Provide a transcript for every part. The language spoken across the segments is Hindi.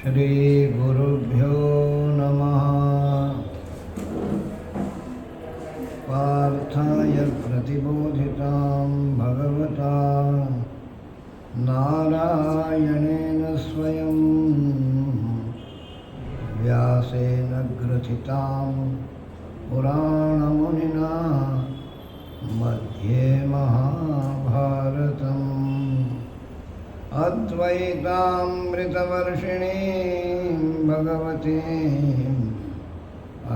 श्रीगुरुभ्यो नमः। पार्थाय प्रतिबोधितां भगवता नारायणेन स्वयं व्यासेन ग्रथितां पुराणमुनिना मध्ये महाभारतम् अद्वैतामृतवर्षिणीं भगवतीम्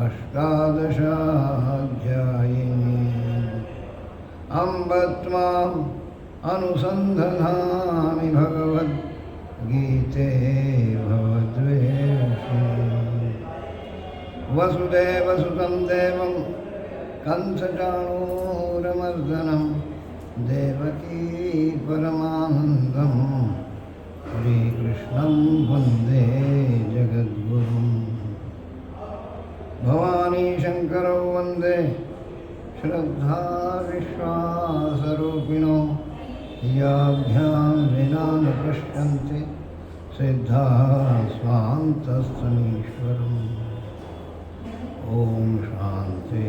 अष्टादशाध्यायिनीम् अम्ब त्वाम् अनुसन्धानामि भगवद्गीते भवद्वेषे। वसुदेवसुतं देवं कंसचाणूरमर्दनं देवकी परमानन्दं श्रीकृष्णं वन्दे जगद्गुरुम्। भवानी शङ्करौ वन्दे श्रद्धा विश्वासरूपिणो याभ्यां विना न पश्यन्ति सिद्धाः स्वान्तस्तमीश्वरम्। ॐ शान्ति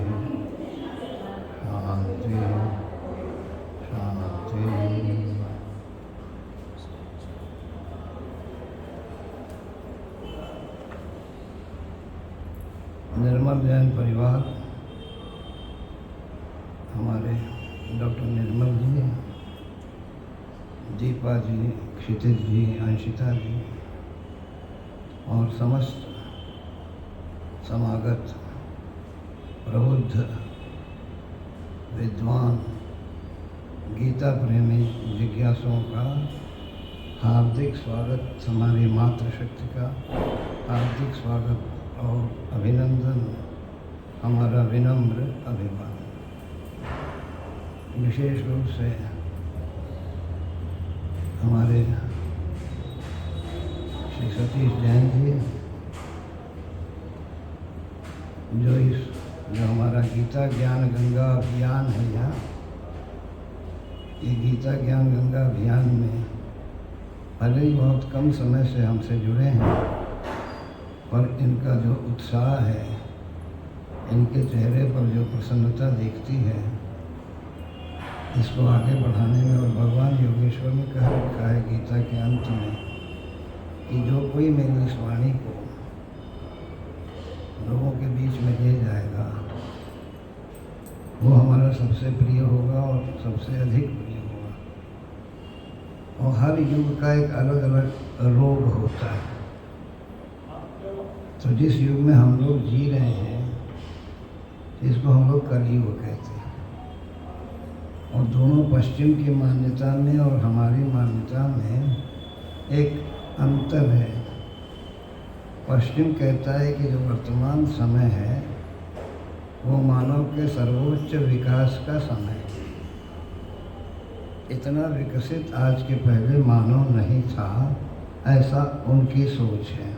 शान्ति शान्ति। निर्मल जैन परिवार, हमारे डॉक्टर निर्मल जी, दीपा जी, क्षितिज जी, अंशिता जी और समस्त समागत प्रबुद्ध विद्वान गीता प्रेमी जिज्ञासुओं का हार्दिक स्वागत, हमारी मातृशक्ति का हार्दिक स्वागत और अभिनंदन, हमारा विनम्र अभिमान। विशेष रूप से हमारे श्री सतीश जैन जी, जो हमारा गीता ज्ञान गंगा अभियान है, यहाँ ये गीता ज्ञान गंगा अभियान में भले ही बहुत कम समय से हमसे जुड़े हैं, पर इनका जो उत्साह है, इनके चेहरे पर जो प्रसन्नता दिखती है, इसको आगे बढ़ाने में, और भगवान योगेश्वर ने कह रखा है गीता के अंत में कि जो कोई मेरी इस वाणी को लोगों के बीच में ले जाएगा वो हमारा सबसे प्रिय होगा और सबसे अधिक प्रिय होगा। और हर युग का एक अलग अलग रोग होता है। तो जिस युग में हम लोग जी रहे हैं, इसको हम लोग कलयुग कहते हैं। और दोनों पश्चिम की मान्यता में और हमारी मान्यता में एक अंतर है। पश्चिम कहता है कि जो वर्तमान समय है वो मानव के सर्वोच्च विकास का समय है। इतना विकसित आज के पहले मानव नहीं था, ऐसा उनकी सोच है।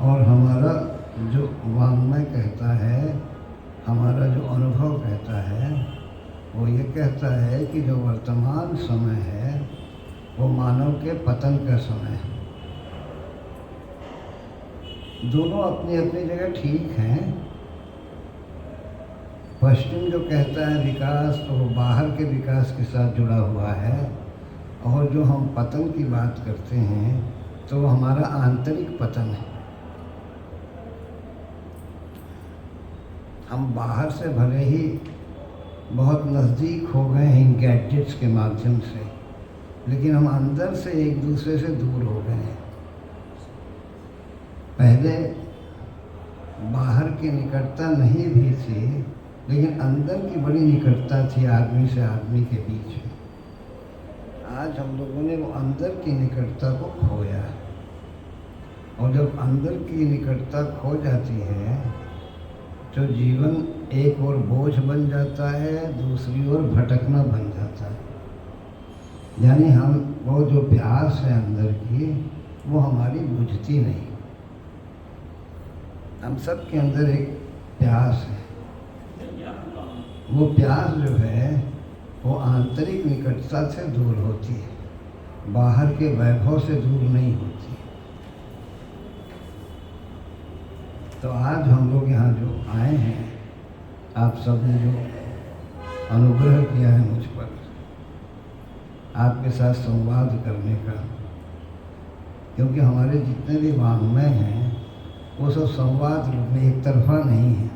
और हमारा जो वाङ्मय कहता है, हमारा जो अनुभव कहता है, वो ये कहता है कि जो वर्तमान समय है वो मानव के पतन का समय है। दोनों अपनी अपनी जगह ठीक हैं। पश्चिम जो कहता है विकास, तो वो बाहर के विकास के साथ जुड़ा हुआ है, और जो हम पतन की बात करते हैं तो वो हमारा आंतरिक पतन है। हम बाहर से भले ही बहुत नज़दीक हो गए हैं इन गैजेट्स के माध्यम से, लेकिन हम अंदर से एक दूसरे से दूर हो गए हैं। पहले बाहर की निकटता नहीं भी थी, लेकिन अंदर की बड़ी निकटता थी आदमी से आदमी के बीच में। आज हम लोगों ने वो अंदर की निकटता को खोया है। और जब अंदर की निकटता खो जाती है तो जीवन एक ओर बोझ बन जाता है, दूसरी ओर भटकना बन जाता है। यानी हम वो जो प्यास है अंदर की, वो हमारी बुझती नहीं। हम सब के अंदर एक प्यास है। वो प्यास जो है वो आंतरिक निकटता से दूर होती है, बाहर के वैभव से दूर नहीं होती। तो आज हम लोग यहाँ जो आए हैं, आप सब ने जो अनुग्रह किया है मुझ पर आपके साथ संवाद करने का, क्योंकि हमारे जितने भी वाङ्मय हैं वो सब संवाद रूप में एक तरफा नहीं है।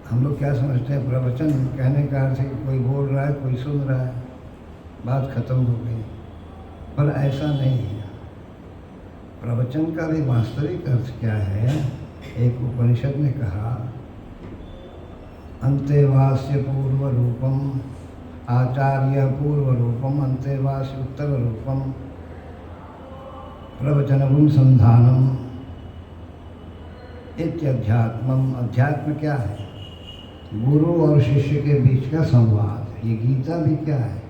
हम लोग क्या समझते हैं, प्रवचन कहने का अर्थ है कि कोई बोल रहा है, कोई सुन रहा है, बात खत्म हो गई, पर ऐसा नहीं है। प्रवचन का भी वास्तविक अर्थ क्या है? एक उपनिषद ने कहा, अंतेवास्य पूर्व रूपम आचार्य पूर्व रूपम अंतेवास्य उत्तर रूपम प्रवचनम संधानम इत्यध्यात्मम। अध्यात्म क्या है? गुरु और शिष्य के बीच का संवाद। ये गीता भी क्या है?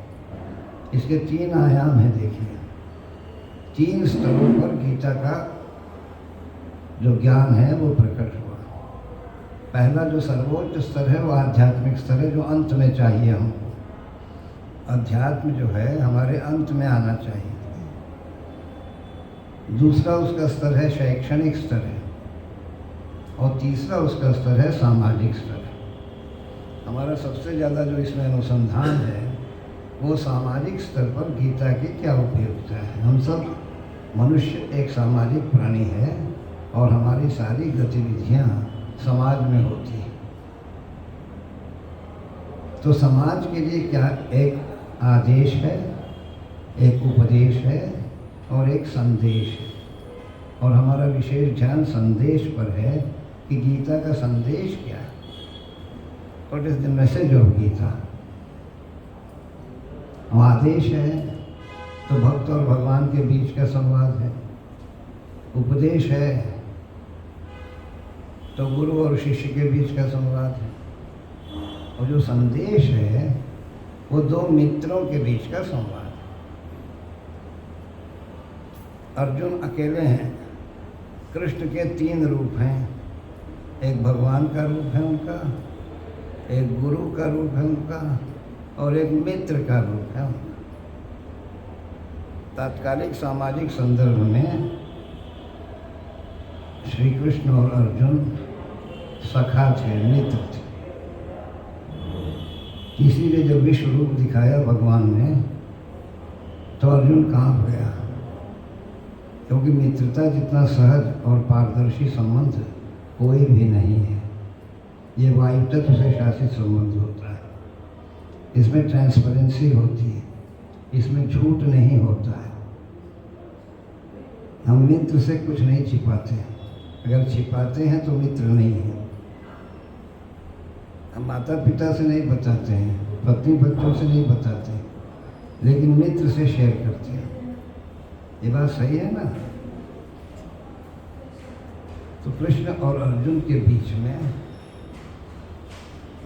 इसके 3 आयाम हैं। देखिए, 3 स्तरों पर गीता का जो ज्ञान है वो प्रकट हुआ। पहला जो सर्वोच्च स्तर है वो आध्यात्मिक स्तर है, जो अंत में चाहिए हमको। अध्यात्म जो है हमारे अंत में आना चाहिए। दूसरा उसका स्तर है शैक्षणिक स्तर है, और तीसरा उसका स्तर है सामाजिक स्तर है। हमारा सबसे ज़्यादा जो इसमें अनुसंधान है वो सामाजिक स्तर पर गीता की क्या उपयोगिता है। हम सब मनुष्य एक सामाजिक प्राणी है और हमारी सारी गतिविधियाँ समाज में होती हैं। तो समाज के लिए क्या एक आदेश है, एक उपदेश है और एक संदेश है, और हमारा विशेष ध्यान संदेश पर है कि गीता का संदेश क्या है। What is the message of Gita? आदेश है तो भक्त और भगवान के बीच का संवाद है, उपदेश है तो गुरु और शिष्य के बीच का संवाद है, और जो संदेश है वो 2 मित्रों के बीच का संवाद है। अर्जुन अकेले हैं, कृष्ण के 3 रूप हैं। एक भगवान का रूप है उनका, एक गुरु का रूप है उनका, और एक मित्र का रूप है उनका। तात्कालिक सामाजिक संदर्भ में श्री कृष्ण और अर्जुन सखा थे, मित्र थे। इसीलिए जब विश्व रूप दिखाया भगवान ने तो अर्जुन कांप गया, क्योंकि मित्रता जितना सहज और पारदर्शी संबंध कोई भी नहीं है। ये वायु तत्व से शासित संबंध होता है। इसमें ट्रांसपेरेंसी होती है, इसमें झूठ नहीं होता है। हम मित्र से कुछ नहीं छिपाते, अगर छिपाते हैं तो मित्र नहीं है। हम माता पिता से नहीं बताते हैं, पत्नी बच्चों से नहीं बताते, लेकिन मित्र से शेयर करते हैं। ये बात सही है ना? तो कृष्ण और अर्जुन के बीच में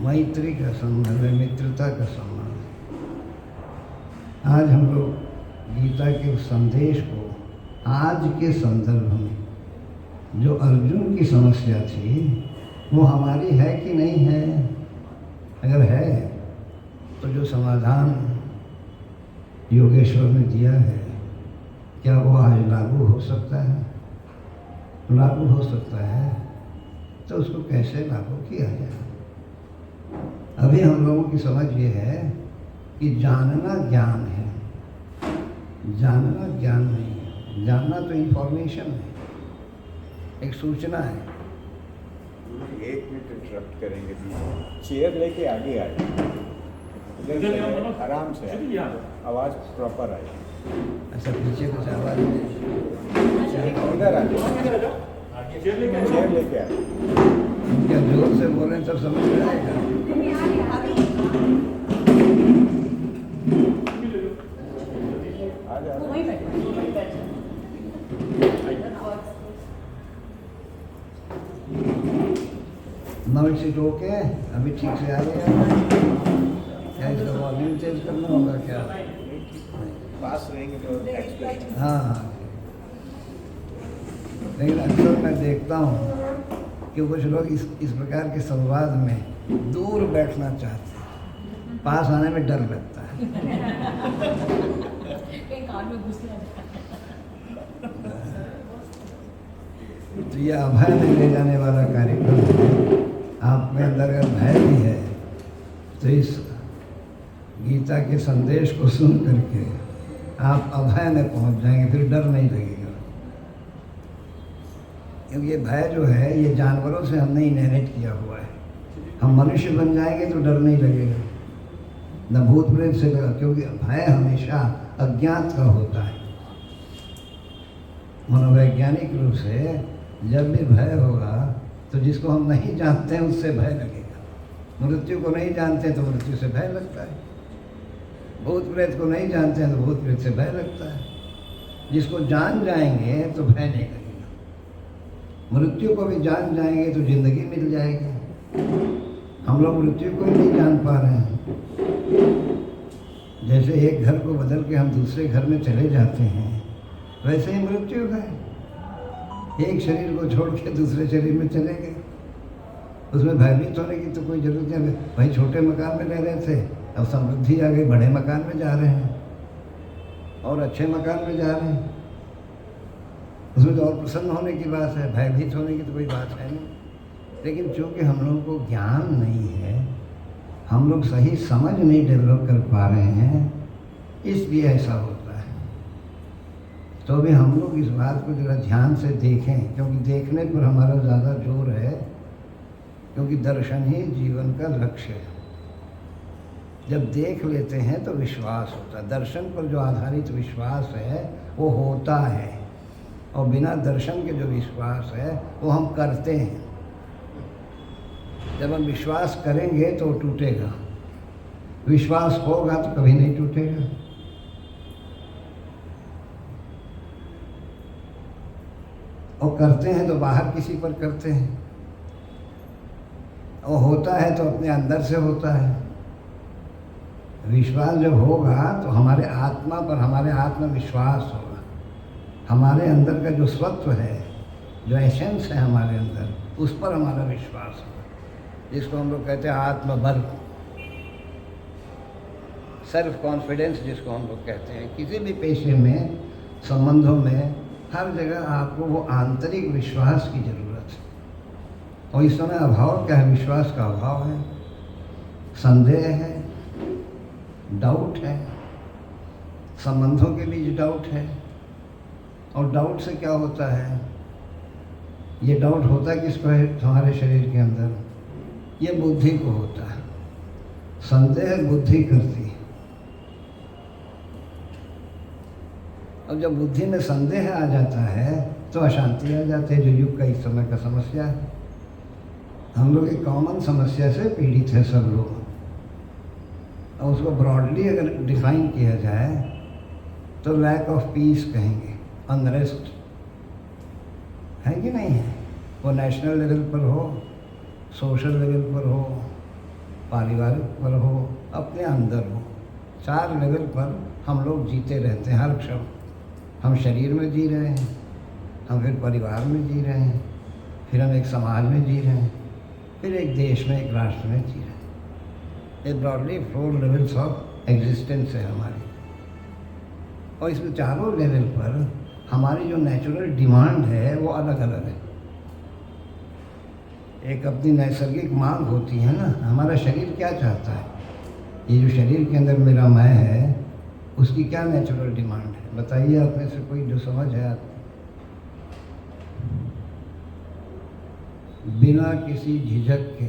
मैत्री का संबंध है, मित्रता का संबंध है। आज हम लोग गीता के संदेश को आज के संदर्भ में जो अर्जुन की समस्या थी वो हमारी है कि नहीं है? अगर है तो जो समाधान योगेश्वर ने दिया है क्या वो आज लागू हो सकता है? लागू हो सकता है तो उसको कैसे लागू किया जाए? अभी हम लोगों की समझ ये है कि जानना ज्ञान है, जानना ज्ञान नहीं है। जानना तो इंफॉर्मेशन है, एक सूचना है। 1 मिनट इंटरप्ट करेंगे, चेयर लेके आगे आए, आराम से आवाज़ प्रॉपर आए। अच्छा, पीछे कुछ आवाज़ उधर आ जाओ, चेयर लेके आए। क्या जोर से बोल रहे हैं तब समझ में आएगा। नॉइस ओके, अभी ठीक से आ रही है क्या? इसका वॉल्यूम चेंज करना होगा क्या? पास रहेंगे तो एक्सप्रेशन। हाँ हाँ, लेकिन अक्सर मैं देखता हूँ कि कुछ लोग इस प्रकार के संवाद में दूर बैठना चाहते हैं, पास आने में डर लगता है। तो ये अभय में ले जाने वाला कार्यक्रम है। आप में अंदर अगर भय भी है तो इस गीता के संदेश को सुन करके आप अभय में पहुंच जाएंगे, फिर डर नहीं लगेगा। क्योंकि ये भय जो है ये जानवरों से हमने इनहेरिट किया हुआ है। हम मनुष्य बन जाएंगे तो डर नहीं लगेगा, न भूत प्रेत से लगा, क्योंकि भय हमेशा अज्ञात का होता है। मनोवैज्ञानिक रूप से जब भी भय होगा तो जिसको हम नहीं जानते हैं उससे भय लगेगा। मृत्यु को नहीं जानते तो मृत्यु से भय लगता है, भूत प्रेत को नहीं जानते हैं तो भूत प्रेत से भय लगता है। जिसको जान जाएंगे तो भय नहीं लगेगा। मृत्यु को भी जान जाएंगे तो जिंदगी मिल जाएगी। हम लोग मृत्यु को ही नहीं जान पा रहे हैं। जैसे एक घर को बदल के हम दूसरे घर में चले जाते हैं, वैसे ही मृत्यु है। एक शरीर को छोड़ के दूसरे शरीर में चले गए, उसमें भयभीत होने की तो कोई जरूरत नहीं। भाई छोटे मकान में रह रहे थे, अब समृद्धि आ गई, बड़े मकान में जा रहे हैं और अच्छे मकान में जा रहे हैं। उसमें तो और प्रसन्न होने की बात है, भयभीत होने की तो कोई बात है नहीं। लेकिन चूँकि हम लोगों को ज्ञान नहीं है, हम लोग सही समझ नहीं डेवलप कर पा रहे हैं, इसलिए ऐसा होता है। तो भी हम लोग इस बात को जरा ध्यान से देखें, क्योंकि देखने पर हमारा ज़्यादा जोर है, क्योंकि दर्शन ही जीवन का लक्ष्य है। जब देख लेते हैं तो विश्वास होता है। दर्शन पर जो आधारित विश्वास है वो होता है, और बिना दर्शन के जो विश्वास है वो हम करते हैं। जब हम विश्वास करेंगे तो टूटेगा, विश्वास होगा तो कभी नहीं टूटेगा। और करते हैं तो बाहर किसी पर करते हैं, और होता है तो अपने अंदर से होता है। विश्वास जब होगा तो हमारे आत्मा पर, हमारे आत्मविश्वास होगा। हमारे अंदर का जो स्वत्व है, जो एसेंस है हमारे अंदर, उस पर हमारा विश्वास होगा, जिसको हम लोग कहते हैं आत्मबल, सेल्फ कॉन्फिडेंस जिसको हम लोग कहते हैं। किसी भी पेशे में, संबंधों में, हर जगह आपको वो आंतरिक विश्वास की ज़रूरत है। और इस समय अभाव क्या है? विश्वास का अभाव है, संदेह है, डाउट है, संबंधों के बीच डाउट है। और डाउट से क्या होता है? ये डाउट होता है किसको है? हमारे शरीर के अंदर ये बुद्धि को होता है। संदेह बुद्धि करती है, और जब बुद्धि में संदेह आ जाता है तो अशांति आ जाती है, जो युग का इस समय का समस्या है। हम लोग एक कॉमन समस्या से पीड़ित है सब लोग, और उसको ब्रॉडली अगर डिफाइन किया जाए तो लैक ऑफ पीस कहेंगे, अनरेस्ट है कि नहीं है? वो नेशनल लेवल पर हो, सोशल लेवल पर हो, पारिवारिक पर हो, अपने अंदर हो, 4 लेवल पर हम लोग जीते रहते हैं हर क्षण। हम शरीर में जी रहे हैं, हम फिर परिवार में जी रहे हैं, फिर हम एक समाज में जी रहे हैं, फिर एक देश में, एक राष्ट्र में जी रहे हैं। ये ब्रॉडली 4 लेवल्स ऑफ एग्जिस्टेंस है हमारी। और इसमें चारों लेवल पर हमारी जो नेचुरल डिमांड है वो अलग अलग है। एक अपनी नैसर्गिक मांग होती है ना, हमारा शरीर क्या चाहता है, ये जो शरीर के अंदर मेरा मैं है, उसकी क्या नेचुरल डिमांड है? बताइए आप में से कोई जो समझ है आपको। बिना किसी झिझक के,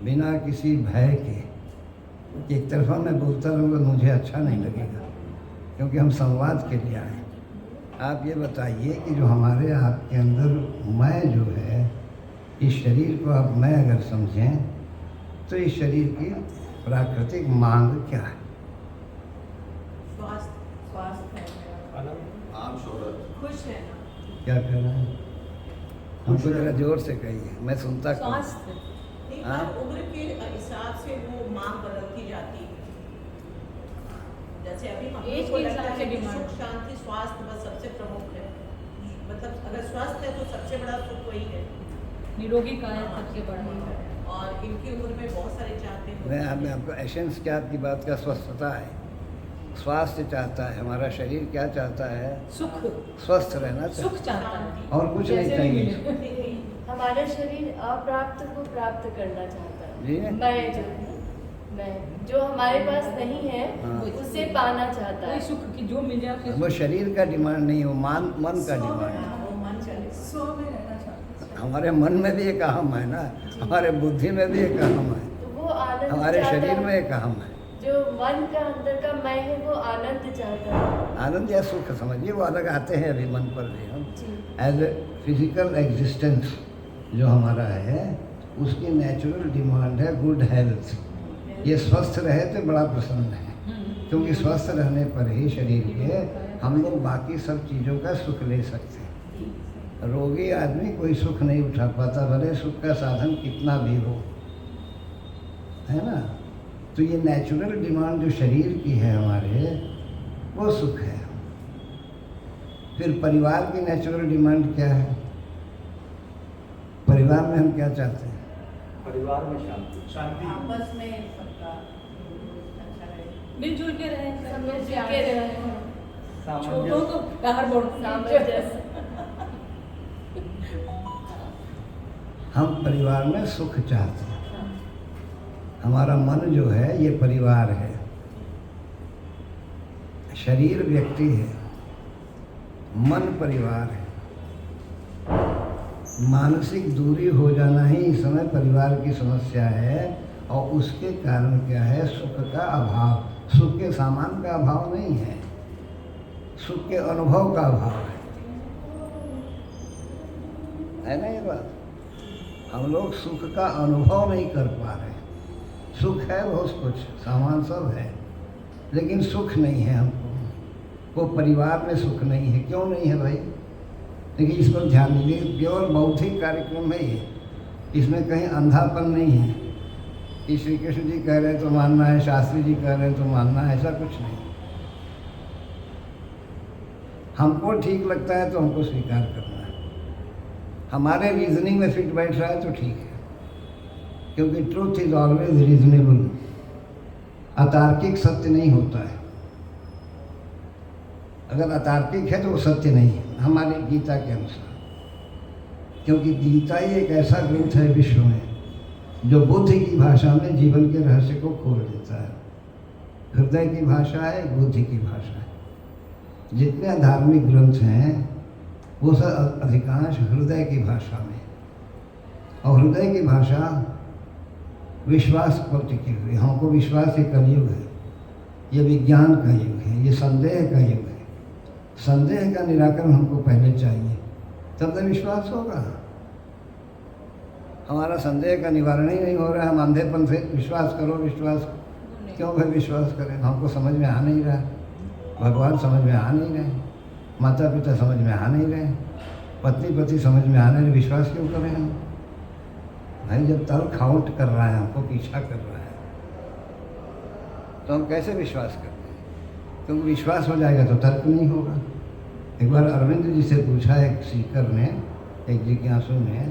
बिना किसी भय के एक तरफा मैं बोलता रहूँगा, मुझे अच्छा नहीं लगेगा, क्योंकि हम संवाद के लिए आए। आप ये बताइए कि जो हमारे आपके अंदर मैं जो है, इस शरीर को आप मैं अगर समझें तो इस शरीर की प्राकृतिक मांग क्या है? खुश है ना? क्या कह रहे हैं? हमको जरा जोर से कहिए, मैं सुनता कौन? स्वास्थ्य हाँ? उम्र के हिसाब से वो मांग बदलती जाती है। जैसे अभी हम एज को के लगता हिसाब है से कि डिमांड। सुख शांति स्वास्थ्य बस सबसे प्रमुख है। मतलब अगर स्वस्थ है तो सबसे बड़ा सुख वही है। निरोगी काया सबसे बड़ा है। और इनकी उम्र में बहुत सारे चाहते हैं। मैं आपको एसेंस क्या आपकी बात का स्वस्थता है, स्वास्थ्य चाहता है, हमारा शरीर क्या चाहता है? सुख स्वस्थ रहना सुख चाहता चाहता है है और कुछ नहीं जैसे भी चाहिए। मिले। हमारा शरीर अप्राप्त को प्राप्त करना चाहता है। जी। मैं जो हमारे पास नहीं है हाँ। उसे पाना चाहता कोई है। सुख की जो मिल जाए उसे वो शरीर का डिमांड नहीं है, वो मन का स्व में डिमांड है। हाँ, वो मन चले स्व में रहना चाहता है। हमारे मन में भी एक अहम है ना, हमारे बुद्धि में भी एक अहम है, तो वो आनंद हमारे चाहता शरीर है। में एक अहम है। जो मन का अंदर का मैं है वो आनंद चाहता है। आनंद या सुख समझिए, वो अलग आते हैं अभी मन पर भी हम। जी। एज ए फिजिकल एग्जिस्टेंस जो हमारा है उसकी नेचुरल डिमांड है गुड हेल्थ। ये स्वस्थ रहे तो बड़ा प्रसन्न है, क्योंकि स्वस्थ रहने पर ही शरीर के हम लोग बाकी सब चीज़ों का सुख ले सकते हैं। रोगी आदमी कोई सुख नहीं उठा पाता, भले सुख का साधन कितना भी हो, है ना। तो ये नेचुरल डिमांड जो शरीर की है हमारे, वो सुख है। फिर परिवार की नेचुरल डिमांड क्या है? परिवार में हम क्या चाहते हैं? परिवार में शांति। आपस में सबका अच्छा रहे। मिलजुल के रहे सब सब लोग मिल प्यार के से रहे। रहें। छोटों को प्यार बड़ों को सामंजस्य। हम परिवार में सुख चाहते हैं। हमारा मन जो है ये परिवार है, शरीर व्यक्ति है, मन परिवार है। मानसिक दूरी हो जाना ही इस समय परिवार की समस्या है, और उसके कारण क्या है? सुख का अभाव। सुख के सामान का अभाव नहीं है, सुख के अनुभव का अभाव है ना ये बात। हम लोग सुख का अनुभव नहीं कर पा रहे। सुख है बहुत कुछ, सामान सब है, लेकिन सुख नहीं है हमको। वो परिवार में सुख नहीं है। क्यों नहीं है भाई? देखिए इस पर ध्यान दीजिए, केवल बौद्धिक कार्यक्रम है ये, इसमें कहीं अंधापन नहीं है कि श्री कृष्ण जी कह रहे हैं तो मानना है, शास्त्री जी कह रहे हैं तो मानना है, ऐसा कुछ नहीं। हमको ठीक लगता है तो हमको स्वीकार करना है। हमारे रीजनिंग में फिट बैठ रहा है तो ठीक है, क्योंकि ट्रूथ इज ऑलवेज रीजनेबल। अतार्किक सत्य नहीं होता है। अगर अतार्किक है तो वो सत्य नहीं है हमारी गीता के अनुसार, क्योंकि गीता ही एक ऐसा ग्रंथ है विश्व में जो बुद्धि की भाषा में जीवन के रहस्य को खोल देता है। हृदय की भाषा है, बुद्धि की भाषा है। जितने धार्मिक ग्रंथ हैं वो सब अधिकांश हृदय की भाषा में, और हृदय की भाषा विश्वास पर टिकी हुई। हमको विश्वास ये कलयुग है, ये विज्ञान का युग है, ये संदेह का युग है। संदेह का निराकरण हमको पहले चाहिए, तब तो विश्वास होगा। हमारा संदेह का निवारण ही नहीं हो रहा है। हम अंधेपन से विश्वास करो विश्वास, क्यों भाई विश्वास करें? हमको समझ में आ नहीं रहा, भगवान समझ में आ नहीं रहे, माता पिता समझ में आ नहीं रहे, पत्नी पति समझ में आ नहीं रहे, विश्वास क्यों करें हम? भाई जब तर्क आउट कर रहा है, हमको पीछा कर रहा है, तो हम कैसे विश्वास करते हैं? क्योंकि विश्वास हो जाएगा तो तर्क नहीं होगा। एक बार अरविंद जी से पूछा एक सीकर ने, एक जिज्ञासु ने,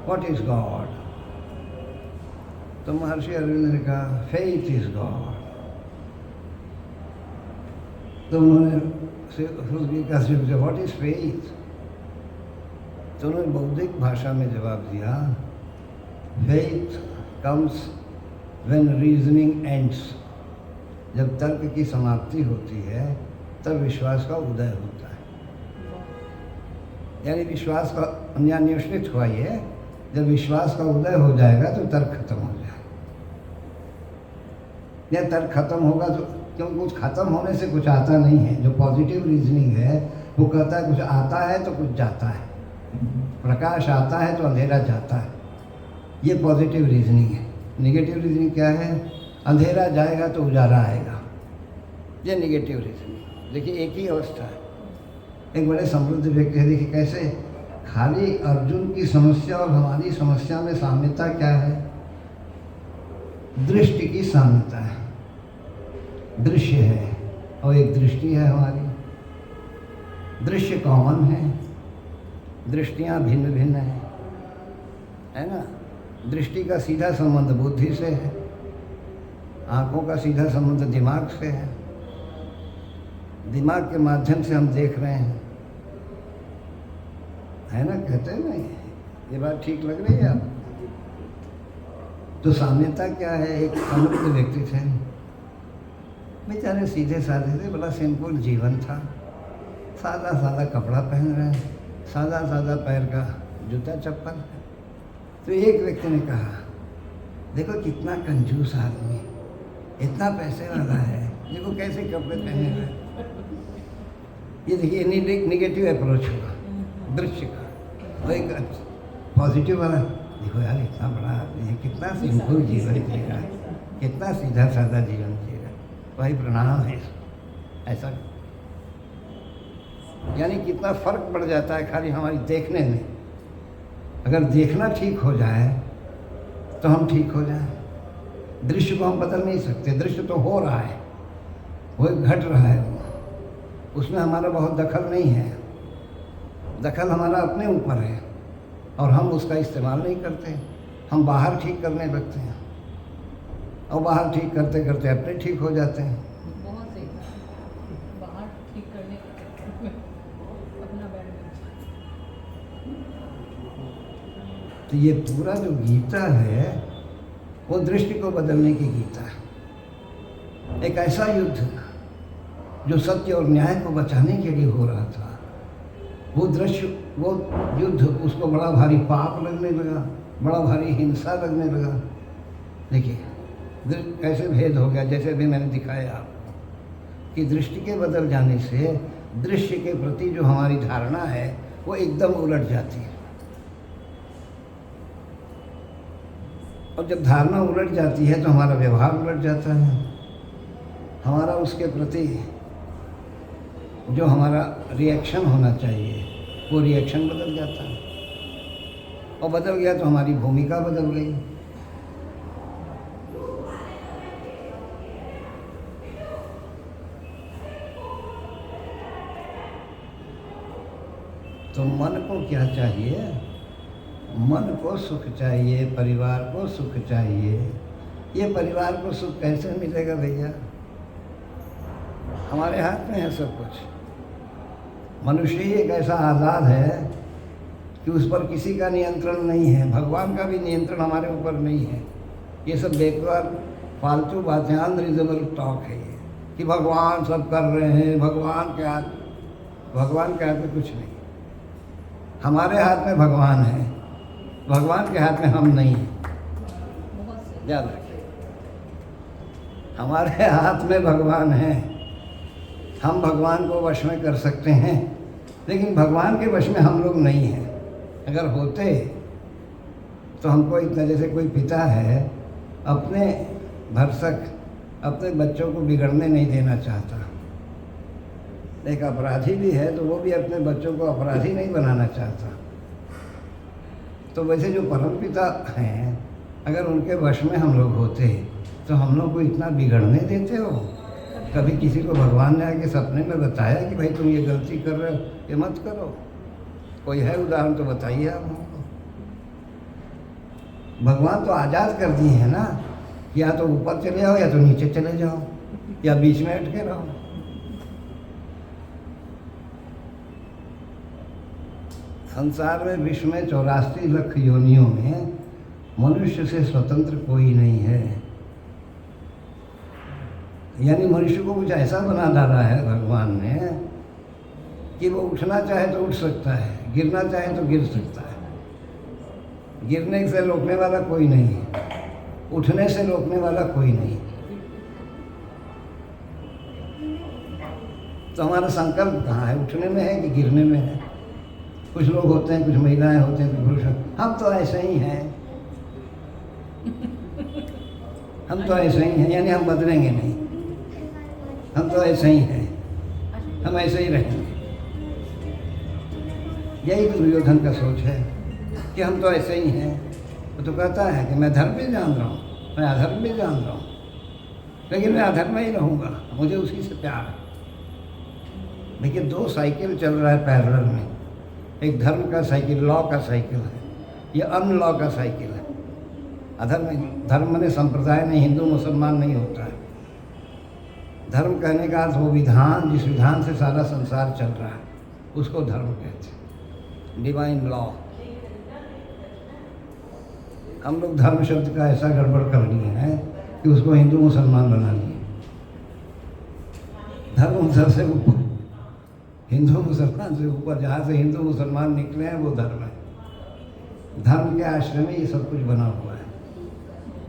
व्हाट इज गॉड? तो महर्षि अरविंद ने कहा फेथ इज गॉड। तो उन्होंने पूछा व्हाट इज फेथ? तो उन्होंने बौद्धिक भाषा में जवाब दिया, faith comes when reasoning ends. जब तर्क की समाप्ति होती है तब विश्वास का उदय होता है। यानी विश्वास का अन्यान्योषित हुआ ये, जब विश्वास का उदय हो जाएगा तो तर्क खत्म हो जाएगा। या तर्क खत्म होगा तो, क्योंकि कुछ खत्म होने से कुछ आता नहीं है। जो पॉजिटिव रीजनिंग है वो कहता है कुछ आता है तो कुछ जाता है, प्रकाश आता है तो अंधेरा जाता है। ये पॉजिटिव रीजनिंग है। नेगेटिव रीजनिंग क्या है? अंधेरा जाएगा तो उजाला आएगा। ये नेगेटिव रीजनिंग। देखिए एक ही अवस्था है। एक बड़े समृद्ध व्यक्ति है, देखिए कैसे खाली अर्जुन की समस्या और हमारी समस्या में साम्यता क्या है? दृष्टि की साम्यता है। दृश्य है और एक दृष्टि है हमारी। दृश्य कॉमन है, दृष्टियाँ भिन्न भिन्न है ना। दृष्टि का सीधा संबंध बुद्धि से है, आँखों का सीधा संबंध दिमाग से है, दिमाग के माध्यम से हम देख रहे हैं, है ना, कहते हैं ना, ये बात ठीक लग रही है आप? तो साम्यता क्या है? एक समृद्ध व्यक्ति थे, बेचारे सीधे साधे थे, बड़ा सिंपल जीवन था, सादा सादा कपड़ा पहन रहे हैं, सादा सादा पैर का जूता चप्पल। तो एक व्यक्ति ने कहा, देखो कितना कंजूस आदमी, इतना पैसे वाला है, देखो कैसे कपड़े पहने हुए हैं। ये देखिए निगेटिव अप्रोच हुआ दृश्य का, वो एक पॉजिटिव वाला, देखो यार इतना बड़ा आदमी है, कितना सिंपल जीवन जी रहा है, कितना सीधा साधा जीवन जी रहा है, भाई प्रणाम है। ऐसा यानी कितना फर्क पड़ जाता है खाली हमारी देखने में। अगर देखना ठीक हो जाए तो हम ठीक हो जाएं। दृश्य को हम बदल नहीं सकते, दृश्य तो हो रहा है, वो घट रहा है, उसमें हमारा बहुत दखल नहीं है, दखल हमारा अपने ऊपर है और हम उसका इस्तेमाल नहीं करते। हम बाहर ठीक करने लगते हैं और बाहर ठीक करते करते अपने ठीक हो जाते हैं। बहुत सही कहा। बाहर ठीक करने के चक्कर में अपना बैठ तो ये पूरा जो गीता है वो दृष्टि को बदलने की गीता है। एक ऐसा युद्ध जो सत्य और न्याय को बचाने के लिए हो रहा था, वो दृश्य, वो युद्ध उसको बड़ा भारी पाप लगने लगा, बड़ा भारी हिंसा लगने लगा। देखिए कैसे भेद हो गया, जैसे भी मैंने दिखाया आपको कि दृष्टि के बदल जाने से दृश्य के प्रति जो हमारी धारणा है वो एकदम उलट जाती है। और जब धारणा उलट जाती है तो हमारा व्यवहार उलट जाता है, हमारा उसके प्रति जो हमारा रिएक्शन होना चाहिए वो रिएक्शन बदल जाता है, और बदल गया तो हमारी भूमिका बदल गई। तो मन को क्या चाहिए? मन को सुख चाहिए, परिवार को सुख चाहिए। ये परिवार को सुख कैसे मिलेगा भैया? हमारे हाथ में है सब कुछ। मनुष्य ही एक ऐसा आज़ाद है कि उस पर किसी का नियंत्रण नहीं है, भगवान का भी नियंत्रण हमारे ऊपर नहीं है। ये सब बेकार फालतू बातें, अनरीजनेबल टॉक है ये कि भगवान सब कर रहे हैं, भगवान के हाथ में कुछ नहीं। हमारे हाथ में भगवान है, भगवान के हाथ में हम नहीं हैं। याद रखिए, हमारे हाथ में भगवान है, हम भगवान को वश में कर सकते हैं, लेकिन भगवान के वश में हम लोग नहीं हैं। अगर होते तो हमको इतना, जैसे कोई पिता है अपने भरसक अपने बच्चों को बिगड़ने नहीं देना चाहता, एक अपराधी भी है तो वो भी अपने बच्चों को अपराधी नहीं बनाना चाहता। तो वैसे जो परम पिता हैं, अगर उनके वश में हम लोग होते तो हम लोग को इतना बिगड़ने देते हो? कभी किसी को भगवान ने आके सपने में बताया कि भाई तुम ये गलती कर रहे हो, ये मत करो? कोई है उदाहरण तो बताइए आप हमको। भगवान तो आज़ाद कर दिए हैं ना, या तो ऊपर चले जाओ या तो नीचे चले जाओ या बीच में अटके रहो। संसार में विश्व में 84 लाख योनियों में मनुष्य से स्वतंत्र कोई नहीं है। यानी मनुष्य को कुछ ऐसा बना डाला है भगवान ने कि वो उठना चाहे तो उठ सकता है, गिरना चाहे तो गिर सकता है। गिरने से रोकने वाला कोई नहीं है, उठने से रोकने वाला कोई नहीं। तो हमारा संकल्प कहाँ है? उठने में है कि गिरने में है? कुछ लोग होते हैं, कुछ महिलाएं होते हैं, कुछ पुरुष। हम तो ऐसे ही हैं, हम तो ऐसे ही हैं, यानी हम बदलेंगे नहीं, हम तो ऐसे ही हैं, हम ऐसे ही रहेंगे। यही दुर्योधन का सोच है कि हम तो ऐसे ही हैं। वो तो कहता है कि मैं धर्म भी जान रहा हूँ, मैं अधर्म भी जान रहा हूँ, लेकिन मैं अधर्म में ही रहूँगा, मुझे उसी से प्यार है। देखिए, 2 साइकिल चल रहा है पैरेलल में, एक धर्म का साइकिल, लॉ का साइकिल है, ये अनलॉ का साइकिल है। अधर्म, धर्म में संप्रदाय नहीं, हिंदू मुसलमान नहीं होता है। धर्म कहने का अर्थ वो विधान, जिस विधान से सारा संसार चल रहा है, उसको धर्म कहते हैं, डिवाइन लॉ। हम लोग धर्म शब्द का ऐसा गड़बड़ कर लिए हैं कि उसको हिंदू मुसलमान बना लिए। धर्म सबसे ऊपर, हिंदू मुसलमान से ऊपर, जहाँ से हिंदू मुसलमान निकले हैं वो धर्म है। धर्म के आश्रय में ये सब कुछ बना हुआ है।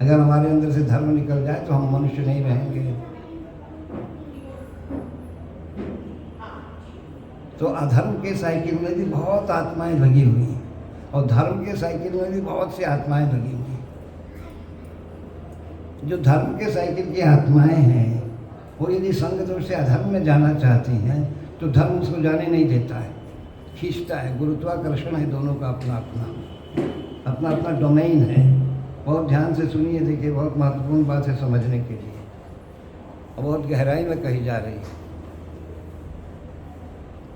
अगर हमारे अंदर से धर्म निकल जाए तो हम मनुष्य नहीं रहेंगे। तो अधर्म के साइकिल में भी बहुत आत्माएं लगी हुई हैं और धर्म के साइकिल में भी बहुत सी आत्माएं लगी हुई हैं। जो धर्म के साइकिल की आत्माएं हैं वो यदि संग दोष से अधर्म में जाना चाहती हैं तो धर्म उसको जाने नहीं देता है, खींचता है। गुरुत्वाकर्षण है दोनों का अपना अपना अपना डोमेन है। बहुत ध्यान से सुनिए, देखिए, बहुत महत्वपूर्ण बात है समझने के लिए और बहुत गहराई में कही जा रही है।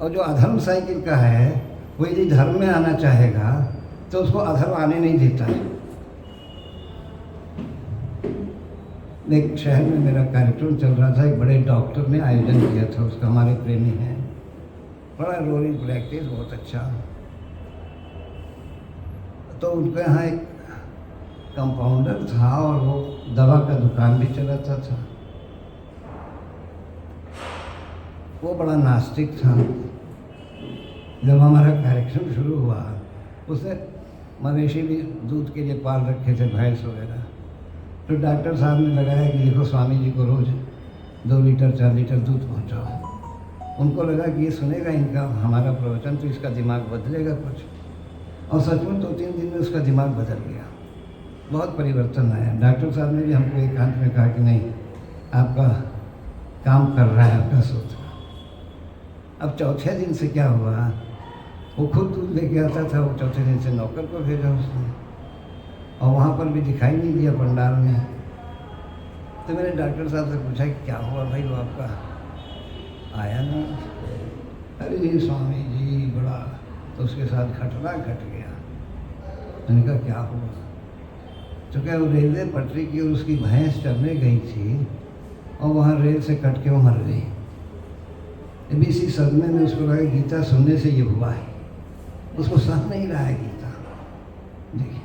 और जो अधर्म साइकिल का है वो यदि धर्म में आना चाहेगा तो उसको अधर्म आने नहीं देता है। एक शहर में मेरा कार्यक्रम चल रहा था, एक बड़े डॉक्टर ने आयोजन किया था उसका, हमारे प्रेमी हैं, बड़ा रोलिंग प्रैक्टिस, बहुत अच्छा। तो उनके यहाँ एक कंपाउंडर था और वो दवा का दुकान भी चलाता था। वो बड़ा नास्तिक था। जब हमारा कार्यक्रम शुरू हुआ, उसने मवेशी भी दूध के लिए पाल रखे थे, भैंस वगैरह। तो डॉक्टर साहब ने लगाया कि देखो स्वामी जी को रोज़ 2 लीटर 4 लीटर दूध पहुंचाओ। उनको लगा कि ये सुनेगा इनका हमारा प्रवचन तो इसका दिमाग बदलेगा कुछ, और सचमुच 2-3 दिन में उसका दिमाग बदल गया, बहुत परिवर्तन आया। डॉक्टर साहब ने भी हमको एकांत में कहा कि नहीं, आपका काम कर रहा है आपका सूत्र। अब चौथे दिन से क्या हुआ, वो खुद दूध लेके आता था, वो चौथे दिन से नौकर को भेजा उसने, और वहाँ पर भी दिखाई नहीं दिया पंडाल में। तो मैंने डॉक्टर साहब से पूछा कि क्या हुआ भाई, वो आपका आया नहीं? अरे जी स्वामी जी बड़ा, तो उसके साथ घटना घट गया। मैंने कहा क्या हुआ? तो क्या वो रेलवे पटरी की और उसकी भैंस चरने गई थी और वहाँ रेल से कट के वो मर गई। अभी इसी सदमे में उसको लगा गीता सुनने से ये हुआ है, उसको सह नहीं रहा है गीता। देखिए,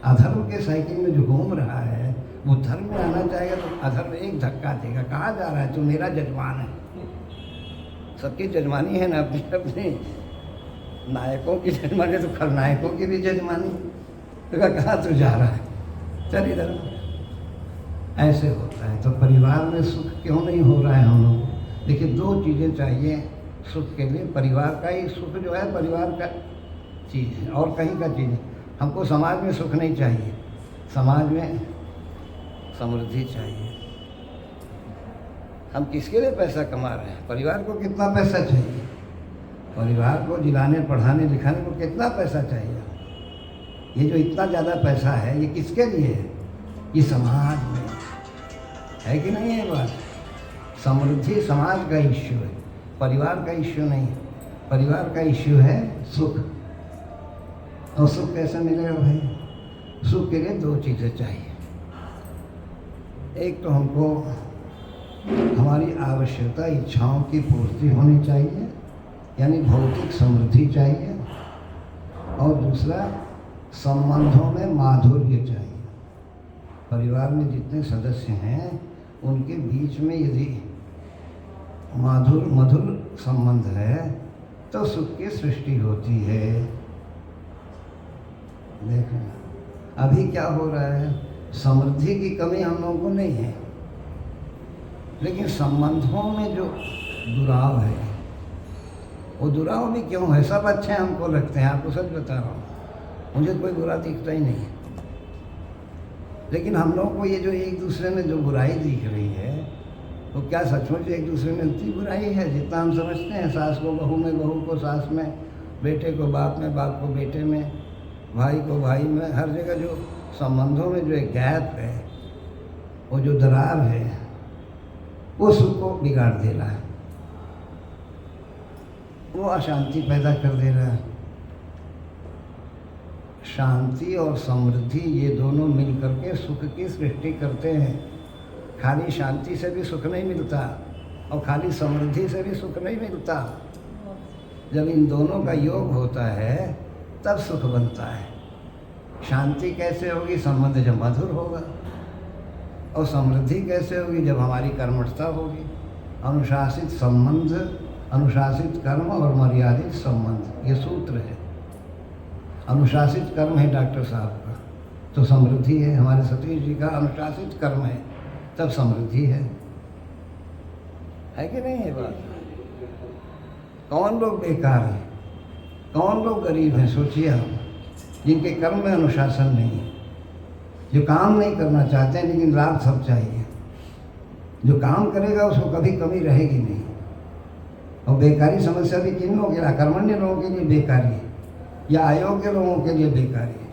अधर्म के साइकिल में जो घूम रहा है वो धर्म में आना चाहेगा तो अधर्म एक धक्का देगा। कहाँ जा रहा है? तू मेरा जजमान है। सबकी जजमानी है ना, अपनी अपनी। नायकों की जजमानी तो खलनायकों की भी जजमानी। तो कहाँ तू जा रहा है? चल इधर। ऐसे होता है। तो परिवार में सुख क्यों नहीं हो रहा है हम लोग? देखिए, 2 चीज़ें चाहिए सुख के लिए। परिवार का ही सुख जो है परिवार का चीज़ है, और कहीं का चीज़ है। हमको समाज में सुख नहीं चाहिए, समाज में समृद्धि चाहिए। हम किसके लिए पैसा कमा रहे हैं? परिवार को कितना पैसा चाहिए? परिवार को जिलाने पढ़ाने लिखाने को कितना पैसा चाहिए? ये जो इतना ज़्यादा पैसा है ये किसके लिए है? ये समाज में है कि नहीं है बात? समृद्धि समाज का इश्यू है, परिवार का इश्यू नहीं है। परिवार का इश्यू है सुख। और सुख कैसे मिलेगा भाई? सुख के लिए 2 चीज़ें चाहिए। एक तो हमको हमारी आवश्यकता इच्छाओं की पूर्ति होनी चाहिए, यानी भौतिक समृद्धि चाहिए, और दूसरा संबंधों में माधुर्य चाहिए। परिवार में जितने सदस्य हैं उनके बीच में यदि मधुर संबंध है तो सुख की सृष्टि होती है। देखना अभी क्या हो रहा है, समृद्धि की कमी हम लोगों को नहीं है, लेकिन संबंधों में जो दुराव है, वो दुराव भी क्यों है? सब अच्छे हमको लगते हैं, आपको सच बता रहा हूँ, मुझे कोई बुरा दिखता ही नहीं है। लेकिन हम लोगों को ये जो एक दूसरे में जो बुराई दिख रही है, तो क्या सचमुच एक दूसरे में उतनी बुराई है जितना हम समझते हैं? सास को बहू में, बहू को सास में, बेटे को बाप में, बाप को बेटे में, भाई को भाई में, हर जगह जो संबंधों में जो एक गैप है, वो जो दरार है, वो सुख को बिगाड़ दे रहा है, वो अशांति पैदा कर दे रहा है। शांति और समृद्धि ये दोनों मिल करके सुख की सृष्टि करते हैं। खाली शांति से भी सुख नहीं मिलता, और खाली समृद्धि से भी सुख नहीं मिलता। जब इन दोनों का योग होता है तब सुख बनता है। शांति कैसे होगी? संबंध जब मधुर होगा। और समृद्धि कैसे होगी? जब हमारी कर्मठता होगी। अनुशासित संबंध, अनुशासित कर्म और मर्यादित संबंध, ये सूत्र है। अनुशासित कर्म है डॉक्टर साहब का, तो समृद्धि है। हमारे सतीश जी का अनुशासित कर्म है, तब समृद्धि है कि नहीं? है बात। कौन लोग बेकार हैं, कौन लोग गरीब हैं? सोचिए हम, जिनके कर्म में अनुशासन नहीं है, जो काम नहीं करना चाहते हैं लेकिन लाभ सब चाहिए। जो काम करेगा उसको कभी कमी रहेगी नहीं। और बेकारी समस्या भी किन लोगों के लिए? अकर्मण्य लोगों के लिए बेकारी है या अयोग्य लोगों के लिए बेकारी है।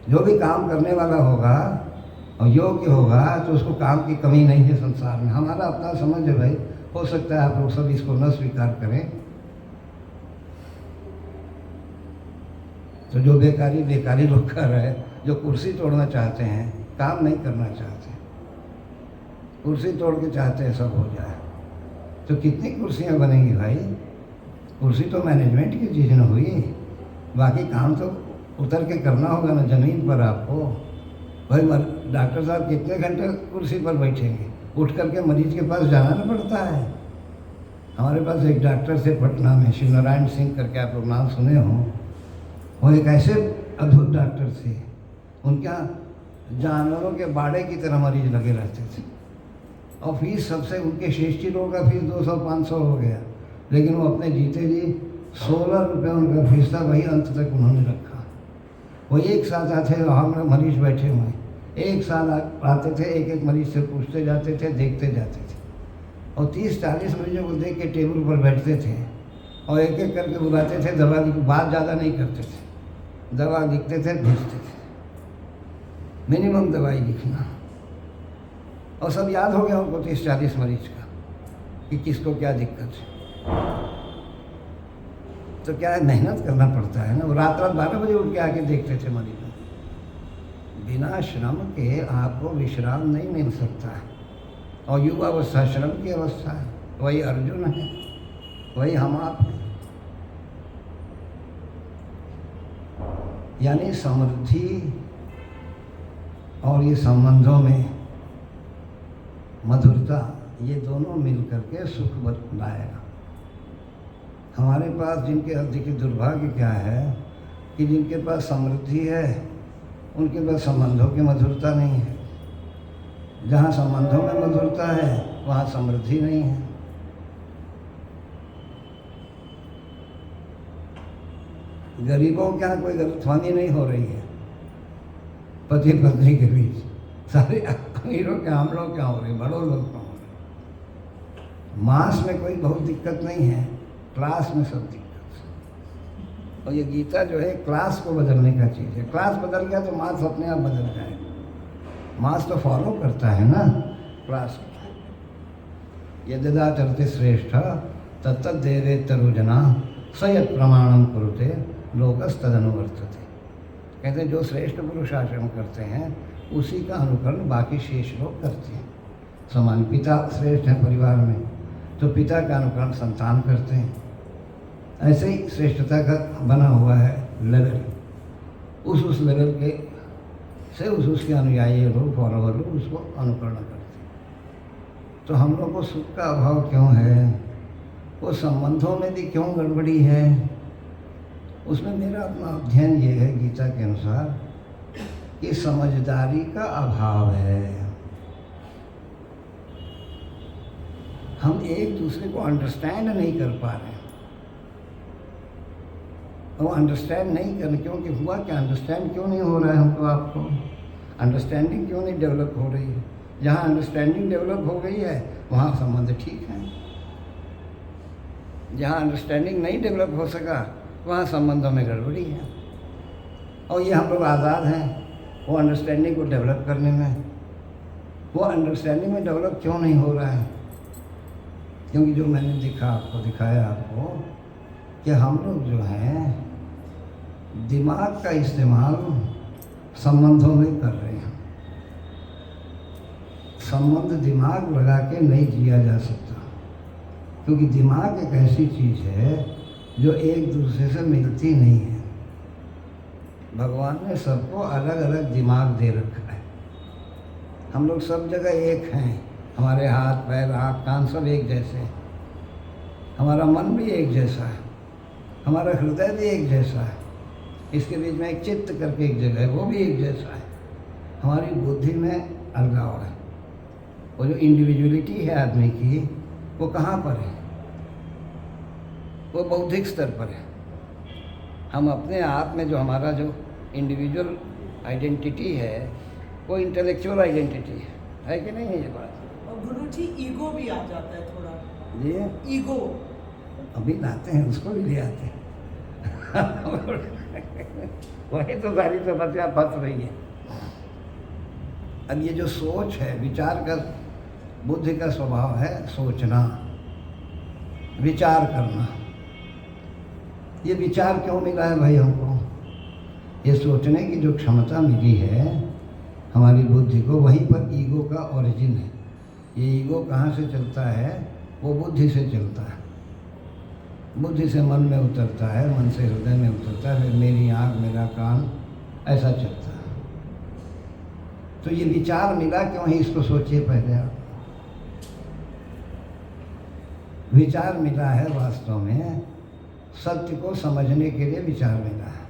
जो भी काम करने वाला होगा और योग्य होगा तो उसको काम की कमी नहीं है संसार में। हमारा अपना समझ है भाई, हो सकता है आप लोग सब इसको न स्वीकार करें। तो जो बेकारी लोग कर रहे हैं, जो कुर्सी तोड़ना चाहते हैं, काम नहीं करना चाहते, कुर्सी तोड़ के चाहते हैं सब हो जाए, तो कितनी कुर्सियां बनेंगी भाई? कुर्सी तो मैनेजमेंट की चीज़ न हुई, बाकी काम तो उतर के करना होगा ना ज़मीन पर आपको। भाई डॉक्टर साहब कितने घंटे कुर्सी पर बैठेंगे? उठ करके मरीज के पास जाना ना पड़ता है। हमारे पास एक डॉक्टर थे पटना में, शिव नारायण सिंह करके, आप लोग नाम सुने हों। वो एक ऐसे अद्भुत डॉक्टर थे, उनके यहाँ जानवरों के बाड़े की तरह मरीज लगे रहते थे। और फीस सबसे, उनके श्रेष्ठी लोगों का फीस 200-500 हो गया, लेकिन वो अपने जीते जी 16 रुपये उनका फीस था, वही अंत तक उन्होंने रखा। वो एक साथ आते, हम मरीज बैठे हुए हैं, एक साथ आते थे, एक एक मरीज से पूछते जाते थे, देखते जाते थे, और 30-40 मरीजों को देख के टेबल पर बैठते थे और एक एक करके बुलाते थे। दवा की बात ज़्यादा नहीं करते थे, दवा लिखते थे, भेजते थे, मिनिमम दवाई लिखना। और सब याद हो गया उनको 30-40 मरीज का कि किसको क्या दिक्कत है। तो क्या है, मेहनत करना पड़ता है ना। वो रात 12 बजे उठ के आके देखते थे मरीजों। बिना श्रम के आपको विश्राम नहीं मिल सकता है। और युवावस्था श्रम की अवस्था है। वही अर्जुन है, वही हम आप हैं। यानी समृद्धि और ये संबंधों में मधुरता, ये दोनों मिलकर के सुख लाएगा। हमारे पास जिनके देखिए दुर्भाग्य क्या है कि जिनके पास समृद्धि है उनके पास संबंधों की मधुरता नहीं है। जहाँ संबंधों में मधुरता है वहाँ समृद्धि नहीं है। गरीबों के यहाँ कोई गलतफहमी नहीं हो रही है पति पत्नी के बीच, सारे अमीरों के हम लोग क्या हो रहे, बड़ों लोग क्या हो रहे। मास में कोई बहुत दिक्कत नहीं है, क्लास में सब दिक्कत है। और ये गीता जो है क्लास को बदलने का चीज़ है। क्लास बदल गया तो मास अपने आप बदल जाएगा। मास तो फॉलो करता है ना क्लास को। यदा चलते श्रेष्ठ तत्त देवे तरुजना सयत प्रमाणम कुरुते लोकस्तदनुवर्तते। कहते हैं जो श्रेष्ठ पुरुष आचरण करते हैं उसी का अनुकरण बाकी शेष लोग करते हैं। समान पिता श्रेष्ठ है परिवार में तो पिता का अनुकरण संतान करते हैं। ऐसे ही श्रेष्ठता का बना हुआ है लेवल। उस लेवल के से उसके अनुयायी लोग, फॉलोवर लोग उसको अनुकरण करते हैं। तो हम लोग को सुख का अभाव क्यों है? वो संबंधों में भी क्यों गड़बड़ी है? उसमें मेरा अपना अध्ययन ये है गीता के अनुसार कि समझदारी का अभाव है। हम एक दूसरे को अंडरस्टैंड नहीं कर पा रहे हैं। वो अंडरस्टैंड नहीं कर, क्योंकि हुआ क्या, अंडरस्टैंड क्यों नहीं हो रहा है हमको आपको? अंडरस्टैंडिंग क्यों नहीं डेवलप हो रही है? जहाँ अंडरस्टैंडिंग डेवलप हो गई है वहाँ संबंध ठीक है। जहाँ अंडरस्टैंडिंग नहीं डेवलप हो सका वहाँ संबंधों में गड़बड़ी है। और ये हम लोग आज़ाद हैं वो अंडरस्टैंडिंग को डेवलप करने में। वो अंडरस्टैंडिंग में डेवलप क्यों नहीं हो रहा है? क्योंकि जो मैंने दिखाया आपको कि हम लोग जो हैं दिमाग का इस्तेमाल संबंधों में कर रहे हैं। संबंध दिमाग लगा के नहीं जिया जा सकता, क्योंकि दिमाग एक ऐसी चीज़ है जो एक दूसरे से मिलती नहीं है। भगवान ने सबको अलग अलग दिमाग दे रखा है। हम लोग सब जगह एक हैं, हमारे हाथ पैर आँख कान सब एक जैसे हैं, हमारा मन भी एक जैसा है, हमारा हृदय भी एक जैसा है, इसके बीच में एक चित्त करके एक जगह है, वो भी एक जैसा है। हमारी बुद्धि में अलगाव है। वो जो इंडिविजुअलिटी है आदमी की, वो कहाँ पर है? वो बौद्धिक स्तर पर है। हम अपने आप में जो हमारा जो इंडिविजुअल आइडेंटिटी है, वो इंटेलेक्चुअल आइडेंटिटी है कि नहीं है ये बात? और गुरु जी ईगो भी आ जाता है थोड़ा। जी ईगो अभी लाते हैं, उसको भी ले आते हैं। वही तो सारी समस्या फंस रही है। अब ये जो सोच है, विचार का, बुद्धि का स्वभाव है सोचना, विचार करना। ये विचार क्यों मिला है भाई हमको? ये सोचने की जो क्षमता मिली है हमारी बुद्धि को, वहीं पर ईगो का ओरिजिन है। ये ईगो कहाँ से चलता है? वो बुद्धि से चलता है। बुद्धि से मन में उतरता है, मन से हृदय में उतरता है, फिर मेरी आँख मेरा कान, ऐसा चलता है। तो ये विचार मिला क्यों है, इसको सोचिए पहले आप। विचार मिला है वास्तव में सत्य को समझने के लिए विचार मिला है।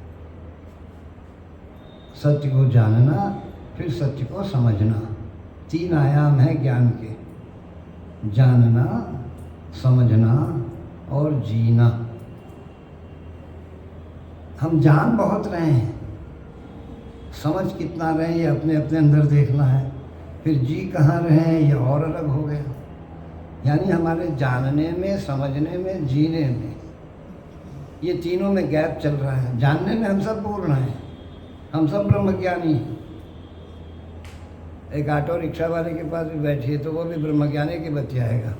सत्य को जानना, फिर सत्य को समझना। 3 आयाम है ज्ञान के, जानना, समझना और जीना। हम जान बहुत रहे हैं, समझ कितना रहे हैं ये अपने अपने अंदर देखना है। फिर जी कहाँ रहे हैं ये और अलग हो गया। यानी हमारे जानने में, समझने में, जीने में, ये तीनों में गैप चल रहा है। जानने में हम सब पूर्ण हैं, हम सब ब्रह्मज्ञानी हैं। एक ऑटो रिक्शा वाले के पास भी बैठिए तो वो भी ब्रह्मज्ञानी की बतियाएगा,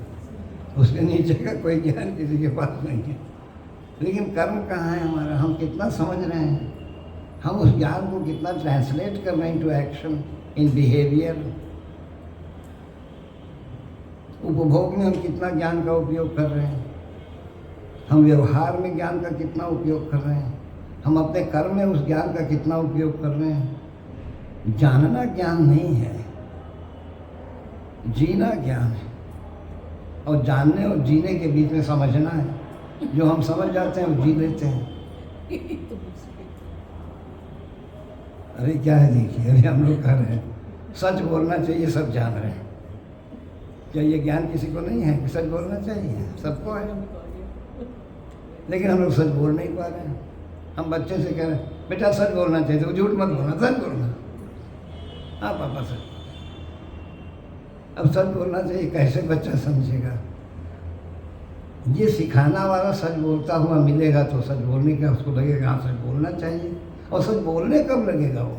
उसके नीचे का कोई ज्ञान किसी के पास नहीं है। लेकिन कर्म कहाँ है हमारा? हम कितना समझ रहे हैं, हम उस ज्ञान को कितना ट्रांसलेट कर रहे हैं इनटू एक्शन, इन बिहेवियर। उपभोग में हम कितना ज्ञान का उपयोग कर रहे हैं, हम व्यवहार में ज्ञान का कितना उपयोग कर रहे हैं, हम अपने कर्म में उस ज्ञान का कितना उपयोग कर रहे हैं। जानना ज्ञान नहीं है, जीना ज्ञान है। और जानने और जीने के बीच में समझना है। जो हम समझ जाते हैं वो जी लेते हैं। अरे क्या है, देखिए अभी हम लोग कह रहे हैं सच बोलना चाहिए, सब जान रहे हैं। क्या ये ज्ञान किसी को नहीं है कि सच बोलना चाहिए? सबको है, लेकिन हम लोग सच बोल नहीं पा रहे हैं। हम बच्चे से कह रहे हैं बेटा सच बोलना चाहिए, तो झूठ मत बोलना, सच बोलना। हाँ पापा सच। अब सच बोलना चाहिए, कैसे बच्चा समझेगा? ये सिखाना वाला सच बोलता हुआ मिलेगा तो सच बोलने का उसको लगेगा हाँ सच बोलना चाहिए। और सच बोलने कब लगेगा वो?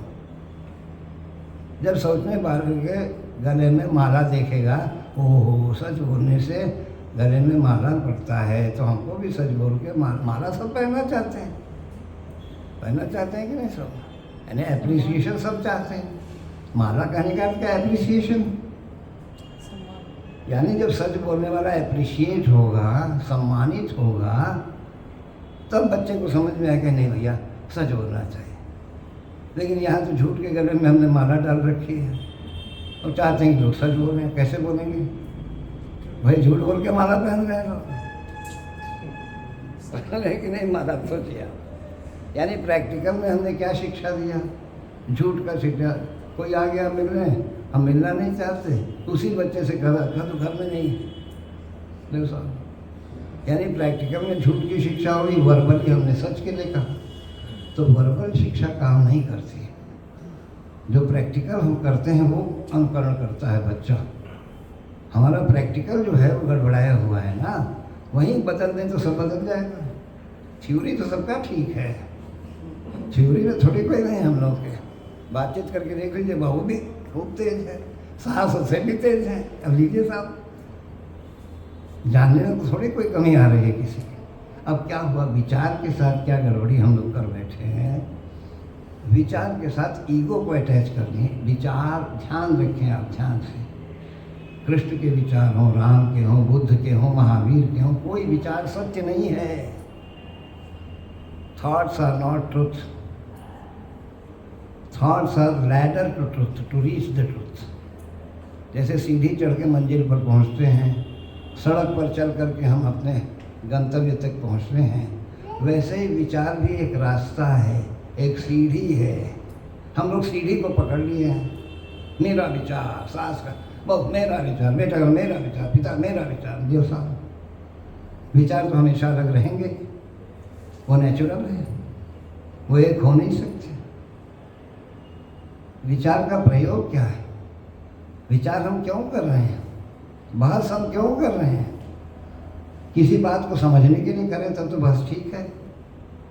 जब सोचने वाले के गले में माला देखेगा, ओहो सच बोलने से गले में माला पड़ता है, तो हमको भी सच बोल के माला सब पहनना चाहते हैं। पहनना चाहते हैं कि नहीं सब? यानी एप्रिसिएशन सब चाहते हैं। माला कहने का क्या? एप्रिसिएशन। यानी जब सच बोलने वाला एप्रिशिएट होगा, सम्मानित होगा, तब बच्चे को समझ में आएगा नहीं भैया सच बोलना चाहिए। लेकिन यहाँ तो झूठ के गले में हमने माला डाल रखी है और चाहते हैं कि लोग सच बोल रहे हैं। कैसे बोलेंगे भाई? झूठ बोल के माला पहन रहे हैं लोग, पहन रहे कि नहीं माला? सोचिए। यानी प्रैक्टिकल में हमने क्या शिक्षा दिया? झूठ का शिक्षा। कोई आ गया मिलने, हम मिलना नहीं चाहते, उसी बच्चे से कहा तो घर में नहीं देखो साहब। यानी प्रैक्टिकल में झूठ की शिक्षा हुई, वर्बली हमने सच के लिए कहा। तो वर्बल शिक्षा काम नहीं करती। जो प्रैक्टिकल हम करते हैं वो अनुकरण करता है बच्चा। हमारा प्रैक्टिकल जो है वो गड़बड़ाया हुआ है ना, वहीं बदल दें तो सब बदल जाएगा। थ्योरी तो सबका ठीक है, थ्योरी में थोड़ी कोई नहीं हम लोग के। बातचीत करके देख लीजिए, बहू भी खूब तेज है, सास से भी तेज है। अब लीजिए साहब, जानने में तो थोड़ी कोई कमी आ रही है किसी की। अब क्या हुआ? विचार के साथ क्या गड़बड़ी हम लोग कर बैठे हैं? विचार के साथ ईगो को अटैच कर दिए। विचार, ध्यान रखें आप ध्यान से, कृष्ण के विचार हों, राम के हों, बुद्ध के हों, महावीर के हों, कोई विचार सत्य नहीं है। Thoughts are not truth, thoughts are ladder to truth, to reach the truth. जैसे सीढ़ी चढ़ के मंजिल पर पहुंचते हैं, सड़क पर चल करके हम अपने गंतव्य तक पहुंचते हैं, वैसे ही विचार भी एक रास्ता है, एक सीढ़ी है। हम लोग सीढ़ी को पकड़ लिए हैं। मेरा विचार, सास का बहुत, मेरा विचार, बेटा का मेरा विचार, पिता मेरा विचार, जो साहब विचार तो हमेशा अलग रहेंगे, वो नेचुरल है, वो एक हो नहीं सकते। विचार का प्रयोग क्या है? विचार हम क्यों कर रहे हैं? बहस हम क्यों कर रहे हैं? किसी बात को समझने के लिए करें तब तो बहस ठीक है।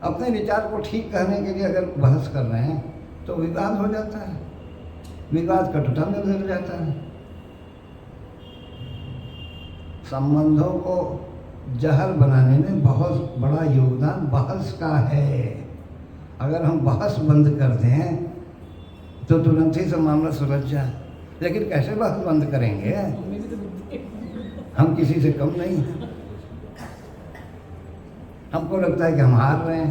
अपने विचार को ठीक करने के लिए अगर बहस कर रहे हैं तो विवाद हो जाता है, विवाद कटुता में बदल जाता है। संबंधों को जहर बनाने में बहुत बड़ा योगदान बहस का है। अगर हम बहस बंद कर दें तो तुरंत ही सब मामला सुलझ जाए। लेकिन कैसे बहस बंद करेंगे? हम किसी से कम नहीं हैं। हमको लगता है कि हम हार रहे हैं,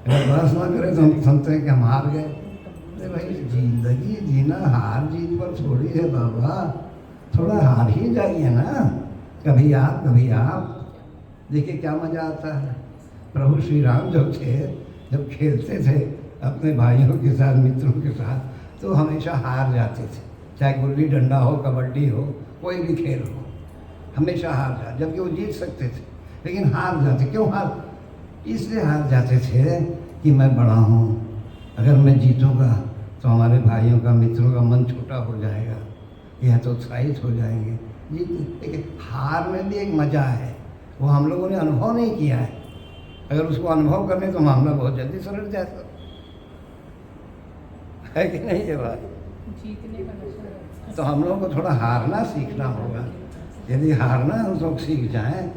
अगर बहस ना करें तो हम समझते हैं कि हम हार गए। अरे भाई, जिंदगी जीना हार जीत पर थोड़ी है बाबा, थोड़ा हार ही जाइए ना, कभी आप कभी आप। देखिए क्या मज़ा आता है। प्रभु श्री राम जो थे, जब खेलते थे अपने भाइयों के साथ, मित्रों के साथ, तो हमेशा हार जाते थे। चाहे गुल्ली डंडा हो, कबड्डी हो, कोई भी खेल हो, हमेशा हार जाते। जबकि वो जीत सकते थे लेकिन हार जाते। क्यों हार? इसलिए हार जाते थे कि मैं बड़ा हूँ, अगर मैं जीतूँगा तो हमारे भाइयों का, मित्रों का मन छोटा हो जाएगा, यह तो उत्साहित हो जाएंगे। जीत, लेकिन हार में भी एक मज़ा है, वो हम लोगों ने अनुभव नहीं किया है। अगर उसको अनुभव करने तो मामला बहुत जल्दी सुलझ जाता है कि नहीं? ये बात जीतने का नशा तो हम लोगों को थोड़ा हारना सीखना होगा। यदि हारना हम लोग सीख जाएं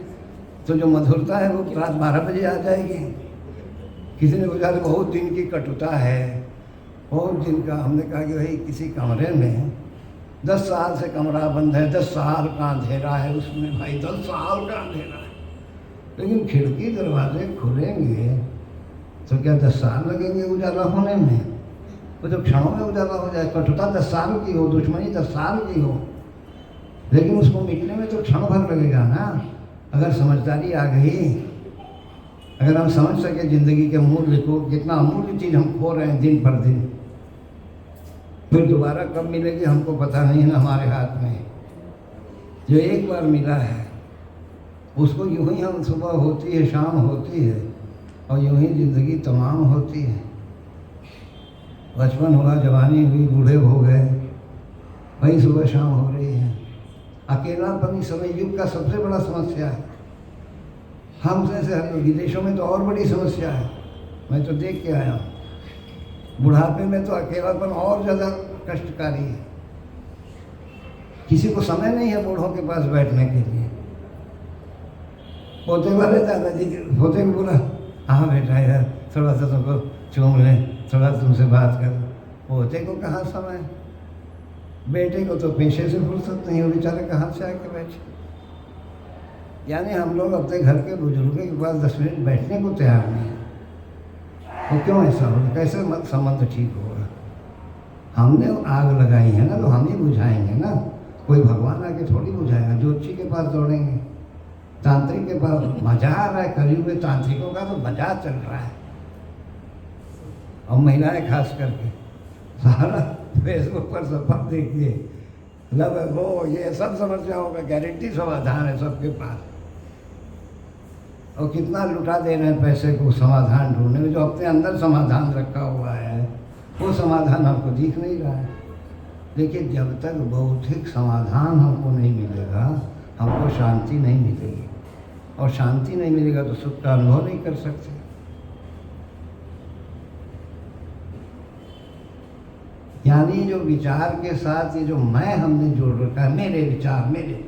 तो जो मधुरता है वो रात 12 बजे आ जाएगी। किसी ने पूछा बहुत दिन की कटुता है, बहुत दिन का। हमने कहा कि भाई किसी कमरे में 10 साल से कमरा बंद है, 10 साल का अंधेरा है उसमें, भाई 10 साल का अंधेरा है, लेकिन खिड़की दरवाजे खुलेंगे तो क्या 10 साल लगेंगे उजाला होने में? वो तो क्षणों में उजाला हो जाए। कटुता 10 साल की हो, दुश्मनी 10 साल की हो, लेकिन उसको मिटने में तो क्षण भर लगेगा ना। अगर समझदारी आ गई, अगर हम समझ सके ज़िंदगी के मूल्य को, कितना अमूल्य चीज़ हम खो रहे हैं दिन पर दिन, फिर दोबारा कब मिलेगी हमको पता नहीं है ना हमारे हाथ में। जो एक बार मिला है उसको यूं ही हम, सुबह होती है, शाम होती है, और यूं ही ज़िंदगी तमाम होती है। बचपन हुआ, जवानी हुई, बूढ़े हो गए, वही सुबह शाम हो रही है। अकेलापन इस समय युग का सबसे बड़ा समस्या है। हम जैसे विदेशों में तो और बड़ी समस्या है, मैं तो देख के आया हूँ। बुढ़ापे में तो अकेलापन और ज़्यादा कष्टकारी है। किसी को समय नहीं है बूढ़ों के पास बैठने के लिए। पोते वाले दादाजी पोते को बोला, हाँ बेटा यार थोड़ा सा तुमको चूम लें, थोड़ा तुमसे बात कर। पोते को कहाँ समय, बेटे को तो पेशे से फुर्सत नहीं, वो बेचारे कहाँ से आके बैठे। यानी हम लोग अपने घर के बुजुर्गों के पास 10 मिनट बैठने को तैयार नहीं है। तो क्यों ऐसा होगा? कैसे संबंध ठीक होगा? हमने आग लगाई है ना, तो हम ही बुझाएंगे ना, कोई भगवान आके थोड़ी बुझाएगा। ज्योतिषी के पास दौड़ेंगे, तांत्रिक के पास। मजा आ रहा है कलयुग में, तांत्रिकों का तो मजा चल रहा है। और महिलाएं खास करके सारा फेसबुक पर सब देखिए, लव वो ये सब समस्याओं का गारंटी समाधान है सबके पास। और कितना लुटा दे रहे हैं पैसे को समाधान ढूंढने में। जो अपने अंदर समाधान रखा हुआ है वो समाधान हमको दिख नहीं रहा है। लेकिन जब तक बौद्धिक समाधान हमको नहीं मिलेगा, हमको शांति नहीं मिलेगी, और शांति नहीं मिलेगा तो सुख का अनुभव नहीं कर सकते। यानी जो विचार के साथ ये जो मैं हमने जोड़ रखा है, मेरे विचार, मेरे,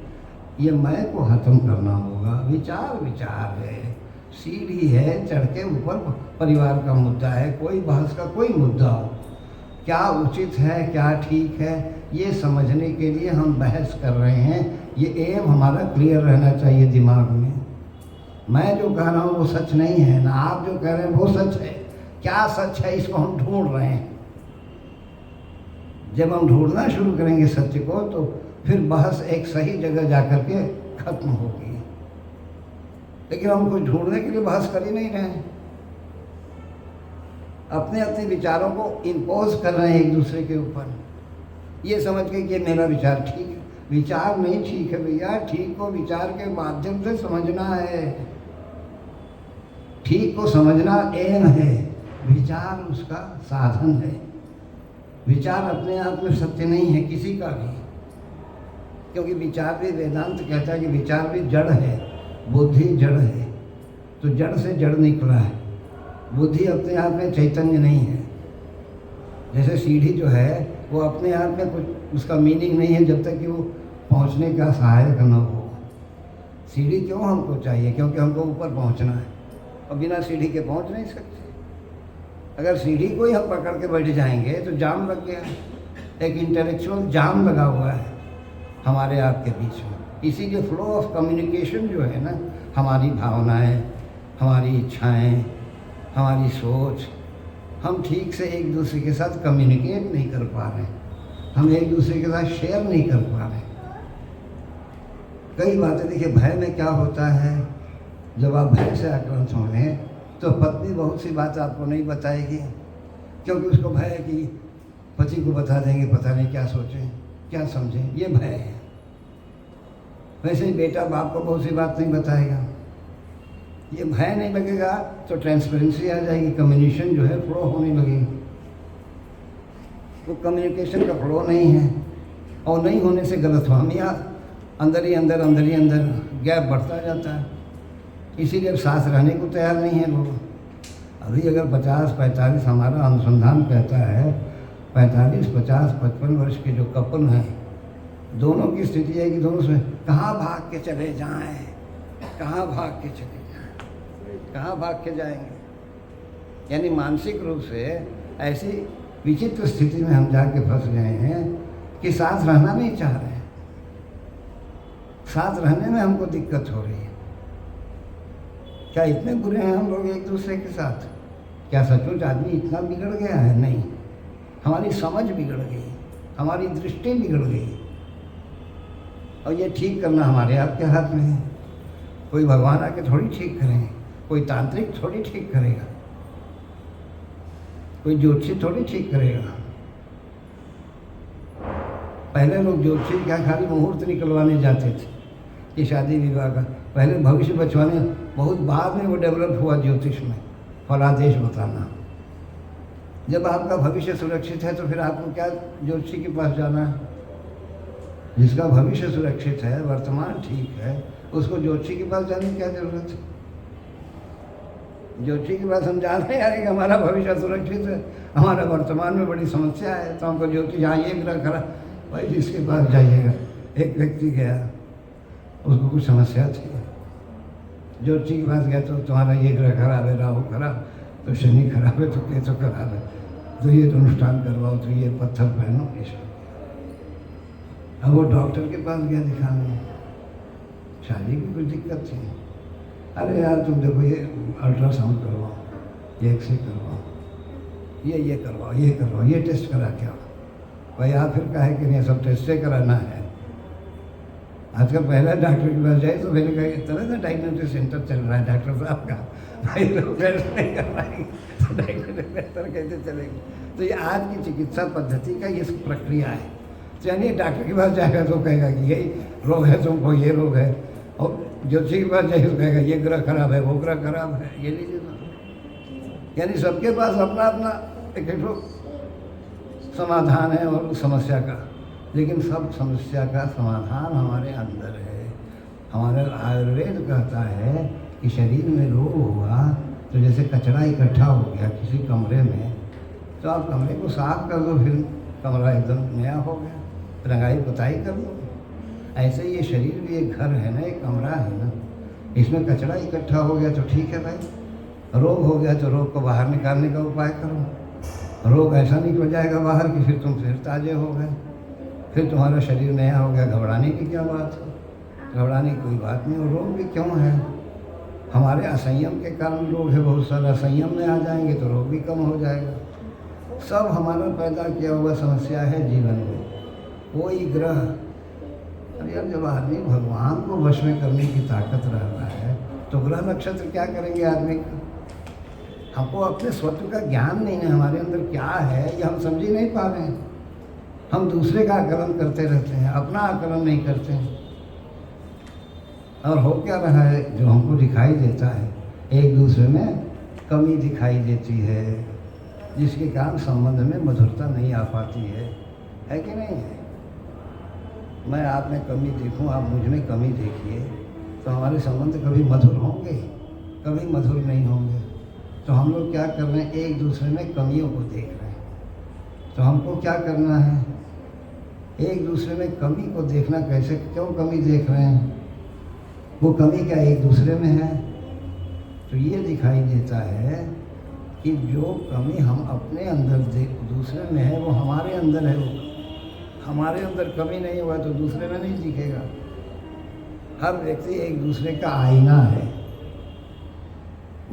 ये मैं को खत्म करना होगा। विचार विचार है, सीढ़ी है, चढ़ के ऊपर परिवार का मुद्दा है, कोई बहस का कोई मुद्दा हो, क्या उचित है क्या ठीक है, ये समझने के लिए हम बहस कर रहे हैं। ये एम हमारा क्लियर रहना चाहिए दिमाग में। मैं जो कह रहा हूँ वो सच नहीं है ना, आप जो कह रहे हैं वो सच है। क्या सच है इसको हम ढूंढ रहे हैं। जब हम ढूंढना शुरू करेंगे सत्य को तो फिर बहस एक सही जगह जाकर के खत्म होगी। लेकिन हम कुछ ढूंढने के लिए बहस कर ही नहीं रहे हैं, अपने अपने विचारों को इम्पोज कर रहे हैं एक दूसरे के ऊपर, ये समझ के कि मेरा विचार ठीक है। विचार नहीं ठीक है भैया, ठीक को विचार के माध्यम से समझना है। ठीक को समझना एम है, विचार उसका साधन है। विचार अपने आप में सत्य नहीं है किसी का भी, क्योंकि विचार भी, वेदांत कहता है कि विचार भी जड़ है, बुद्धि जड़ है। तो जड़ से जड़ निकला है, बुद्धि अपने आप में चैतन्य नहीं है। जैसे सीढ़ी जो है वो अपने आप में कुछ उसका मीनिंग नहीं है जब तक कि वो पहुंचने का सहायक न हो। सीढ़ी क्यों हमको चाहिए? क्योंकि हमको ऊपर पहुंचना है और बिना सीढ़ी के पहुंच नहीं सकते। अगर सीढ़ी को ही हम पकड़ के बैठ जाएंगे तो जाम लग गया, एक इंटेलेक्चुअल जाम लगा हुआ है हमारे आपके बीच में। इसीलिए फ्लो ऑफ कम्युनिकेशन जो है ना, हमारी भावनाएं, हमारी इच्छाएं, हमारी सोच, हम ठीक से एक दूसरे के साथ कम्युनिकेट नहीं कर पा रहे, हम एक दूसरे के साथ शेयर नहीं कर पा रहे। कई बातें देखिए, भय में क्या होता है, जब आप भय से आक्रांत हो रहे हैं तो पत्नी बहुत सी बात आपको नहीं बताएगी, क्योंकि उसको भय है कि पति को बता देंगे, पता नहीं क्या सोचें क्या समझें, ये भय है। वैसे ही बेटा बाप को बहुत सी बात नहीं बताएगा, ये भय नहीं लगेगा तो ट्रांसपेरेंसी आ जाएगी, कम्युनिकेशन जो है फ्लो होने लगेगी। वो कम्युनिकेशन का फ्लो नहीं है और नहीं होने से गलतफहमियाँ अंदर ही अंदर गैप बढ़ता जाता है। इसीलिए अब साथ रहने को तैयार नहीं है लोग। अभी अगर 50-45 हमारा अनुसंधान कहता है 45, 50, 55 वर्ष के जो कपल हैं, दोनों की स्थिति है कि दोनों से कहाँ भाग के चले जाएं, कहाँ भाग के चले जाएं, कहाँ भाग के जाएंगे। यानी मानसिक रूप से ऐसी विचित्र स्थिति में हम जाके फंस गए हैं कि साथ रहना नहीं चाह रहे हैं, साथ रहने में हमको दिक्कत हो रही है। क्या इतने बुरे हैं हम लोग एक दूसरे के साथ? क्या सचमुच आदमी इतना बिगड़ गया है? नहीं, हमारी समझ बिगड़ गई, हमारी दृष्टि बिगड़ गई, और ये ठीक करना हमारे आपके हाथ में है। कोई भगवान आके थोड़ी ठीक करेंगे, कोई तांत्रिक थोड़ी ठीक करेगा, कोई ज्योतिषी थोड़ी ठीक करेगा। पहले लोग ज्योतिषी क्या खाली मुहूर्त निकलवाने जाते थे कि शादी विवाह का, पहले भविष्य बचवाने, बहुत बाद में वो डेवलप हुआ ज्योतिष में, फलादेश बताना। जब आपका भविष्य सुरक्षित है तो फिर आपको क्या ज्योतिषी के पास जाना है? जिसका भविष्य सुरक्षित है, वर्तमान ठीक है, उसको ज्योतिषी के पास जाने की क्या जरूरत है? ज्योतिषी के पास हम जा रहे हैं कि हमारा भविष्य सुरक्षित है, हमारा वर्तमान में बड़ी समस्या है, तो हमको ज्योतिष, यहाँ ये ग्रह खरा, भाई जिसके पास जाइएगा। एक व्यक्ति गया, उसको कुछ समस्या थी, ज्योतिषी के पास गया तो तुम्हारा ये ग्रह खराब है, राहु खराब, तो शनि खराब है, तो केतु खराब है, तो ये अनुष्ठान करवाओ, तो ये पत्थर पहनो, ये सब। अब वो डॉक्टर के पास गया दिखाने, शादी की कुछ दिक्कत थी। अरे यार तुम देखो, ये अल्ट्रासाउंड करवाओ, ये एक्सरे करवाओ, ये करवाओ, ये करवाओ, ये टेस्ट करा के आओ। भाई आप फिर कहे कि नहीं सब टेस्ट से कराना है। आजकल पहला डॉक्टर के पास जाए तो मैंने कहा इस तरह से डायग्नोस्टिक सेंटर चल रहा है डॉक्टर साहब का, भाई लोग टेस्ट नहीं करवाएंगे तो डायग्नोस्टिक सेंटर कैसे चलेंगे? तो ये आज की चिकित्सा पद्धति का ये प्रक्रिया है। तो यानी डॉक्टर के पास जाएगा तो कहेगा कि यही रोग है तुमको, ये रोग है, और ज्योतिषी के पास जाएगा तो कहेगा ये ग्रह खराब है, वो ग्रह खराब है, ये लीजिए ना। यानी सबके पास अपना अपना एक समाधान है और उस समस्या का, लेकिन सब समस्या का समाधान हमारे अंदर है। हमारा आयुर्वेद कहता है कि शरीर में रोग हुआ तो जैसे कचरा इकट्ठा हो गया किसी कमरे में, तो आप कमरे को साफ कर दो, फिर कमरा एकदम नया हो गया, रंगाई पुताई कर दो। ऐसे ये शरीर भी एक घर है ना, एक कमरा है ना, इसमें कचरा इकट्ठा हो गया तो ठीक है भाई। रोग हो गया तो रोग को बाहर निकालने का उपाय करो। रोग ऐसा निकल जाएगा बाहर कि फिर तुम फिर ताजे हो गए। फिर तुम्हारा शरीर नया हो गया, घबराने की क्या बात है? घबराने की कोई बात नहीं। और रोग भी क्यों है? हमारे असंयम के कारण रोग है बहुत सारा। संयम में आ जाएंगे तो रोग भी कम हो जाएगा। सब हमारा पैदा किया हुआ समस्या है जीवन में। कोई ग्रह, अरे यार जब आदमी भगवान को वश में करने की ताकत रखता है तो ग्रह नक्षत्र क्या करेंगे आदमी का? हमको अपने स्वत्व का ज्ञान नहीं है, हमारे अंदर क्या है ये हम समझ ही नहीं पा रहे हैं। हम दूसरे का आकलन करते रहते हैं, अपना आकलन नहीं करते हैं। और हो क्या रहा है, जो हमको दिखाई देता है एक दूसरे में कमी दिखाई देती है, जिसके कारण संबंध में मधुरता नहीं आ पाती है कि नहीं है? मैं आप में कमी देखूं, आप मुझ में कमी देखिए, तो हमारे संबंध कभी मधुर होंगे? कभी मधुर नहीं होंगे। तो हम लोग क्या कर रहे हैं, एक दूसरे में कमियों को देख रहे हैं। तो हमको क्या करना है, एक दूसरे में कमी को देखना। कैसे, क्यों कमी देख रहे हैं? वो कमी क्या एक दूसरे में है? तो ये दिखाई देता है कि जो कमी हम अपने अंदर दूसरे में है वो हमारे अंदर है। वो हमारे अंदर कमी नहीं हुआ तो दूसरे में नहीं दिखेगा। हर व्यक्ति एक दूसरे का आईना है।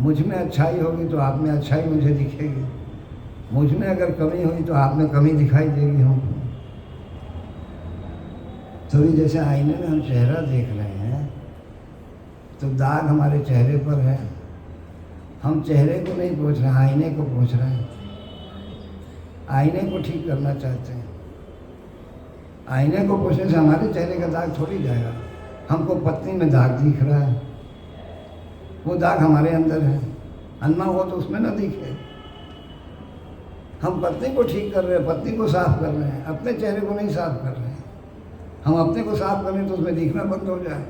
मुझ में अच्छाई होगी तो आप में अच्छाई मुझे दिखेगी, मुझ में अगर कमी होगी तो आप में कमी दिखाई देगी हमको। तभी जैसे आईने में हम चेहरा देख रहे हैं तो दाग हमारे चेहरे पर है, हम चेहरे को नहीं पूछ रहे हैं, आईने को पूछ रहे हैं। आईने को ठीक करना चाहते हैं। आईने को पूछने से हमारे चेहरे का दाग थोड़ी जाएगा। हमको पत्नी में दाग दिख रहा है, वो दाग हमारे अंदर है। अन्ना हो तो उसमें ना दिखे। हम पत्नी को ठीक कर रहे हैं, पत्नी को साफ कर रहे हैं, अपने चेहरे को नहीं साफ कर रहे हैं। हम अपने को साफ करें तो उसमें दिखना बंद हो जाए।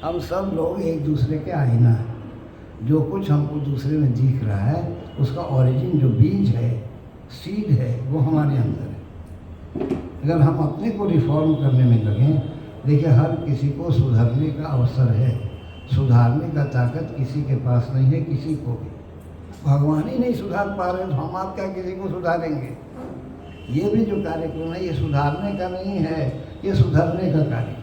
हम सब लोग एक दूसरे के आईना है। जो कुछ हमको दूसरे में दिख रहा है उसका ओरिजिन, जो बीज है, सीड है, वो हमारे अंदर है। अगर हम अपने को रिफॉर्म करने में लगें, देखिए हर किसी को सुधरने का अवसर है। सुधारने का ताकत किसी के पास नहीं है, किसी को भी। भगवान ही नहीं सुधार पा रहे तो हम आप क्या किसी को सुधारेंगे? ये भी जो कार्यक्रम है ये सुधारने का नहीं है, ये सुधरने का कार्यक्रम है।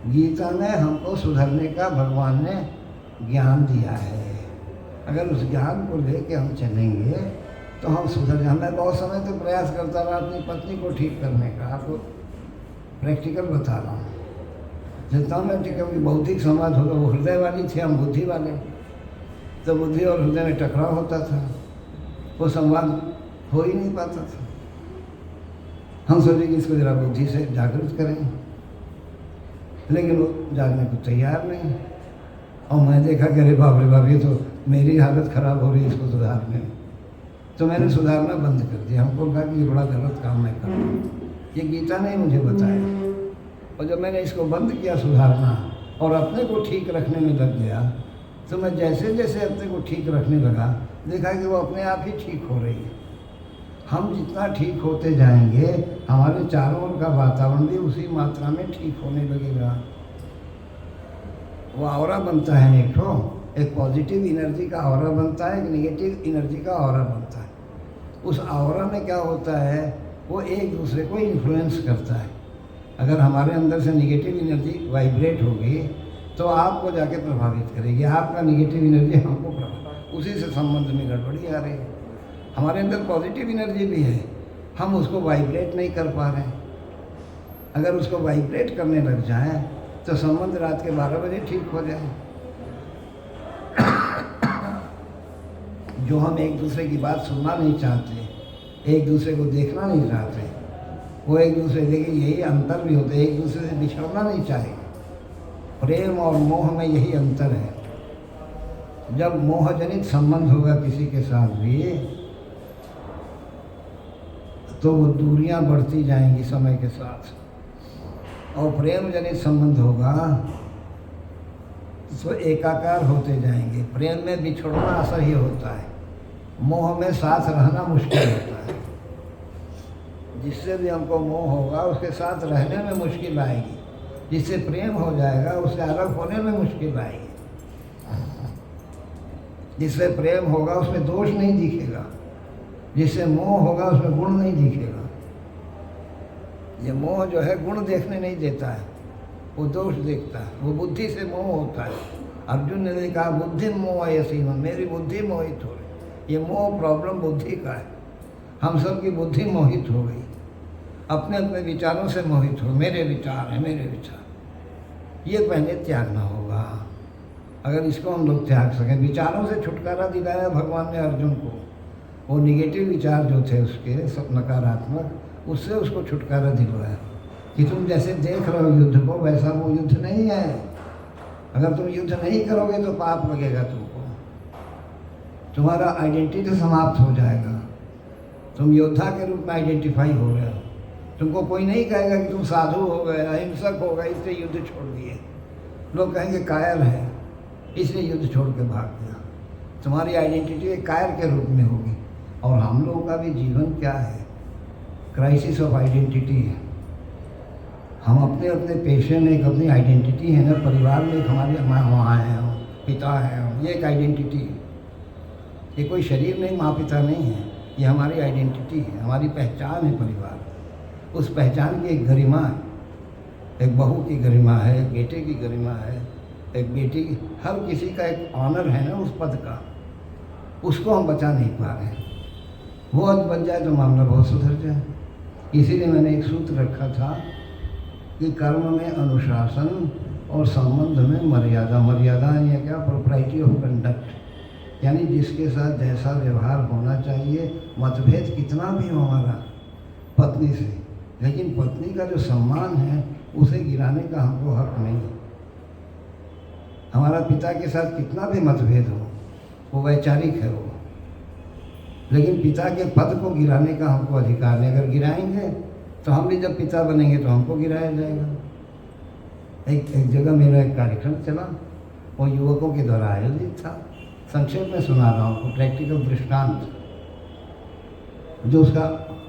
गीता में हमको सुधरने का भगवान ने ज्ञान दिया है। अगर उस ज्ञान को लेके हम चलेंगे तो हम सुधर जाए। मैं बहुत समय तक प्रयास करता रहा अपनी पत्नी को ठीक करने का। आपको प्रैक्टिकल बता रहा हूँ। जितना मैं कभी बौद्धिक संवाद होता, वो हृदय वाली थी, हम बुद्धि वाले, तो बुद्धि और हृदय में टकराव होता था, वो संवाद हो ही नहीं पाता था। हम सोचे कि इसको जरा बुद्धि से जागृत करें, लेकिन वो जागने को तैयार नहीं। और मैं देखा कि अरे बाप रे बाप, ये तो मेरी हालत ख़राब हो रही है इसको सुधारने में। तो मैंने सुधारना बंद कर दिया। हमको कहा कि ये बड़ा गलत काम मैं कर रहा हूँ, ये गीता ने मुझे बताया। और जब मैंने इसको बंद किया सुधारना और अपने को ठीक रखने में लग गया, तो मैं जैसे जैसे अपने को ठीक रखने लगा, देखा कि वो अपने आप ही ठीक हो रही है। हम जितना ठीक होते जाएंगे, हमारे चारों ओर का वातावरण भी उसी मात्रा में ठीक होने लगेगा। वो ऑरा बनता है एक पॉजिटिव एनर्जी का ऑरा बनता है, एक नेगेटिव एनर्जी का ऑरा बनता है। उस ऑरा में क्या होता है, वो एक दूसरे को इन्फ्लुएंस करता है। अगर हमारे अंदर से नेगेटिव एनर्जी वाइब्रेट होगी तो आपको जाके प्रभावित करेगी, आपका नेगेटिव एनर्जी हमको प्रभावित, उसी से संबंध में गड़बड़ी आ रही है। हमारे अंदर पॉजिटिव एनर्जी भी है, हम उसको वाइब्रेट नहीं कर पा रहे हैं। अगर उसको वाइब्रेट करने लग जाएं तो संबंध रात के 12 बजे ठीक हो जाए। जो हम एक दूसरे की बात सुनना नहीं चाहते, एक दूसरे को देखना नहीं चाहते, वो एक दूसरे देखिए यही अंतर भी होते, एक दूसरे से बिछड़ना नहीं चाहे। प्रेम और मोह में यही अंतर है। जब मोह जनित संबंध होगा किसी के साथ भी, तो वो दूरियां बढ़ती जाएंगी समय के साथ। और प्रेम जनित संबंध होगा तो एकाकार होते जाएंगे। प्रेम में बिछड़ना असह्य होता है, मोह में साथ रहना मुश्किल होता है। जिससे भी हमको मोह होगा उसके साथ रहने में मुश्किल आएगी, जिससे प्रेम हो जाएगा उससे अलग होने में मुश्किल आएगी। जिससे प्रेम होगा उसमें दोष नहीं दिखेगा, जिससे मोह होगा उसमें गुण नहीं दिखेगा। ये मोह जो है गुण देखने नहीं देता है, वो दोष देखता है, वो बुद्धि से मोह होता है। अर्जुन ने कहा बुद्धि मोह यसीम, मेरी बुद्धि मोहित हो रही। ये मोह प्रॉब्लम बुद्धि का है। हम सब की बुद्धि मोहित हो गई, अपने अपने विचारों से मोहित हो, मेरे विचार हैं, मेरे विचार। ये पहले त्यागना होगा। अगर इसको हम लोग त्याग सकें, विचारों से छुटकारा दिलाया भगवान ने अर्जुन को। वो निगेटिव विचार जो थे उसके, सब नकारात्मक, उससे उसको छुटकारा दिलवाया कि तुम जैसे देख रहे हो युद्ध को, वैसा वो युद्ध नहीं है। अगर तुम युद्ध नहीं करोगे तो पाप लगेगा तुमको, तुम्हारा आइडेंटिटी समाप्त हो जाएगा। तुम योद्धा के रूप में आइडेंटिफाई हो रहे हो। तुमको कोई नहीं कहेगा कि तुम साधु हो गए, अहिंसक हो गए, इसलिए युद्ध छोड़ दिए। लोग कहेंगे कायर है इसलिए युद्ध छोड़ के भाग गया। तुम्हारी आइडेंटिटी एक कायर के रूप में होगी। और हम लोगों का भी जीवन क्या है, क्राइसिस ऑफ आइडेंटिटी है। हम अपने अपने पेशे में एक अपनी आइडेंटिटी है ना, परिवार में एक हमारी माँ है, पिता है, ये एक आइडेंटिटी है। ये कोई शरीर नहीं, माँ पिता नहीं है, ये हमारी आइडेंटिटी है, हमारी पहचान है परिवार। उस पहचान की एक गरिमा है, एक बहू की गरिमा है, एक बेटे की गरिमा है, एक बेटी की, हर किसी का एक ऑनर है ना उस पद का। उसको हम बचा नहीं पा रहे हैं। वो आज बच जाए तो मामला बहुत सुधर जाए। इसीलिए मैंने एक सूत्र रखा था कि कर्म में अनुशासन और संबंध में मर्यादा। मर्यादा या क्या, प्रोप्राइटी ऑफ कंडक्ट, यानी जिसके साथ जैसा व्यवहार होना चाहिए। मतभेद कितना भी हो हमारा पत्नी से, लेकिन पत्नी का जो सम्मान है उसे गिराने का हमको हक नहीं। हमारा पिता के साथ कितना भी मतभेद हो, वो वैचारिक है वो, लेकिन पिता के पद को गिराने का हमको अधिकार नहीं। अगर गिराएंगे तो हम भी जब पिता बनेंगे तो हमको गिराया जाएगा। एक जगह मेरा एक कार्यक्रम चला, वो युवकों के द्वारा आयोजित था। संक्षेप में सुना रहा हूँ, प्रैक्टिकल दृष्टांत। जो उसका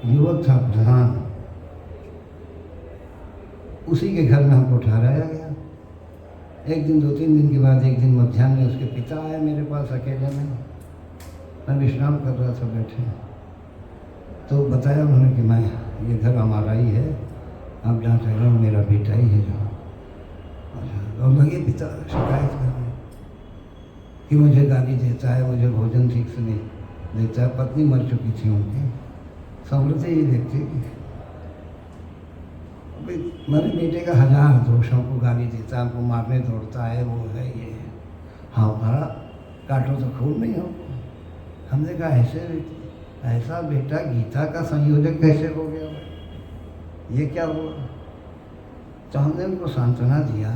युवक था प्रधान, उसी के घर में हमको ठहराया गया। एक दिन, 2-3 दिन के बाद एक दिन मध्याह्न में उसके पिता आए मेरे पास अकेले में। मैं विश्राम कर रहा था बैठे, तो बताया उन्होंने कि मैं, ये घर हमारा ही है, आप जहाँ ठहरा हूँ मेरा बेटा ही है जहाँ। और लगे पिता शिकायत करने कि मुझे गाली देता है, मुझे भोजन ठीक से नहीं देता है। पत्नी मर चुकी थी उनकी, समृद्धि ये देखती कि मेरे बेटे का 1000 दोष, हमको गाली देता है, हमको मारने दौड़ता है, वो है ये है। हाँ बड़ा काटो तो खून नहीं हो। हमने कहा ऐसा बेटा गीता का संयोजक कैसे हो गया, ये क्या हुआ? तो हमने उनको सांत्वना दिया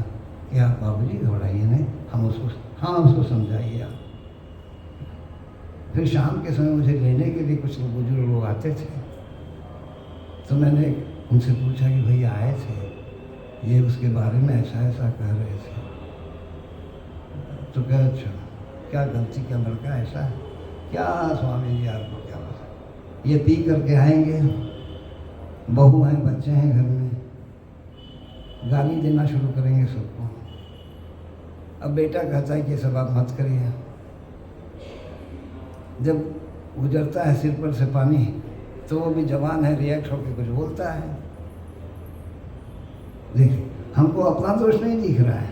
कि आप बाबूजी घबराइए नहीं, हम उसको समझाइए आप। फिर शाम के समय मुझे लेने के लिए कुछ बुजुर्ग लोग आते थे, तो मैंने उनसे पूछा कि भैया आए थे, ये उसके बारे में ऐसा ऐसा कह रहे थे। तो कह अच्छा क्या गलती क्या लड़का ऐसा है क्या? स्वामी जी आपको क्या पता, ये पी करके आएंगे, बहू हैं, बच्चे हैं घर में, गाली देना शुरू करेंगे सबको। अब बेटा कहता है कि सब आप मत करिए। जब गुजरता है सिर पर से पानी तो वो भी जवान है, रिएक्ट होकर कुछ बोलता है। देखिए हमको अपना दोष नहीं दिख रहा है,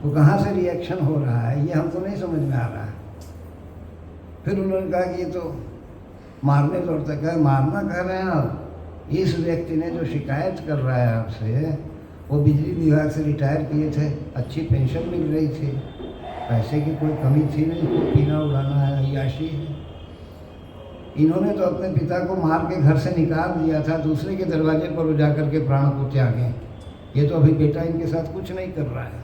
वो कहाँ से रिएक्शन हो रहा है ये हमको नहीं समझ में आ रहा है। फिर उन्होंने कहा कि ये तो मारने दौड़ता। कहा मारना कह रहे हैं आप? इस व्यक्ति ने जो शिकायत कर रहा है आपसे, वो बिजली विभाग से रिटायर किए थे, अच्छी पेंशन मिल रही थी, पैसे की कोई कमी थी नहीं, कोई पीना उड़ाना है, अय्याशी है। इन्होंने तो अपने पिता को मार के घर से निकाल दिया था, दूसरे के दरवाजे पर वो जा कर के प्राण को त्यागे। ये तो अभी बेटा इनके साथ कुछ नहीं कर रहा है।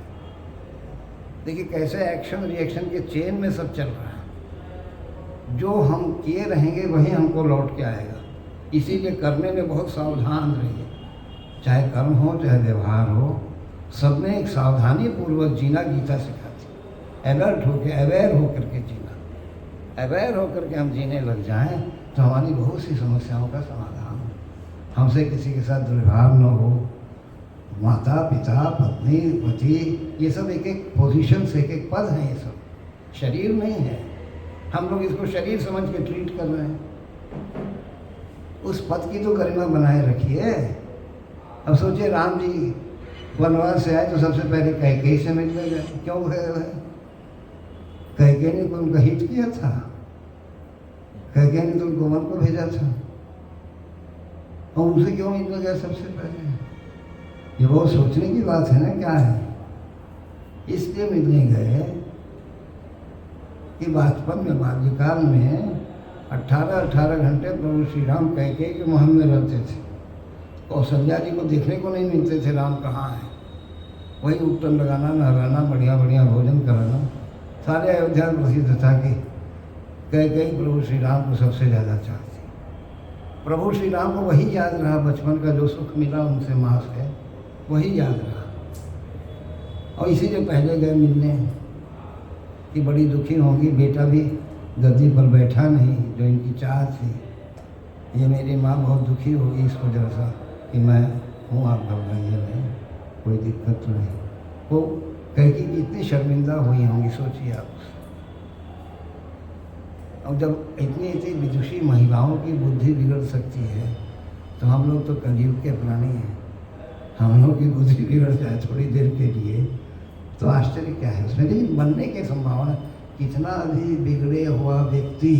देखिए कैसे एक्शन रिएक्शन के चेन में सब चल रहा है। जो हम किए रहेंगे वही हमको लौट के आएगा। इसीलिए करने में बहुत सावधान रहिए, चाहे कर्म हो चाहे व्यवहार हो, सब में एक सावधानी पूर्वक जीना गीता सिखाती है। अलर्ट होकर, अवेयर होकर के जीना। अवेयर होकर के हम जीने लग जाएं तो हमारी बहुत सी समस्याओं का समाधान हो। हमसे किसी के साथ दुर्व्यवहार न हो। माता पिता पत्नी पति ये सब एक एक पोजीशन से, एक एक पद हैं, ये सब शरीर नहीं है। हम लोग इसको शरीर समझ के ट्रीट कर रहे हैं। उस पद की तो गरिमा बनाए रखिए। अब सोचिए राम जी वनवास से आए तो सबसे पहले कैकेयी से मिलने गए। क्यों गए? कैकेयी ने कोई उनका हित किया था? कैकेयी ने तो उनको वन को भेजा था, और उनसे क्यों मिलने गए सबसे पहले? ये बहुत सोचने की बात है ना। क्या है? इसलिए मिलने गए कि बचपन में बाल्यकाल में 18 घंटे प्रभु श्री राम कैकेयी के महल में रहते थे। कौशल्या जी को देखने को नहीं मिलते थे राम कहाँ हैं। वही उपटन लगाना, नहलाना, बढ़िया बढ़िया भोजन कराना, सारे अयोध्या में प्रसिद्ध था कि कैकेयी प्रभु श्री राम को सबसे ज़्यादा चाहती। प्रभु श्री राम को वही याद रहा, बचपन का जो सुख मिला उनसे माँ से, वही याद रहा। और इसीलिए पहले गए मिलने कि बड़ी दुखी होंगी, बेटा भी गद्दी पर बैठा नहीं जो इनकी चाह थी। ये मेरी माँ बहुत दुखी होगी इस वजह से कि मैं हूँ, आप घबराइए नहीं, कोई दिक्कत तो नहीं। वो कैकेयी की इतनी शर्मिंदा हुई होंगी, सोचिए आप। और जब इतनी विदुषी महिलाओं की बुद्धि बिगड़ सकती है तो हम लोग तो कलयुग के प्राणी हैं। हम लोग की बुद्धि बिगड़ जाए थोड़ी देर के लिए तो आश्चर्य क्या है उसमें? लेकिन बनने की संभावना, कितना भी बिगड़े हुआ व्यक्ति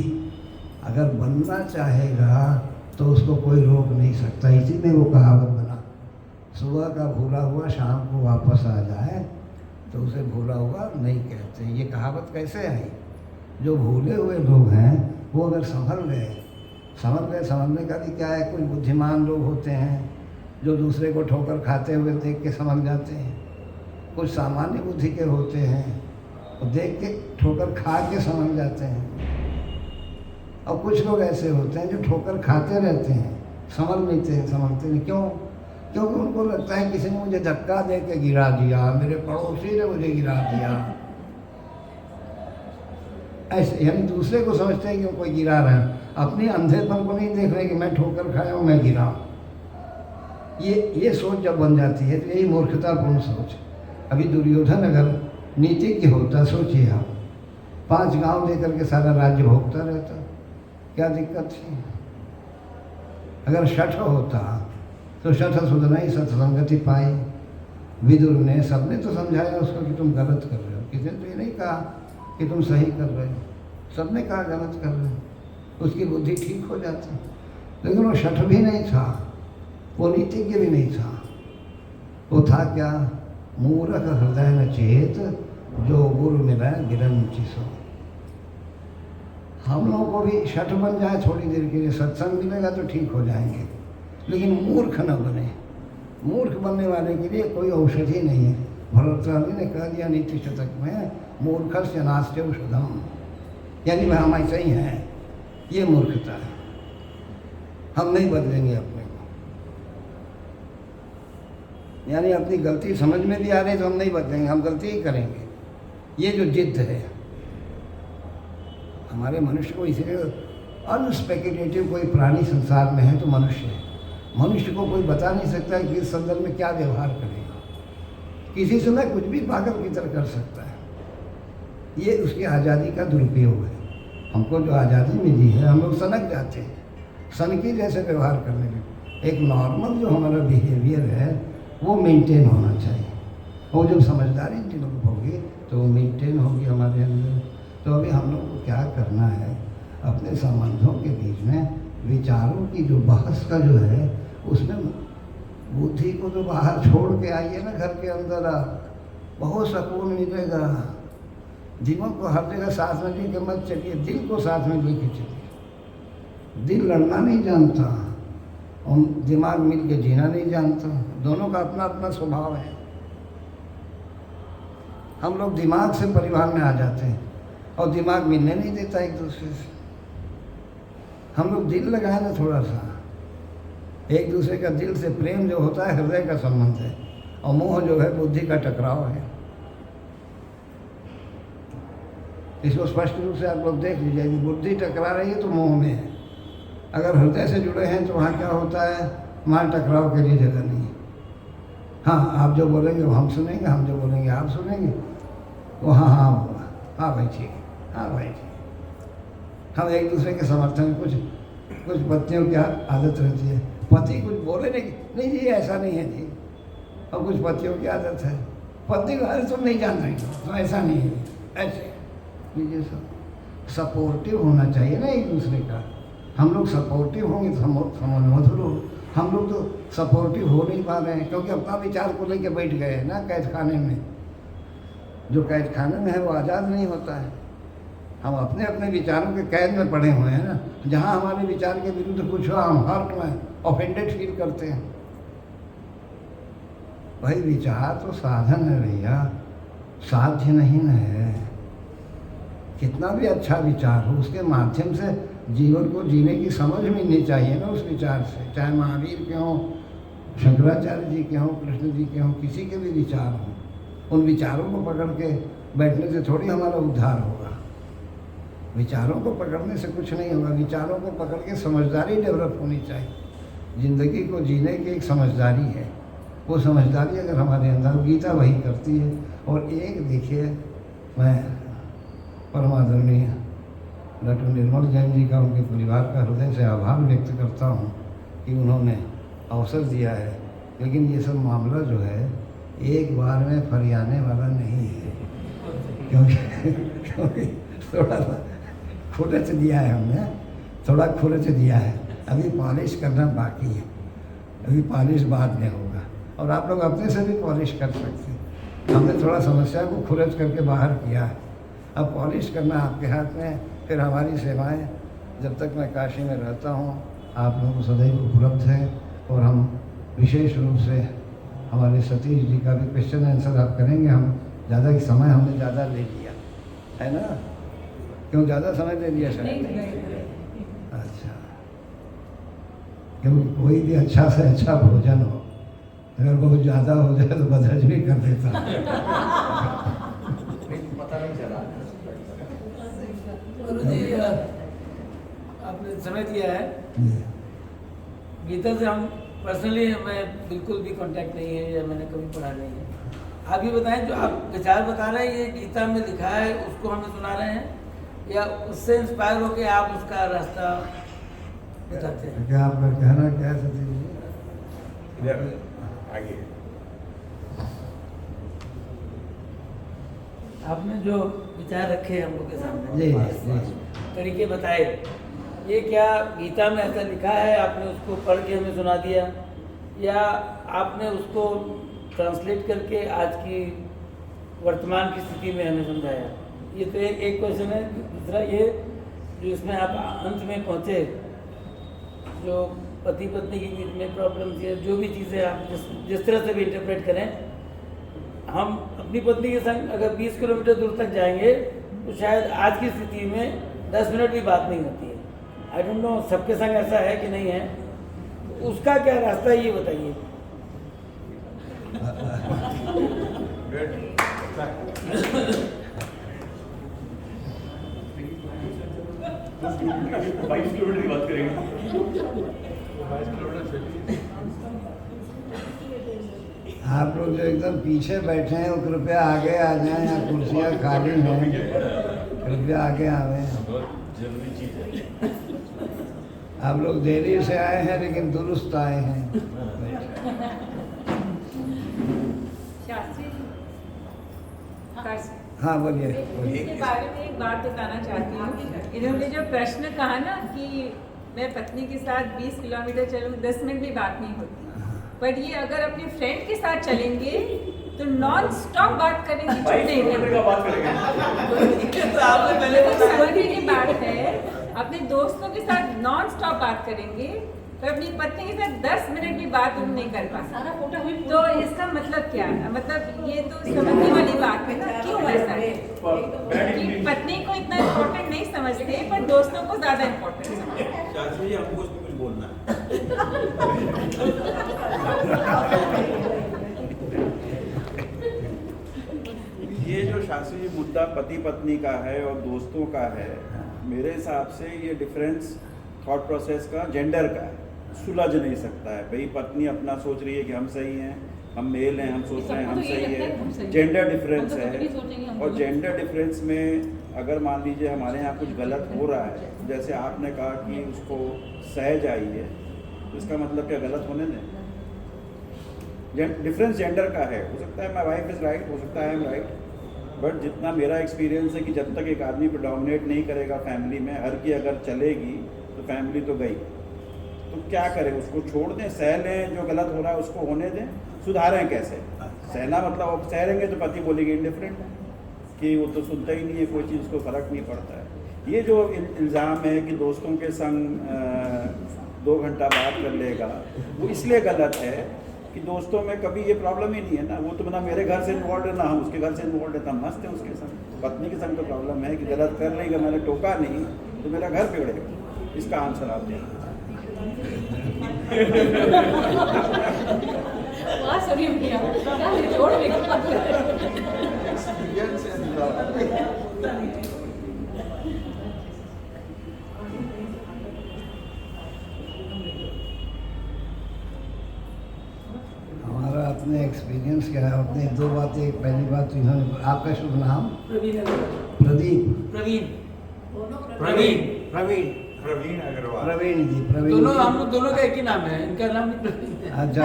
अगर बनना चाहेगा तो उसको कोई रोक नहीं सकता। इसी में वो कहावत बना, सुबह का भूला हुआ शाम को वापस आ जाए तो उसे भूला हुआ नहीं कहते। ये कहावत कैसे आई? जो भूले हुए लोग हैं वो अगर संभल गए, संभलने का भी क्या है, कुछ बुद्धिमान लोग होते हैं जो दूसरे को ठोकर खाते हुए देख के संभल जाते हैं, कुछ सामान्य बुद्धि के होते हैं और देख के ठोकर खा के संभल जाते हैं, और कुछ लोग ऐसे होते हैं जो ठोकर खाते रहते हैं, संभलते नहीं। क्यों? क्योंकि उनको लगता है किसी ने मुझे धक्का दे के गिरा दिया, मेरे पड़ोसी ने मुझे गिरा दिया। ऐसे यानी दूसरे को समझते हैं कि वो कोई गिरा रहा है, अपने अंधेपन को नहीं देख रहे कि मैं ठोकर खाया हूँ, मैं गिरा। ये सोच जब बन जाती है तो यही मूर्खतापूर्ण सोच। अभी दुर्योधन अगर नीतिज्ञ होता, सोचिए आप, 5 गांव लेकर के सारा राज्य भोगता रहता, क्या दिक्कत थी? अगर शठ होता तो शठ सुधनाई सत्संगति पाई। विदुर ने, सबने तो समझाया उसको कि तुम गलत कर रहे हो, किसी ने तो ये नहीं कहा कि तुम सही कर रहे हो, सबने कहा गलत कर रहे हो। उसकी बुद्धि ठीक हो जाती, लेकिन वो शठ भी नहीं था, वो नीतिज्ञ भी नहीं था। वो था क्या? मूर्ख हृदय न चेत, जो गुरु मिला गिरन चिसो। हम लोगों को भी शठ बन जाए थोड़ी देर के लिए, सत्संग मिलेगा तो ठीक हो जाएंगे, लेकिन मूर्ख न बने। मूर्ख बनने वाले के लिए कोई औषधि नहीं है। भरतमुनि ने कह दिया नीति शतक में, मूर्खस्य नास्ति औषधम, यानी वह हम ऐसे ही हैं, ये मूर्खता है। हम नहीं बदलेंगे अपने को, यानी अपनी गलती समझ में भी आ रही तो हम नहीं बदलेंगे, हम गलती ही करेंगे। ये जो जिद है हमारे मनुष्य को, इसलिए अनस्पेक्युलेटिव कोई प्राणी संसार में है तो मनुष्य है। मनुष्य को कोई बता नहीं सकता है कि इस संदर्भ में क्या व्यवहार करेगा, किसी समय कुछ भी पागल की तरह कर सकता है। ये उसकी आज़ादी का दुरुपयोग है। हमको जो आज़ादी मिली है हम लोग सनक जाते हैं, सनकी जैसे व्यवहार करने में। एक नॉर्मल जो हमारा बिहेवियर है वो मेंटेन होना चाहिए, और जब समझदारी डेवलप होगी तो वो मेंटेन होगी हमारे अंदर। तो अभी हम लोग को क्या करना है, अपने संबंधों के बीच में विचारों की जो बहस का जो है उसमें बुद्धि को तो बाहर छोड़ के आइए ना, घर के अंदर बहुत सुकून मिलेगा। दिमाग को हर जगह साथ में लेके मत चलिए, दिल को साथ में लेके चलिए। दिल लड़ना नहीं जानता और दिमाग मिल के जीना नहीं जानता, दोनों का अपना अपना स्वभाव है। हम लोग दिमाग से परिवार में आ जाते हैं और दिमाग मिलने नहीं देता एक दूसरे से। हम लोग दिल लगाए ना थोड़ा सा, एक दूसरे का दिल से प्रेम जो होता है हृदय का संबंध है, और मोह जो है बुद्धि का टकराव है। इसको स्पष्ट रूप से आप लोग देख लीजिए, बुद्धि टकरा रही है तो मोह में है। अगर हृदय से जुड़े हैं तो वहाँ क्या होता है, वहाँ टकराव के लिए जगह नहीं है। हाँ, आप जो बोलेंगे वो हम सुनेंगे, हम जो बोलेंगे आप सुनेंगे। वो हाँ हाँ बोला, हाँ भाई ठीक है, हाँ भाई ठीक। हम एक दूसरे के समर्थन में कुछ पत्नियों की आदत रहती है, पति कुछ बोले नहीं जी ऐसा नहीं है जी, और कुछ पतियों की आदत है, पत्नी को अरे तुम नहीं जान रही हो तो ऐसा नहीं है, ऐसे ये सब सपोर्टिव होना चाहिए ना एक दूसरे का। हम लोग सपोर्टिव होंगे तो हम मधुर हो। हम लोग तो सपोर्टिव हो नहीं पा रहे हैं क्योंकि अपना विचार को लेके बैठ गए हैं ना कैद खाने में। जो कैद खाने में है वो आज़ाद नहीं होता है। हम अपने अपने विचारों के कैद में पड़े हुए हैं ना, जहाँ हमारे विचार के विरुद्ध कुछ हो हम हर्ट में ऑफेंडेड फील करते हैं। भाई विचार तो साधन है भैया, साध्य नहीं न है। कितना भी अच्छा विचार हो उसके माध्यम से जीवन को जीने की समझ मिलनी चाहिए ना उस विचार से, चाहे महावीर के हों, शंकराचार्य जी के हों, कृष्ण जी के हों, किसी के भी विचार हों। उन विचारों को पकड़ के बैठने से थोड़ी हमारा उद्धार होगा। विचारों को पकड़ने से कुछ नहीं होगा। विचारों को पकड़ के समझदारी डेवलप होनी चाहिए। ज़िंदगी को जीने की एक समझदारी है, वो समझदारी अगर हमारे अंदर, गीता वही करती है। और एक देखिए, मैं परमादरणीय डॉक्टर निर्मल जैन जी का, उनके परिवार का हृदय से आभार व्यक्त करता हूँ कि उन्होंने अवसर दिया है। लेकिन ये सब मामला जो है एक बार में फरियाने वाला नहीं है, क्योंकि थोड़ा सा खुरच दिया है हमने, थोड़ा खुरच दिया है, अभी पॉलिश करना बाकी है। अभी पॉलिश बाद में होगा और आप लोग अपने से भी पॉलिश कर सकते हैं। हमने थोड़ा समस्या को खुरच करके बाहर किया है, अब पॉलिश करना आपके हाथ में है। फिर हमारी सेवाएं जब तक मैं काशी में रहता हूँ आप लोगों को सदैव उपलब्ध है। और हम विशेष रूप से हमारे सतीश जी का भी क्वेश्चन आंसर आप करेंगे। हम ज़्यादा समय हमने ज़्यादा ले लिया है ना, क्यों ज़्यादा समय ले लिया सर? अच्छा, क्योंकि कोई भी अच्छा से अच्छा भोजन हो, अगर बहुत ज़्यादा हो जाए तो बदहज भी कर देता है। पता नहीं चला। गुरुजी आपने समय दिया है। गीता से हम पर्सनली मैं बिल्कुल भी कांटेक्ट नहीं है या मैंने कभी पढ़ा नहीं है। आप ये बताएं, जो आप विचार बता रहे हैं ये गीता में लिखा है उसको हमें सुना रहे हैं या उससे इंस्पायर होकर आप उसका रास्ता बताते हैं? क्या आपका कहना क्या है सतीश जी? इधर आगे आपने जो विचार रखे हम लोग के सामने, जी। तरीके बताए, ये क्या गीता में ऐसा लिखा है आपने उसको पढ़ के हमें सुना दिया या आपने उसको ट्रांसलेट करके आज की वर्तमान की स्थिति में हमें समझाया? ये तो एक क्वेश्चन है। दूसरा ये जो इसमें आप अंत में पहुँचे, जो पति पत्नी के बीच में प्रॉब्लम्स या जो भी चीज़ें आप जिस तरह से भी इंटरप्रेट करें, हम अपनी पत्नी के संग अगर 20 किलोमीटर दूर तक जाएंगे तो शायद आज की स्थिति में 10 मिनट भी बात नहीं होती है। आई डोंट नो सबके संग ऐसा है कि नहीं है, तो उसका क्या रास्ता है ये बताइए। बाईस किलोमीटर की बात करेंगे। आप लोग जो एकदम पीछे बैठे हैं वो कृपया आगे आ जाएं, यहाँ कुर्सियाँ खाली हैं, कृपया आगे आवें। जरूरी चीज़ है। आप लोग देरी से आए हैं लेकिन दुरुस्त आए हैं। शास्त्री हाँ बोलिए। इसके बारे में एक बात बताना चाहती हूँ। इन्होंने जो प्रश्न कहा ना कि मैं पत्नी के साथ 20 किलोमीटर चलूँ 10 मिनट भी बात नहीं होती, बट ये अगर अपने फ्रेंड के साथ चलेंगे तो नॉन स्टॉप बात करेंगे, चुप नहीं रहेंगे। बात करेंगे तो आपने पहले समझने की बात है, अपने दोस्तों के साथ नॉन स्टॉप बात करेंगे पर अपनी पत्नी के साथ 10 मिनट भी बात उन नहीं कर पाते। तो इसका मतलब क्या है? मतलब ये तो समझने वाली बात है ना, क्यों ऐसा है कि पत्नी को इतना इम्पोर्टेंट नहीं समझते पर दोस्तों को ज्यादा इम्पोर्टेंट समझते हैं। शास्त्री जी हमको कुछ बोलना है। ये जो शास्त्री जी मुद्दा पति पत्नी का है और दोस्तों का है, मेरे हिसाब से ये डिफरेंस थॉट प्रोसेस का जेंडर का है, सुलझ नहीं सकता है। भाई पत्नी अपना सोच रही है कि हम सही हैं, हम मेल हैं, हम सोच रहे हैं हम सबको तो यही सही लगता है कि हम सही है, हैं। जेंडर हम डिफरेंस तो है। कभी नहीं सोचेंगे हम और गलत जेंडर डिफरेंस में अगर मान लीजिए हमारे यहाँ कुछ गलत हो रहा है, जैसे आपने कहा कि उसको सहज आई है, तो इसका मतलब क्या गलत होने दें? डिफरेंस जेंडर का है, हो सकता है माई वाइफ इज़ राइट, हो सकता है आई एम राइट, बट जितना मेरा एक्सपीरियंस है कि जब तक एक आदमी प्रेडोमिनेट नहीं करेगा फैमिली में, हर की अगर चलेगी तो फैमिली तो गई। तो क्या करें, उसको छोड़ दें, सह लें, जो गलत हो रहा है उसको होने दें, सुधारें कैसे? सहना मतलब अब सह लेंगे तो पति बोलेगी इंडिफरेंट है कि वो तो सुनता ही नहीं है, कोई चीज़ को फ़र्क नहीं पड़ता है। ये जो इल्ज़ाम है कि दोस्तों के संग 2 घंटा बात कर लेगा, वो इसलिए गलत है कि दोस्तों में कभी ये प्रॉब्लम ही नहीं है ना, वो तो ना मेरे घर से इन्वॉल्व है ना हम उसके घर से इन्वॉल्व है, तो हम मस्त हैं उसके संग। पत्नी के संग तो प्रॉब्लम है कि गलत कर लेगा, मैंने टोका नहीं तो मेरा घर बिगड़ेगा। इसका आंसर आप दें। वाह सुनिए भैया, क्या जोड़ लेकर हमारा अपने एक्सपीरियंस क्या है, अपने 2 बातें। पहली बात तो इन्होंने, आपका शुभ नाम? प्रदीप। प्रवीण प्रवीण जी, प्रवीण दोनों जी। हम लोग दोनों का एक ही नाम है, इनका नाम भी प्रवीण है। अच्छा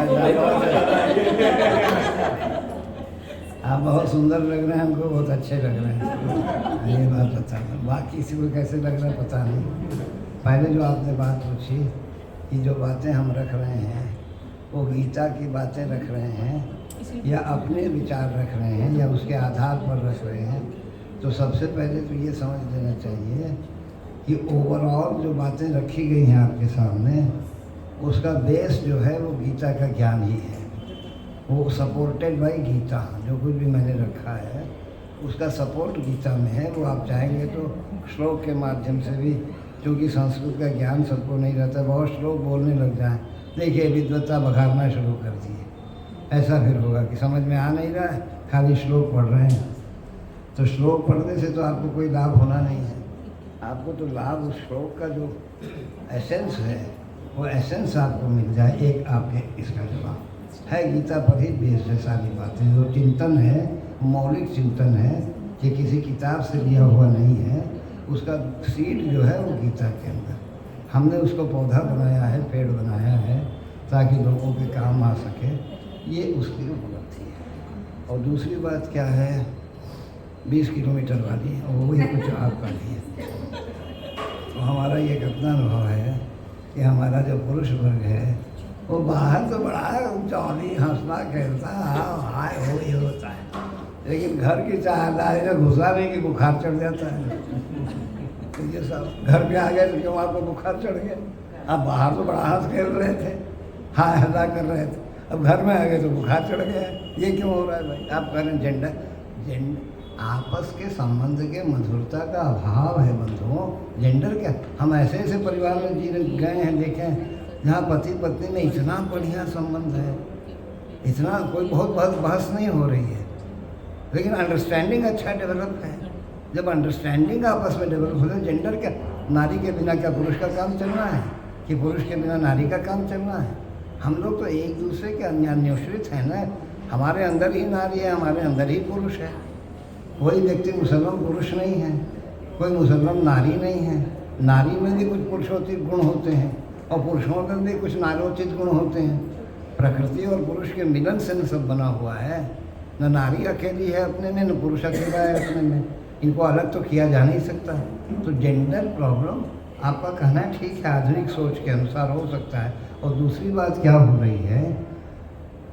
आप बहुत सुंदर लग रहे हैं, हमको बहुत अच्छे लग रहे हैं, ये बात बता दो। बाकी किसी को कैसे लग रहा है पता नहीं। पहले जो आपने बात पूछी कि जो बातें हम रख रहे हैं वो गीता की बातें रख रहे हैं या अपने विचार रख रहे हैं या उसके आधार पर रख रहे हैं, तो सबसे पहले तो ये समझ लेना चाहिए कि ओवरऑल जो बातें रखी गई हैं आपके सामने, उसका बेस जो है वो गीता का ज्ञान ही है। वो सपोर्टेड बाय गीता, जो कुछ भी मैंने रखा है उसका सपोर्ट गीता में है। वो आप चाहेंगे तो श्लोक के माध्यम से भी, क्योंकि संस्कृत का ज्ञान सबको नहीं रहता, बहुत श्लोक बोलने लग जाएं, देखिए विद्वत्ता बघारना शुरू कर दिए, ऐसा फिर होगा कि समझ में आ नहीं रहा है, खाली श्लोक पढ़ रहे हैं। तो श्लोक पढ़ने से तो आपको कोई लाभ होना नहीं है। आपको तो लाभ उस श्लोक का जो एसेंस है, वो एसेंस आपको मिल जाए। एक आपके इसका जवाब है, गीता पर ही बेस्ड है सारी बातें। जो चिंतन है, मौलिक चिंतन है कि किसी किताब से लिया हुआ नहीं है, उसका सीड जो है वो गीता के अंदर। हमने उसको पौधा बनाया है, पेड़ बनाया है, ताकि लोगों के काम आ सके, ये उसकी उपलब्धि है। और दूसरी बात क्या है, 20 किलोमीटर वाली, और वही कुछ आपका नहीं है। तो हमारा ये अपना अनुभव है कि हमारा जो पुरुष वर्ग है वो बाहर तो बड़ा चौड़ी हंसना खेलता हाय हो ये होता है, लेकिन घर की चाहदारी में घुसा नहीं कि बुखार चढ़ जाता है। तो ये सब घर पे आ गए तो क्यों आपको बुखार चढ़ गया? आप बाहर तो बड़ा हंस खेल रहे थे, हाय हल्ला कर रहे थे, अब घर में आ गए तो बुखार चढ़ गया। ये क्यों हो रहा है भाई? आप कह रहे हैं जेंडर आपस के संबंध के मधुरता का अभाव है बंधुओं। जेंडर क्या, हम ऐसे ऐसे परिवार में जी गए हैं, देखें जहाँ पति पत्नी में इतना बढ़िया संबंध है, इतना कोई बहुत बहस नहीं हो रही है, लेकिन अंडरस्टैंडिंग अच्छा डेवलप है। जब अंडरस्टैंडिंग आपस में डेवलप हो जाए, जेंडर क्या, नारी के बिना क्या पुरुष का काम चलना है कि पुरुष के बिना नारी का काम चलना है? हम लोग तो एक दूसरे के अन्योन्याश्रित हैं ना। हमारे अंदर ही नारी है, हमारे अंदर ही पुरुष है। कोई व्यक्ति मुसलमान पुरुष नहीं है, कोई मुसलमान नारी नहीं है। नारी में भी कुछ पुरुषोचित गुण होते हैं और पुरुषों में भी कुछ नारोचित गुण होते हैं। प्रकृति और पुरुष के मिलन से न सब बना हुआ है। न नारी अकेली है अपने में, न पुरुष अकेला है अपने में। इनको अलग तो किया जा नहीं सकता। तो जेंडर प्रॉब्लम आपका कहना ठीक है, आधुनिक सोच के अनुसार हो सकता है। और दूसरी बात क्या हो रही है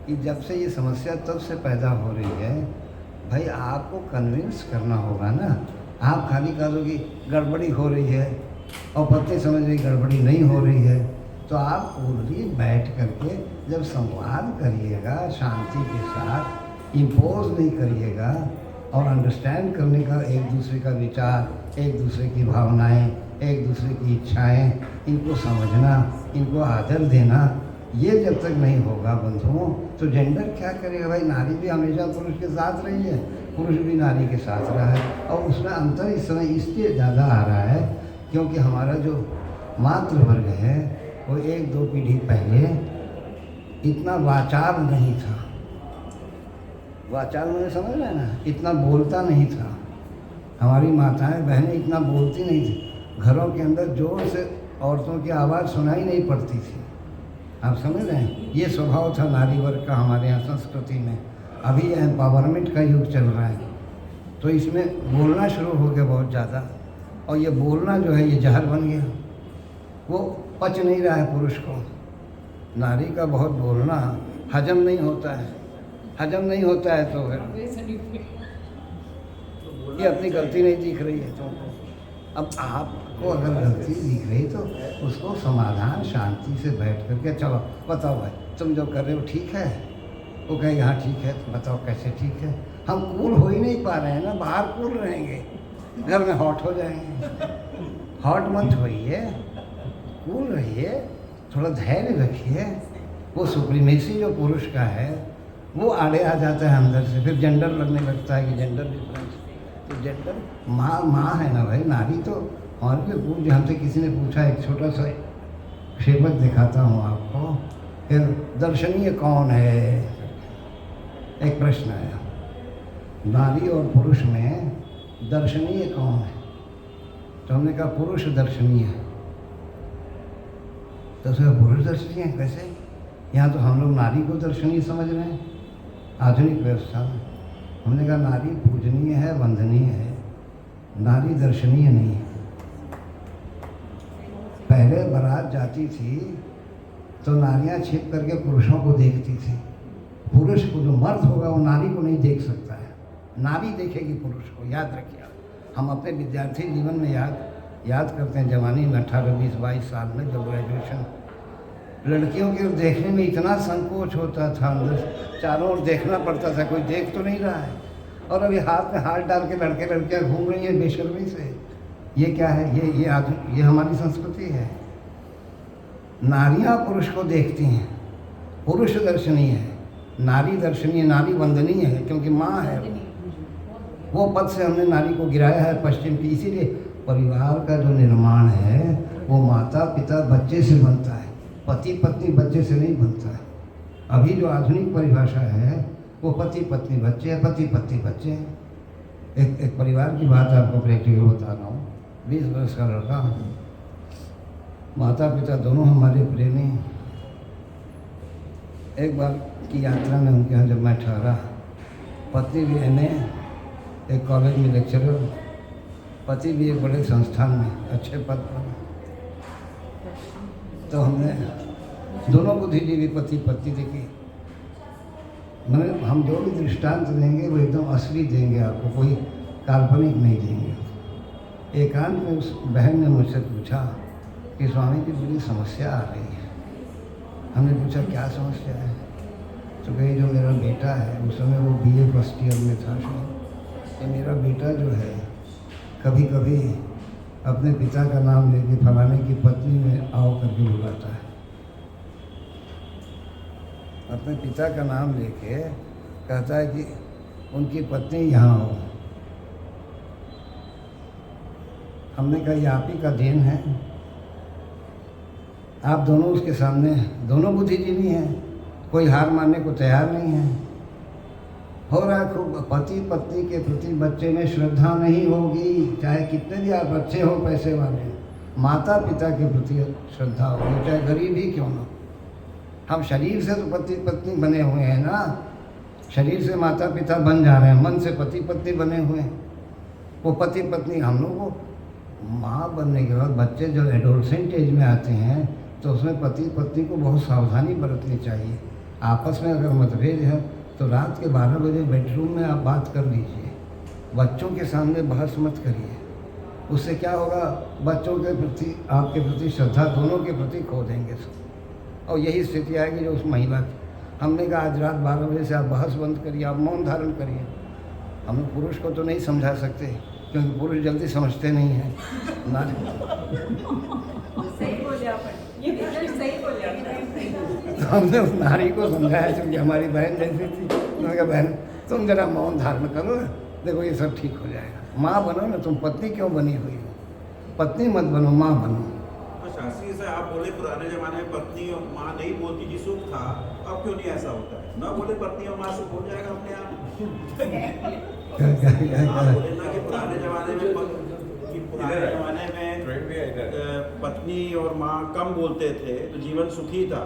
कि जब से ये समस्या तब से पैदा हो रही है, भाई आपको कन्विंस करना होगा ना। आप खाली कह दो कि गड़बड़ी हो रही है और पत्नी समझ रही गड़बड़ी नहीं हो रही है, तो आप पूरी बैठ करके जब संवाद करिएगा शांति के साथ, इम्पोज नहीं करिएगा और अंडरस्टैंड करने का एक दूसरे का विचार, एक दूसरे की भावनाएं, एक दूसरे की इच्छाएं, इनको समझना, इनको आदर देना, ये जब तक नहीं होगा बंधुओं, तो जेंडर क्या करेगा भाई? नारी भी हमेशा पुरुष के साथ रही है, पुरुष भी नारी के साथ रहा है। और उसमें अंतर इस समय इसलिए ज़्यादा आ रहा है क्योंकि हमारा जो मातृ वर्ग है वो 1-2 पीढ़ी पहले इतना वाचाल नहीं था, वाचाल मैंने समझ रहे हैं ना, इतना बोलता नहीं था। हमारी माताएं बहनें इतना बोलती नहीं थी। घरों के अंदर जोर से औरतों की आवाज़ सुनाई नहीं पड़ती थी। आप समझ रहे हैं, ये स्वभाव था नारी वर्ग का हमारे यहाँ संस्कृति में। अभी एम्पावरमेंट का युग चल रहा है, तो इसमें बोलना शुरू हो गया बहुत ज़्यादा, और ये बोलना जो है ये जहर बन गया। वो पच नहीं रहा है पुरुष को। नारी का बहुत बोलना हजम नहीं होता है, हजम नहीं होता है, तो फिर ये अपनी गलती नहीं दिख रही है तुमको। अब आपको अगर गलती दिख रही तो उसको समाधान शांति से बैठ करके, चलो बताओ भाई तुम जो कर रहे हो ठीक है, वो कहे हाँ ठीक है, तो बताओ कैसे ठीक है। हम कूल हो ही नहीं पा रहे हैं ना, बाहर कूल रहेंगे, घर में हॉट हो जाएंगे। हॉट मत होइए, कूल रहिए, थोड़ा धैर्य रखिए। वो सुप्रीमेसी जो पुरुष का है वो आड़े आ जाता है अंदर से, फिर जेंडर लगने लगता है कि जेंडर डिफरेंस। तो जेंडर माँ है ना भाई, नारी तो और भी पूछ। हमसे किसी ने पूछा, एक छोटा सा क्षेपक दिखाता हूँ आपको, फिर दर्शनीय कौन है, एक प्रश्न है, नारी और पुरुष में दर्शनीय कौन है? तो हमने कहा पुरुष दर्शनीय है। तो उसका पुरुष दर्शनीय है कैसे? यहाँ तो हम लोग नारी को दर्शनीय समझ रहे हैं आधुनिक व्यवस्था में। हमने कहा नारी पूजनीय है, वंदनीय है, नारी दर्शनीय नहीं है। पहले बारात जाती थी तो नारियाँ छिप करके पुरुषों को देखती थी। पुरुष को, जो मर्द होगा वो नारी को नहीं देख सकता है, नारी देखेगी पुरुष को। याद रखिए, हम अपने विद्यार्थी जीवन में याद करते हैं, जवानी में 18, 20, 22 साल में जब ग्रेजुएशन, लड़कियों की ओर देखने में इतना संकोच होता था, अंदर चारों ओर देखना पड़ता था, कोई देख तो नहीं रहा है। और अभी हाथ में हाथ डाल के लड़के लड़कियाँ घूम रही हैं बेशर्मी से। ये क्या है? ये हमारी संस्कृति है। नारियाँ पुरुष को देखती हैं, पुरुष दर्शनीय है, नारी दर्शनीय, नारी वंदनीय है, क्योंकि माँ है। वो पद से हमने नारी को गिराया है पश्चिम की। इसीलिए परिवार का जो निर्माण है वो माता पिता बच्चे से बनता है, पति पत्नी बच्चे से नहीं बनता है। अभी जो आधुनिक परिभाषा है वो पति पत्नी बच्चे हैं, पति पत्नी बच्चे हैं। एक परिवार की बात आपको प्रैक्टिकल बता रहा हूँ। 20 वर्ष का लड़का, माता पिता दोनों हमारे प्रेमी। एक बार की यात्रा में उनके यहाँ जब मैं ठहरा, पत्नी भी एमए एक कॉलेज में लेक्चरर, पति भी एक बड़े संस्थान में अच्छे पद पर। तो हमने दोनों बुद्धिजीवी पति पत्नी देखी। मैंने हम जो भी दृष्टांत देंगे वो एकदम असली देंगे आपको, कोई काल्पनिक नहीं देंगे। एकांत में उस बहन ने मुझसे पूछा कि स्वामी जी बड़ी समस्या आ रही है। हमने पूछा क्या समस्या है? तो कही जो मेरा बेटा है, उस समय वो BA फर्स्ट ईयर में था, कि मेरा बेटा जो है कभी कभी अपने पिता का नाम लेके फलाने की पत्नी में आओ करके बुलाता है। अपने पिता का नाम लेके कहता है कि उनकी पत्नी यहाँ हो। हमने कहा ये आप ही का देन है, आप दोनों उसके सामने, दोनों बुद्धिजीवी हैं, कोई हार मानने को तैयार नहीं है। हो रहा है खूब, पति पत्नी के प्रति बच्चे में श्रद्धा नहीं होगी, चाहे कितने भी आप अच्छे हो पैसे वाले, माता पिता के प्रति श्रद्धा होगी, चाहे गरीब ही क्यों ना। हम शरीर से तो पति पत्नी बने हुए हैं ना, शरीर से माता पिता बन जा रहे हैं, मन से पति पत्नी बने हुए हैं। वो पति पत्नी, हम लोग को माँ बनने के बाद बच्चे जो एडोलसेंट एज में आते हैं तो उसमें पति पत्नी को बहुत सावधानी बरतनी चाहिए। आपस में अगर मतभेद है तो रात के 12 बजे बेडरूम में आप बात कर लीजिए, बच्चों के सामने बहस मत करिए। उससे क्या होगा, बच्चों के प्रति आपके प्रति श्रद्धा दोनों के प्रति खो देंगे सब, और यही स्थिति आएगी जो उस महिला की। हमने कहा आज रात 12 बजे से आप बहस बंद करिए, आप मौन धारण करिए। हम पुरुष को तो नहीं समझा सकते क्योंकि पुरुष जल्दी समझते नहीं हैं ना। सही बोले आप, ये सही बोले आप। तो हमने उस नारी को समझाया क्योंकि हमारी बहन जैसी थी। उन्होंने कहा बहन तुम जरा मौन धारण करो ना, देखो ये सब ठीक हो जाएगा। माँ बनो ना, तुम पत्नी क्यों बनी हुई हो? पत्नी मत बनो, माँ बनो। शास्त्री से आप बोले पुराने जमाने में पत्नी और माँ नहीं बोलती थी, सुख था, अब क्यों नहीं ऐसा होता है? ना बोले पत्नी और माँ सुख हो जाएगा अपने आप। बोले ना कि पुराने जमाने में पत्नी और माँ कम बोलते थे तो जीवन सुखी था।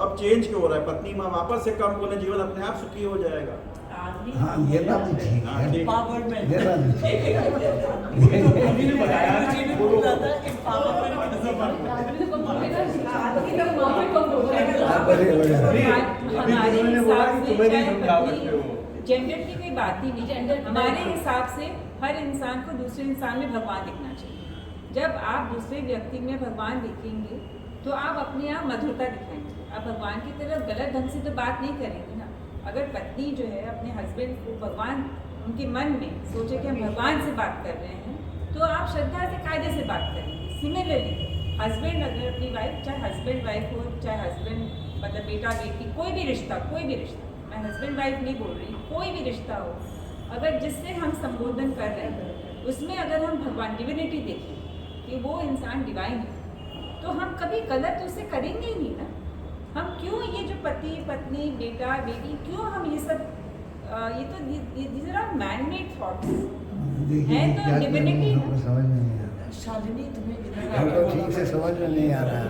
अब चेंज क्यों हो रहा है? पत्नी माँ वापस से कम बोले, जीवन अपने आप सुखी हो जाएगा। हाँ, ये बात भी ठीक है, ये बात भी ठीक है। जेंडर की कोई बात ही नहीं। हमारे हिसाब से हर इंसान को दूसरे इंसान में भगवान दिखना चाहिए। जब आप दूसरे व्यक्ति में भगवान देखेंगे तो आप अपने आप मधुरता दिखाएंगे। आप भगवान की तरफ गलत ढंग से तो बात नहीं करेंगे ना। अगर पत्नी जो है अपने हस्बैंड को भगवान उनके मन में सोचे कि हम भगवान से बात कर रहे हैं तो आप श्रद्धा से कायदे से बात करेंगे। सिमिलरली हस्बैंड अगर अपनी वाइफ, चाहे हस्बैंड वाइफ हो, चाहे हस्बैंड मतलब बेटा बेटी, कोई भी रिश्ता, मैं हस्बैंड वाइफ नहीं बोल रही, कोई भी रिश्ता हो, अगर जिससे हम संबोधन कर रहे हैं उसमें अगर हम भगवान डिविनिटी देखें कि वो इंसान डिवाइन है तो हम कभी गलत उसे करेंगे ही नहीं ना। हम क्यों ये जो पति पत्नी बेटा बेटी, क्यों हम ये सब ये तो these are man made thoughts है। तो डिविनिटी समझ में नहीं आ रहा, शालिनी तुम्हें हमको ठीक से समझ में नहीं आ रहा।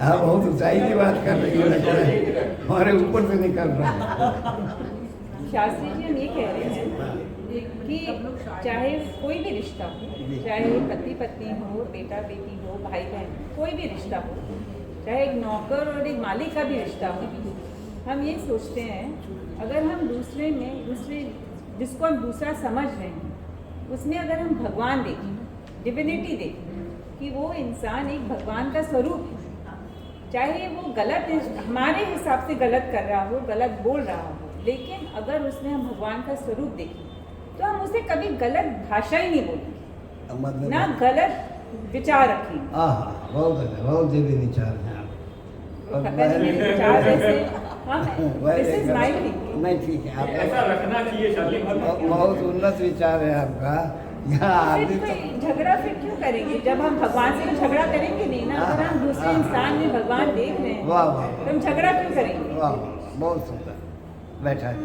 हाँ, बहुत ऊंचाई की बात कर रही है, लगता है हमारे ऊपर से निकल रहा है। शास्त्री जी हम ये कह रहे हैं कि चाहे कोई भी रिश्ता हो, चाहे पति पत्नी हो, बेटा बेटी हो, भाई बहन, कोई भी रिश्ता हो, चाहे एक नौकर और एक मालिक का भी रिश्ता हो, हम ये सोचते हैं अगर हम दूसरे जिसको हम दूसरा समझ रहे हैं उसमें अगर हम भगवान देखें, डिविनिटी देखें कि वो इंसान एक भगवान का स्वरूप है, चाहे वो गलत हमारे हिसाब से गलत कर रहा हो, गलत बोल रहा हो, लेकिन अगर उसमें हम भगवान का स्वरूप देखें तो हम उसे कभी गलत भाषा ही नहीं बोलेंगे, मतलब ना गलत विचार रखेंगे। बहुत दिव्य विचार हैं आप। और पता नहीं मेरे विचार वैसे this is my thinking। नहीं, ठीक है, ऐसा आपका रखना चाहिए शादी में। बहुत उन्नत विचार है आपका। यहाँ आदमी फिर तो कोई झगड़ा फिर क्यों करेंगे? जब हम भगवान से तो झगड़ा करेंगे नहीं ना। अगर हम दूसरे इंसान में भगवान देख रहे हैं वाह वाह तो हम झगड़ा क्यों करेंगे? वाह, बहुत सुंदर। बैठा है।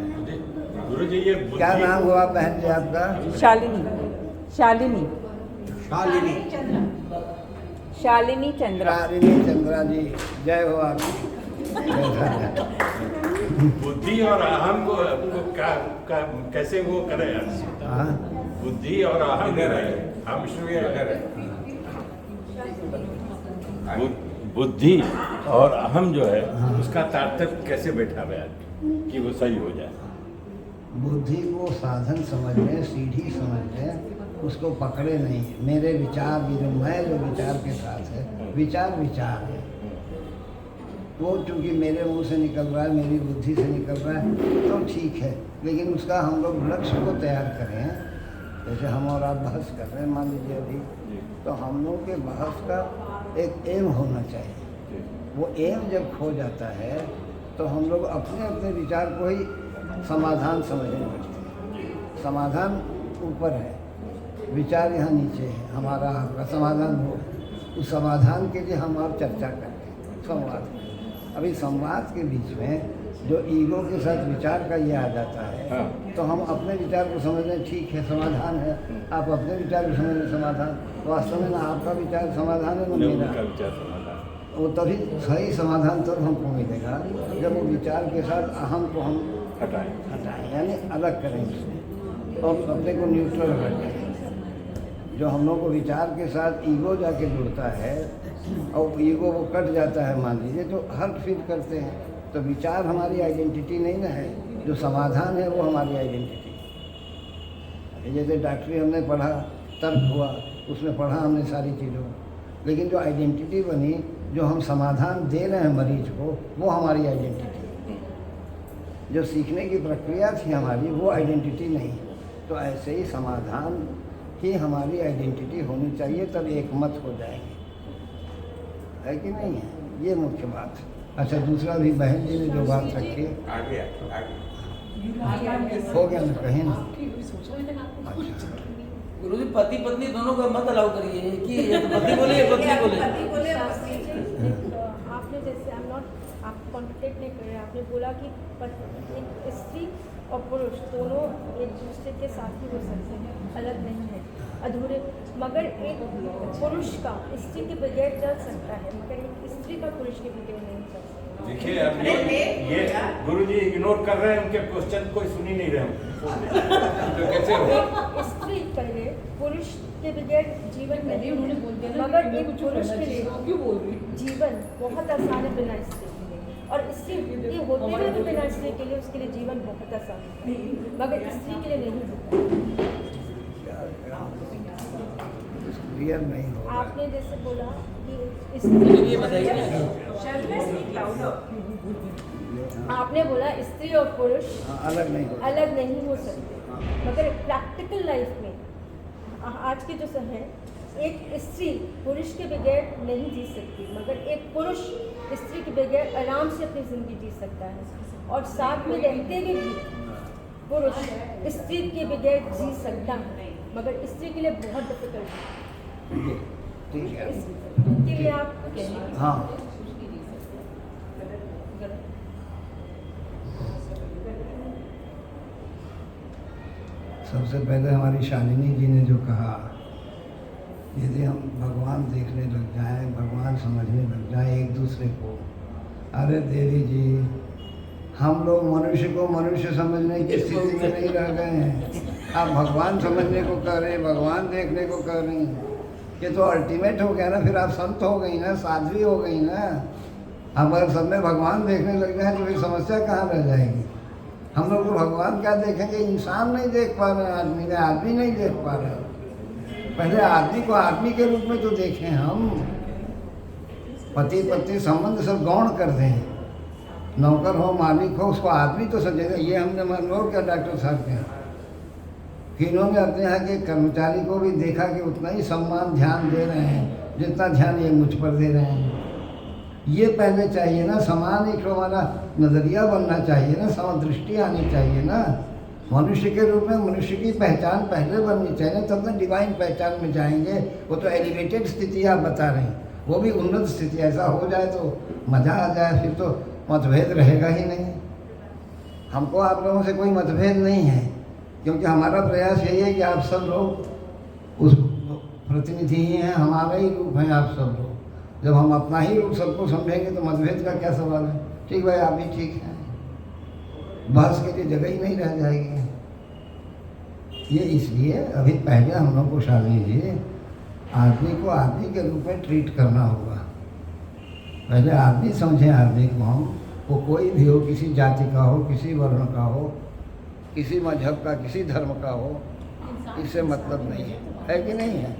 गुरु जी ये क्या नाम हुआ बहन जी आपका? शालिनी शालिनी चंद्रा। शालिनी चंद्रा जी, जय हो आपकी। बुद्धि और अहम को कैसे वो करे? हाँ, बुद्धि और अहम हम बुद्धि और अहम जो है उसका तारतम्य कैसे बैठा हुआ कि वो सही हो जाए? बुद्धि को साधन समझ लें, सीढ़ी समझ लें, उसको पकड़े नहीं। मेरे विचार भी जो विचार के साथ है, विचार है, वो चूँकि मेरे मुंह से निकल रहा है, मेरी बुद्धि से निकल रहा है तो ठीक है, लेकिन उसका हम लोग लक्ष्य को तैयार करें। जैसे हम और आप बहस कर रहे हैं मान लीजिए अभी, तो हम लोग के बहस का एक एम होना चाहिए। वो एम जब खो जाता है तो हम लोग अपने अपने विचार को ही समाधान समझने लगते हैं। समाधान ऊपर है, विचार यहाँ नीचे है, हमारा आपका समाधान हो। उस समाधान के लिए हम आप चर्चा करते हैं, संवाद। अभी संवाद के बीच में जो ईगो के साथ विचार का ये आ जाता है, तो हम अपने विचार को समझने ठीक है समाधान है, आप अपने विचार को समझने समाधान, वास्तव में ना आपका विचार समाधान है ना मेरा। वो तभी सही समाधान तब हमको मिलेगा जब वो विचार के साथ अहम को हम हटाएं, यानी अलग करें उससे और अपने को न्यूट्रल रखें। जो हम लोग को विचार के साथ ईगो जाके जुड़ता है और ईगो वो कट जाता है मान लीजिए, तो हर्ट फील करते हैं। तो विचार हमारी आइडेंटिटी नहीं ना है, जो समाधान है वो हमारी आइडेंटिटी। जैसे डॉक्टरी हमने पढ़ा, तर्क हुआ, उसमें पढ़ा हमने सारी चीज़ों, लेकिन जो आइडेंटिटी बनी, जो हम समाधान दे रहे हैं मरीज को, वो हमारी आइडेंटिटी। जो सीखने की प्रक्रिया थी हमारी, वो आइडेंटिटी नहीं। तो ऐसे ही समाधान ही हमारी आइडेंटिटी होनी चाहिए, तब एक मत हो जाएंगे, है कि नहीं है? ये मुख्य बात है। अच्छा, दूसरा भी बहन जी ने जो बात रखी हो गया ना कहीं ना। अच्छा, गुरु जी पति पत्नी दोनों का मत अलाउ करिए कि ये तो पति बोले ये पत्नी बोले। आपने जैसे आप कॉन्ट्रडिक्ट नहीं कर रहे हैं। आपने बोला कि एक स्त्री और पुरुष दोनों एक दूसरे के साथ ही हो सकते हैं, अलग नहीं है, अधूरे। मगर एक पुरुष का स्त्री के बगैर चल सकता है, मगर एक स्त्री का पुरुष के बगैर नहीं चल सकता। देखिए अब ये गुरुजी इग्नोर कर रहे हैं, उनके क्वेश्चन कोई सुन ही नहीं रहे हैं। तो कैसे हो? एक स्त्री पहले पुरुष के बगैर जीवन नहीं, उन्होंने बोल दिया, मगर एक पुरुष के लिए क्यों बोल रही जीवन बहुत आसान है बिना स्त्री के, और स्त्री ये होते हुए भी बिना स्त्री के लिए उसके लिए जीवन बहुत आसान है, मगर स्त्री के लिए नहीं होता। क्लियर नहीं हो रहा है। आपने जैसे बोला कि ये बताइए ना। आपने बोला स्त्री और पुरुष हाँ, अलग नहीं हो अलग नहीं हो सकते, मगर प्रैक्टिकल लाइफ में आज के जो है एक स्त्री पुरुष के बगैर नहीं जी सकती, मगर एक पुरुष स्त्री के बगैर आराम से अपनी ज़िंदगी जी सकता है, और साथ में रहते हुए भी पुरुष स्त्री के बगैर जी सकता है, मगर स्त्री के लिए बहुत डिफिकल्ट है। ठीक है। इसके लिए आप हाँ, सबसे पहले हमारी शालिनी जी ने जो कहा, यदि हम भगवान देखने लग जाएं, भगवान समझने लग जाएं एक दूसरे को, अरे देवी जी हम लोग मनुष्य को मनुष्य समझने की स्थिति में नहीं रह गए हैं। आप भगवान समझने को कह रहे हैं, भगवान देखने को कह रही हैं, ये तो अल्टीमेट हो गया ना। फिर आप संत हो गई ना, साध्वी हो गई ना। हम अगर सब में भगवान देखने लग जाए तो फिर समस्या कहाँ रह जाएगी। हम लोग तो भगवान क्या देखेंगे, इंसान नहीं देख पा रहे हैं, आदमी नहीं देख पा रहे हैं। पहले आदमी को आदमी के रूप में तो देखें हम। पति पत्नी संबंध सब गौण कर दें, नौकर हो मालिक हो उसको आदमी तो समझेगा। ये हमने मान लो क्या डॉक्टर साहब के यहाँ कि इन्होंने अपने यहाँ के कर्मचारी को भी देखा कि उतना ही सम्मान ध्यान दे रहे हैं जितना ध्यान ये मुझ पर दे रहे हैं। ये पहले चाहिए ना, समान एक हमारा नज़रिया बनना चाहिए ना, समदृष्टि आनी चाहिए ना। मनुष्य के रूप में मनुष्य की पहचान पहले बननी चाहिए, तब ना डिवाइन पहचान में जाएंगे। वो तो एलिवेटेड स्थिति आप बता रहे हैं, वो भी उन्नत स्थिति। ऐसा हो जाए तो मज़ा आ जाए, फिर तो मतभेद रहेगा ही नहीं। हमको आप लोगों से कोई मतभेद नहीं है, क्योंकि हमारा प्रयास यही है कि आप सब लोग उस प्रतिनिधि ही हैं, हमारा ही रूप हैं आप सब लोग। जब हम अपना ही रूप सबको समझेंगे तो मतभेद का क्या सवाल है। ठीक भाई, आप भी ठीक हैं, बहस के लिए जगह ही नहीं रह जाएगी। ये इसलिए अभी पहले हम लोग को शालिनी जी आदमी को आदमी के रूप में ट्रीट करना होगा। पहले आदमी समझें आदमी को हम, वो कोई भी हो, किसी जाति का हो, किसी वर्ण का हो, किसी मजहब का, किसी धर्म का हो, इससे मतलब नहीं है कि नहीं है।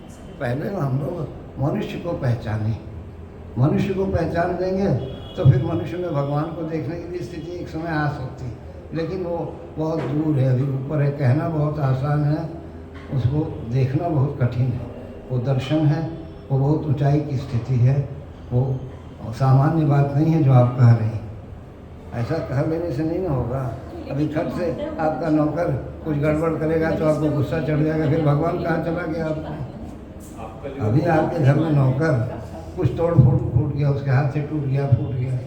पहले हम लोग मनुष्य को पहचानें, मनुष्य को पहचान देंगे तो फिर मनुष्य में भगवान को देखने की भी स्थिति एक समय आ सकती, लेकिन वो बहुत दूर है, अभी ऊपर है। कहना बहुत आसान है, उसको देखना बहुत कठिन है। वो दर्शन है, वो बहुत ऊंचाई की स्थिति है, वो सामान्य बात नहीं है जो आप कह रहे हैं। ऐसा कह लेने से नहीं ना होगा। अभी खट से आपका नौकर कुछ गड़बड़ करेगा तो आपको गुस्सा चढ़ जाएगा, फिर भगवान कहाँ चला गया आपका। अभी आपके घर में नौकर कुछ तोड़ फूट गया, उसके हाथ से टूट गया, फूट गया,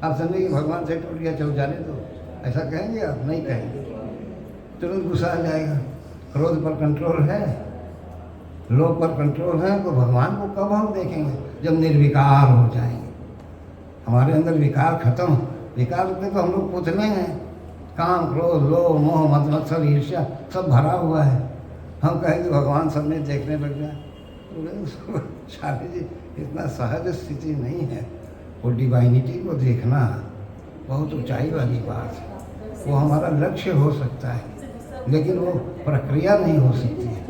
आप समझे कि भगवान से टूट गया, चलो जाने दो। ऐसा कहेंगे आप? नहीं कहेंगे, तुरंत गुस्सा आ जाएगा। क्रोध पर कंट्रोल है, लोभ पर कंट्रोल है, तो भगवान को कब हम देखेंगे? जब निर्विकार हो जाएंगे, हमारे अंदर विकार खत्म। विकार में तो हम लोग पुतले हैं, काम क्रोध लोभ मोह मद मत्सर ईर्ष्या सब भरा हुआ है। हम कहेंगे भगवान सब में देखने लग जाए, तो शालिनी जी इतना सहज स्थिति नहीं है। वो डिवाइनिटी को देखना बहुत ऊंचाई वाली बात है। वो हमारा लक्ष्य हो सकता है, लेकिन वो प्रक्रिया नहीं हो सकती है।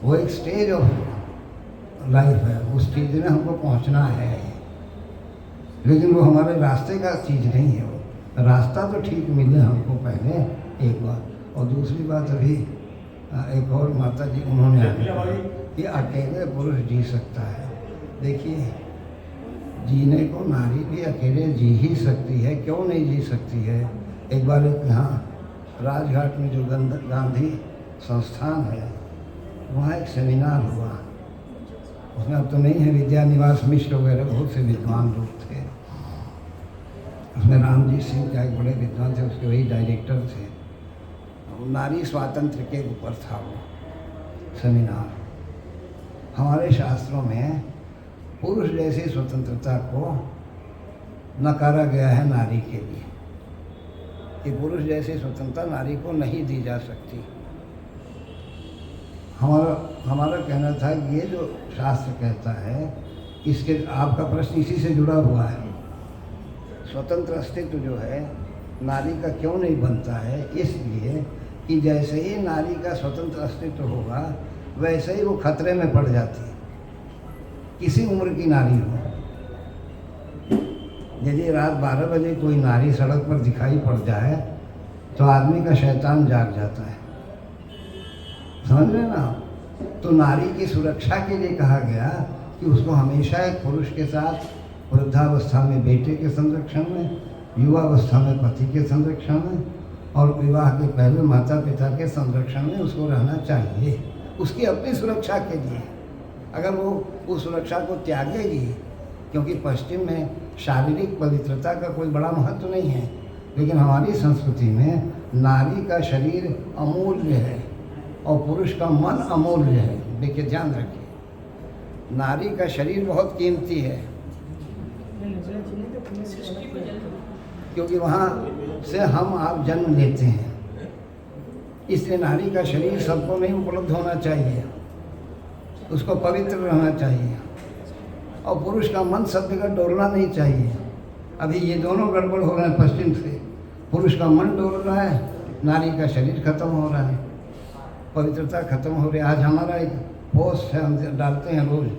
वो एक स्टेज ऑफ लाइफ है, उस स्टेज में हमको पहुंचना है, लेकिन वो हमारे रास्ते का चीज़ नहीं है। वो रास्ता तो ठीक मिले हमको पहले, एक बात। और दूसरी बात, अभी एक और माता जी उन्होंने कि अकेले पुरुष जी सकता है। देखिए, जीने को नारी भी अकेले जी ही सकती है, क्यों नहीं जी सकती है। एक बार यहाँ राजघाट में जो गांधी संस्थान है, वहाँ एक सेमिनार हुआ। उसमें अब तो नहीं है, विद्या निवास मिश्र वगैरह बहुत से विद्वान लोग थे। उसमें रामजीत सिंह का एक बड़े विद्वान थे, उसके वही डायरेक्टर थे। वो नारी स्वातंत्र के ऊपर था वो सेमिनार। हमारे शास्त्रों में पुरुष जैसी स्वतंत्रता को नकारा गया है नारी के लिए, कि पुरुष जैसी स्वतंत्रता नारी को नहीं दी जा सकती। हमारा कहना था कि ये जो शास्त्र कहता है, इसके आपका प्रश्न इसी से जुड़ा हुआ है। स्वतंत्र अस्तित्व जो है नारी का क्यों नहीं बनता है? इसलिए कि जैसे ही नारी का स्वतंत्र अस्तित्व होगा वैसे ही वो खतरे में पड़ जाती है, किसी उम्र की नारी हो। यदि रात 12 बजे कोई नारी सड़क पर दिखाई पड़ जाए तो आदमी का शैतान जाग जाता है, समझ रहे ना? तो नारी की सुरक्षा के लिए कहा गया कि उसको हमेशा एक पुरुष के साथ, वृद्धावस्था में बेटे के संरक्षण में, युवावस्था में पति के संरक्षण में, और विवाह के पहले माता पिता के संरक्षण में उसको रहना चाहिए, उसकी अपनी सुरक्षा के लिए। अगर वो उस सुरक्षा को त्यागेगी, क्योंकि पश्चिम में शारीरिक पवित्रता का कोई बड़ा महत्व नहीं है, लेकिन हमारी संस्कृति में नारी का शरीर अमूल्य है और पुरुष का मन अमूल्य है। देखिए, ध्यान रखिए, नारी का शरीर बहुत कीमती है, क्योंकि वहाँ से हम आप जन्म लेते हैं। इसलिए नारी का शरीर सबको नहीं उपलब्ध होना चाहिए, उसको पवित्र रहना चाहिए, और पुरुष का मन सब जगह डोलना नहीं चाहिए। अभी ये दोनों गड़बड़ हो रहे हैं पश्चिम से, पुरुष का मन डोल रहा है, नारी का शरीर खत्म हो रहा है, पवित्रता खत्म हो रही है। आज हमारा एक पोस्ट है, हम डालते हैं रोज़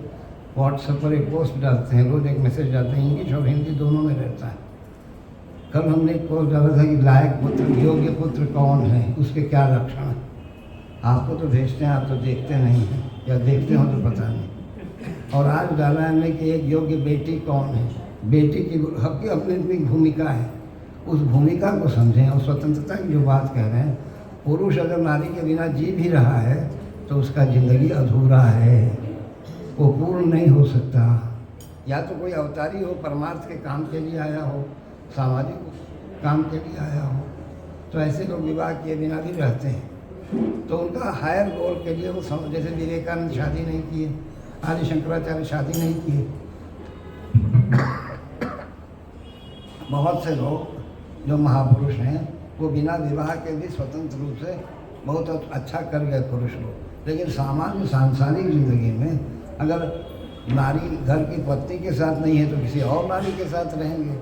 व्हाट्सएप पर, एक पोस्ट डालते हैं रोज़, एक मैसेज डालते हैं, इंग्लिश और हिंदी दोनों में रहता है। कल हमने एक पोस्ट डाला था कि लायक पुत्र, योग्य पुत्र कौन है, उसके क्या लक्षण हैं। आपको तो भेजते हैं, आप तो देखते नहीं हैं, या देखते हो तो पता नहीं। और आज डाला है हमने कि एक योग्य बेटी कौन है। बेटी की सबकी अपनी अपनी भूमिका है, उस भूमिका को समझें। और स्वतंत्रता की जो बात कह रहे हैं, पुरुष अगर नारी के बिना जी भी रहा है तो उसका ज़िंदगी अधूरा है, वो पूर्ण नहीं हो सकता। या तो कोई अवतारी हो, परमार्थ के काम के लिए आया हो, सामाजिक काम के लिए आया हो, तो ऐसे लोग विवाह किए बिना भी रहते हैं। तो उनका हायर गोल के लिए वो जैसे विवेकानंद शादी नहीं किए, आदि शंकराचार्य शादी नहीं किए, बहुत से लोग जो महापुरुष हैं वो बिना विवाह के भी स्वतंत्र रूप से बहुत अच्छा कर गए पुरुष लोग। लेकिन सामान्य सांसारिक जिंदगी में अगर नारी घर की पत्नी के साथ नहीं है तो किसी और नारी के साथ रहेंगे।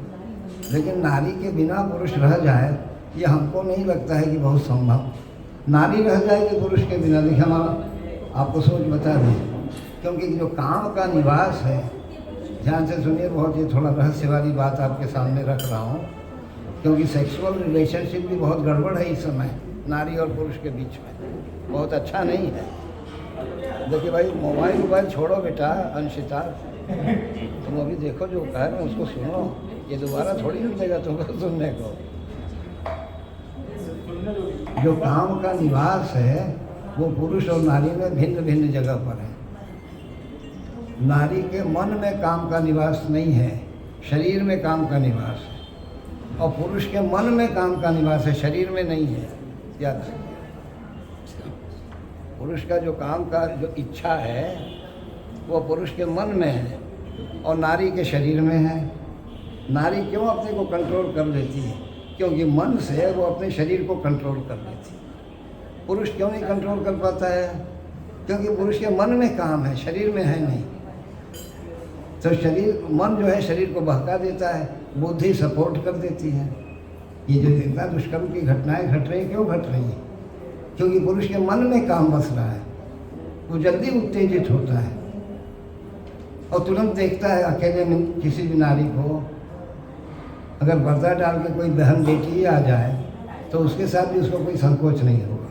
लेकिन नारी के बिना पुरुष रह जाए, ये हमको नहीं लगता है कि बहुत संभव। नारी रह जाएगी पुरुष के बिना, देखिए हमारा आपको सोच बता दें, क्योंकि जो काम का निवास है, ध्यान से सुनिए, बहुत ये थोड़ा रहस्य वाली बात आपके सामने रख रहा हूँ, क्योंकि सेक्सुअल रिलेशनशिप भी बहुत गड़बड़ है इस समय नारी और पुरुष के बीच में, बहुत अच्छा नहीं है। देखिए भाई, मोबाइल छोड़ो बेटा, अंशिता तुम अभी देखो जो कह रहे हैं उसको सुनो, ये दोबारा थोड़ी मिलेगा तुमको सुनने को। जो काम का निवास है वो पुरुष और नारी में भिन्न भिन्न जगह पर है। नारी के मन में काम का निवास नहीं है, शरीर में काम का निवास है, और पुरुष के मन में काम का निवास है, शरीर में नहीं है। याद रखिए, पुरुष का जो काम का जो इच्छा है वो पुरुष के मन में है और नारी के शरीर में है। नारी क्यों अपने को कंट्रोल कर लेती है? क्योंकि मन से वो अपने शरीर को कंट्रोल कर लेती है। पुरुष क्यों नहीं कंट्रोल कर पाता है? क्योंकि पुरुष के मन में काम है, शरीर में है नहीं। तो शरीर, मन जो है शरीर को बहका देता है, बुद्धि सपोर्ट कर देती है। ये जो इतना दुष्कर्म की घटनाएं घट रही, क्यों घट रही हैं? क्योंकि पुरुष के मन में काम बस रहा है, वो जल्दी उत्तेजित होता है और तुरंत देखता है अकेले में किसी भी नारी को। अगर पर्दा डाल के कोई बहन बेटी आ जाए तो उसके साथ भी उसको कोई संकोच नहीं होगा।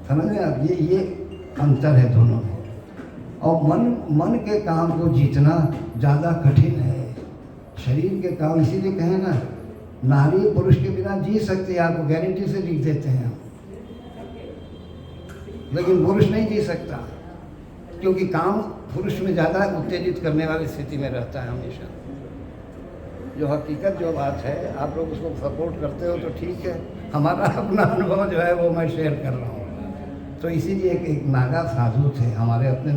समझ रहे आप? ये अंतर है दोनों में। और मन के काम को जीतना ज़्यादा कठिन है। शरीर के काम, इसीलिए कहें ना, नारी पुरुष के बिना जी सकती है, आपको गारंटी से लिख देते हैं हम, लेकिन पुरुष नहीं जी सकता, क्योंकि काम पुरुष में ज़्यादा उत्तेजित करने वाली स्थिति में रहता है हमेशा। जो हकीकत जो बात है आप लोग उसको सपोर्ट करते हो तो ठीक है, हमारा अपना अनुभव जो है वो मैं शेयर कर रहा हूँ। तो इसीलिए एक नागा साधु थे हमारे अपने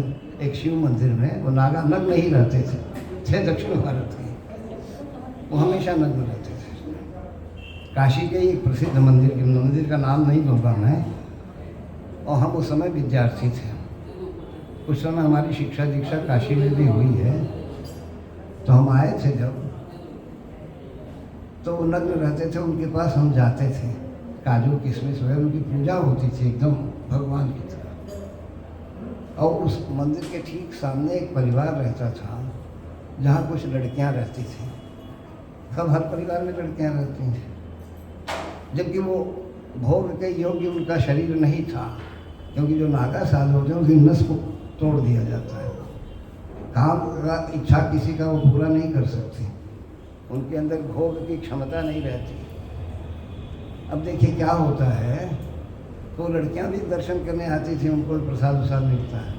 एक शिव मंदिर में, वो नागा नग्न ही रहते थे दक्षिण भारत के, वो हमेशा नग्न रहते थे। काशी के एक प्रसिद्ध मंदिर का नाम नहीं लूँगा मैं, और हम उस समय विद्यार्थी थे। उस समय हमारी शिक्षा दीक्षा काशी में भी हुई है। तो हम आए थे जब, तो वो नग्न रहते थे, उनके पास हम जाते थे, काजू किशमिश वगैरह उनकी पूजा होती थी एकदम भगवान की तरह। और उस मंदिर के ठीक सामने एक परिवार रहता था जहाँ कुछ लड़कियाँ रहती थी। सब हर परिवार में लड़कियाँ रहती हैं, जबकि वो भोग के योग्य उनका शरीर नहीं था, क्योंकि जो नागा साधु होते हैं उसकी नस को तोड़ दिया जाता है। काम का इच्छा किसी का वो पूरा नहीं कर सकती, उनके अंदर भोग की क्षमता नहीं रहती। अब देखिए क्या होता है, तो लड़कियां भी दर्शन करने आती थी, उनको प्रसाद वसाद मिलता है।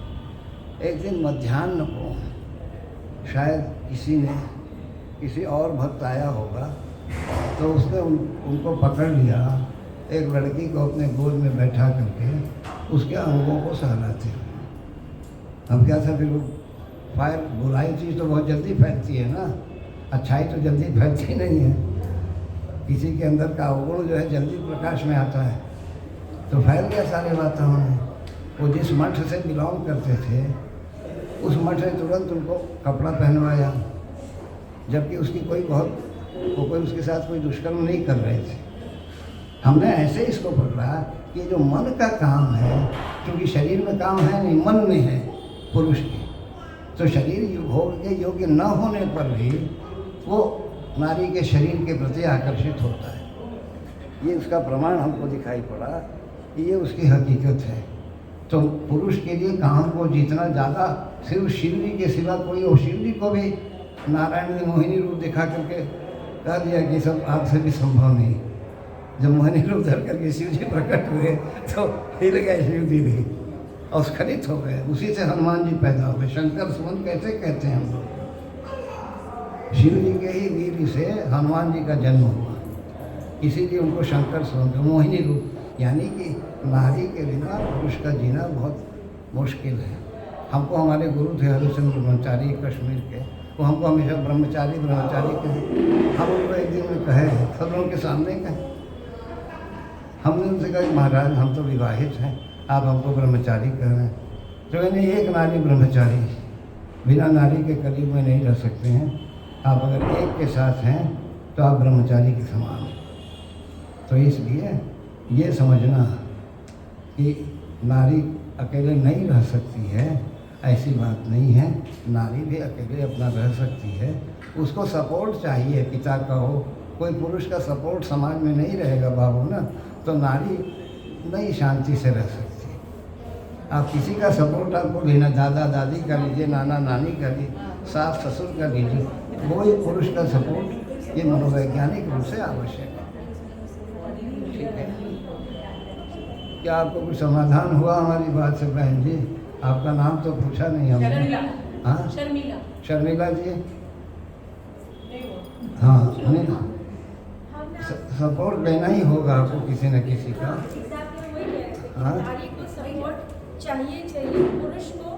एक दिन मध्याह्न को शायद किसी और भक्त आया होगा, तो उसने उनको पकड़ लिया, एक लड़की को अपने गोद में बैठा करके उसके अंगों को सहलाते हुए। अब क्या था, फिर वो बुराई चीज़ तो बहुत जल्दी फैलती है ना, अच्छाई तो जल्दी फैलती नहीं है। किसी के अंदर का अवगुण जो है जल्दी प्रकाश में आता है, तो फैल गया सारे वातावरण में। वो जिस मठ से बिलोंग करते थे उस मठ ने तुरंत उनको कपड़ा पहनवाया, जबकि उसकी कोई उसके साथ कोई दुष्कर्म नहीं कर रहे थे। हमने ऐसे इसको पकड़ा कि जो मन का काम है, क्योंकि शरीर में काम है नहीं, मन में है पुरुष के, तो शरीर भोग के योग्य न होने पर भी वो नारी के शरीर के प्रति आकर्षित होता है। ये उसका प्रमाण हमको दिखाई पड़ा कि ये उसकी हकीकत है। तो पुरुष के लिए काम को जितना ज़्यादा, सिर्फ शिव जी के सिवा कोई, और शिव जी को भी नारायण ने मोहिनी रूप दिखा करके कह दिया कि सब आपसे भी संभव नहीं। जब मोहिनी रूप धर करके शिव जी प्रकट हुए तो हिल गए शिव जी भी और स्खलित हो गए। उसी से हनुमान जी पैदा हो गए। शंकर सुमन कैसे कहते हैं हम लोग, शिव जी के ही वीर से हनुमान जी का जन्म हुआ, इसीलिए उनको शंकर सुमन, मोहिनी रूप। यानी कि नारी के बिना पुरुष का जीना बहुत मुश्किल है। हमको हमारे गुरु थे हरिश्चंद्र ब्रह्मचारी कश्मीर के, वो हमको हमेशा ब्रह्मचारी कहे। हम उनको एक दिन में कहे, सब लोगों के सामने कहे, हमने उनसे कहा महाराज हम तो विवाहित हैं, आप हमको ब्रह्मचारी कह रहे हैं। तो मैंने एक नारी ब्रह्मचारी, बिना नारी के करीब में नहीं रह सकते हैं। आप अगर एक के साथ हैं तो आप ब्रह्मचारी के समान हैं। तो इसलिए ये समझना कि नारी अकेले नहीं रह सकती है, ऐसी बात नहीं है। नारी भी अकेले अपना रह सकती है, उसको सपोर्ट चाहिए, पिता का हो, कोई पुरुष का सपोर्ट समाज में नहीं रहेगा बाबू ना, तो नारी नहीं शांति से रह सकती। आप किसी का सपोर्ट आपको लेना, दादा दादी का लीजिए, नाना नानी का लीजिए, सास ससुर का लीजिए, कोई पुरुष का सपोर्ट ये मनोवैज्ञानिक रूप से आवश्यक है। ठीक है, क्या आपको कुछ समाधान हुआ हमारी बात से बहन जी? आपका नाम तो पूछा नहीं हमने। हाँ शर्मिला जी, हाँ नहीं, सपोर्ट लेना ही होगा आपको किसी न किसी का। हाँ नारी को सपोर्ट चाहिए, पुरुष को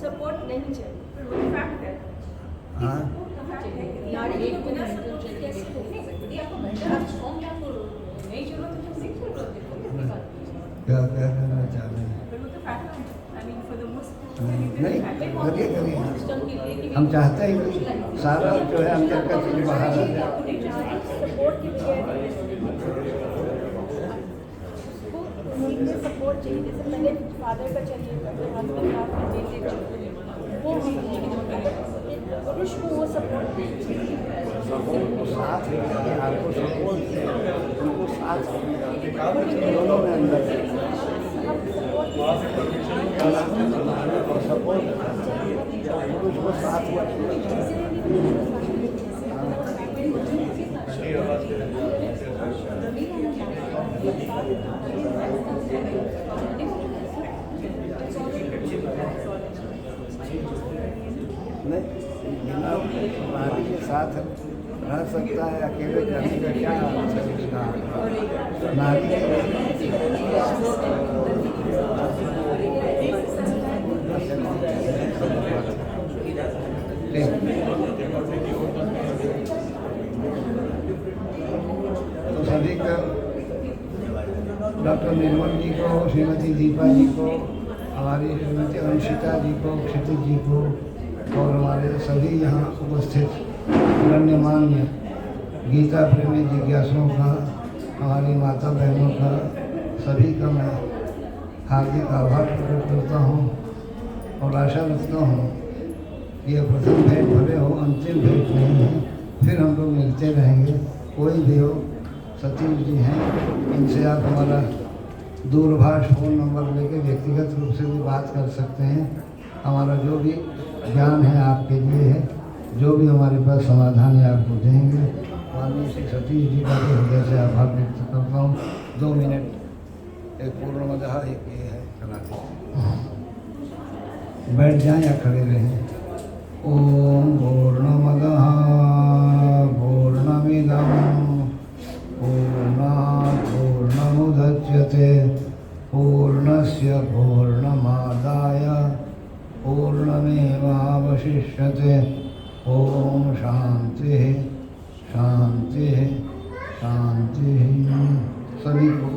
सपोर्ट नहीं चाहिए। हाँ नारी को बिना सपोर्ट के कैसे होगी? क्या कहना चाह रहे हैं? नहीं करिए, हम चाहते हैं कि सारा जो है अंदर का चीज बाहर आ जाए। सपोर्ट के बगैर सपोर्ट चाहिए, जैसे पहले फादर का चाहिए, हस्बैंड का, बेटे का, वो पुरुष को वो सपोर्ट नहीं चाहिए। साथ में आपको सपोर्ट, उनको साथ दोनों में अंदर सपोर्ट, पुरुष को साथ नारी के साथ रह सकता है, अकेले करने का क्या अर्थ है उसका? नारी तो सभी का डॉक्टर निर्मल जी को, श्रीमती दीपा जी को, हमारी श्रीमती अनुषिता जी को, क्षितिज जी को और हमारे सभी यहाँ उपस्थित गण्यमान्य गीता प्रेमी जिज्ञासुओं का, हमारी माता बहनों का, सभी का मैं हार्दिक आभार प्रकट करता हूँ और आशा रखता हूँ कि यह प्रथम भेंट भले हो, अंतिम भेंट नहीं है। फिर हम लोग मिलते रहेंगे, कोई भी हो। सतीश जी हैं, इनसे आप हमारा दूरभाष फ़ोन नंबर लेके व्यक्तिगत रूप से भी बात कर सकते हैं। हमारा जो भी ज्ञान है आपके लिए है, जो भी हमारे पास समाधान है आपको देंगे। माननीय श्री सतीश जी का भी हृदय से आभार व्यक्त करता हूँ। 2 मिनट एक पूर्णमदः, एक ये है चला के बैठ जाएं या खड़े रहें। ओम पूर्णमदः पूर्णमिदं पूर्णात् पूर्णमुदच्यते पूर्णस्य पूर्णमादाय पूर्णमेवावशिष्यते। ओम शांति शांति शांति। सभी को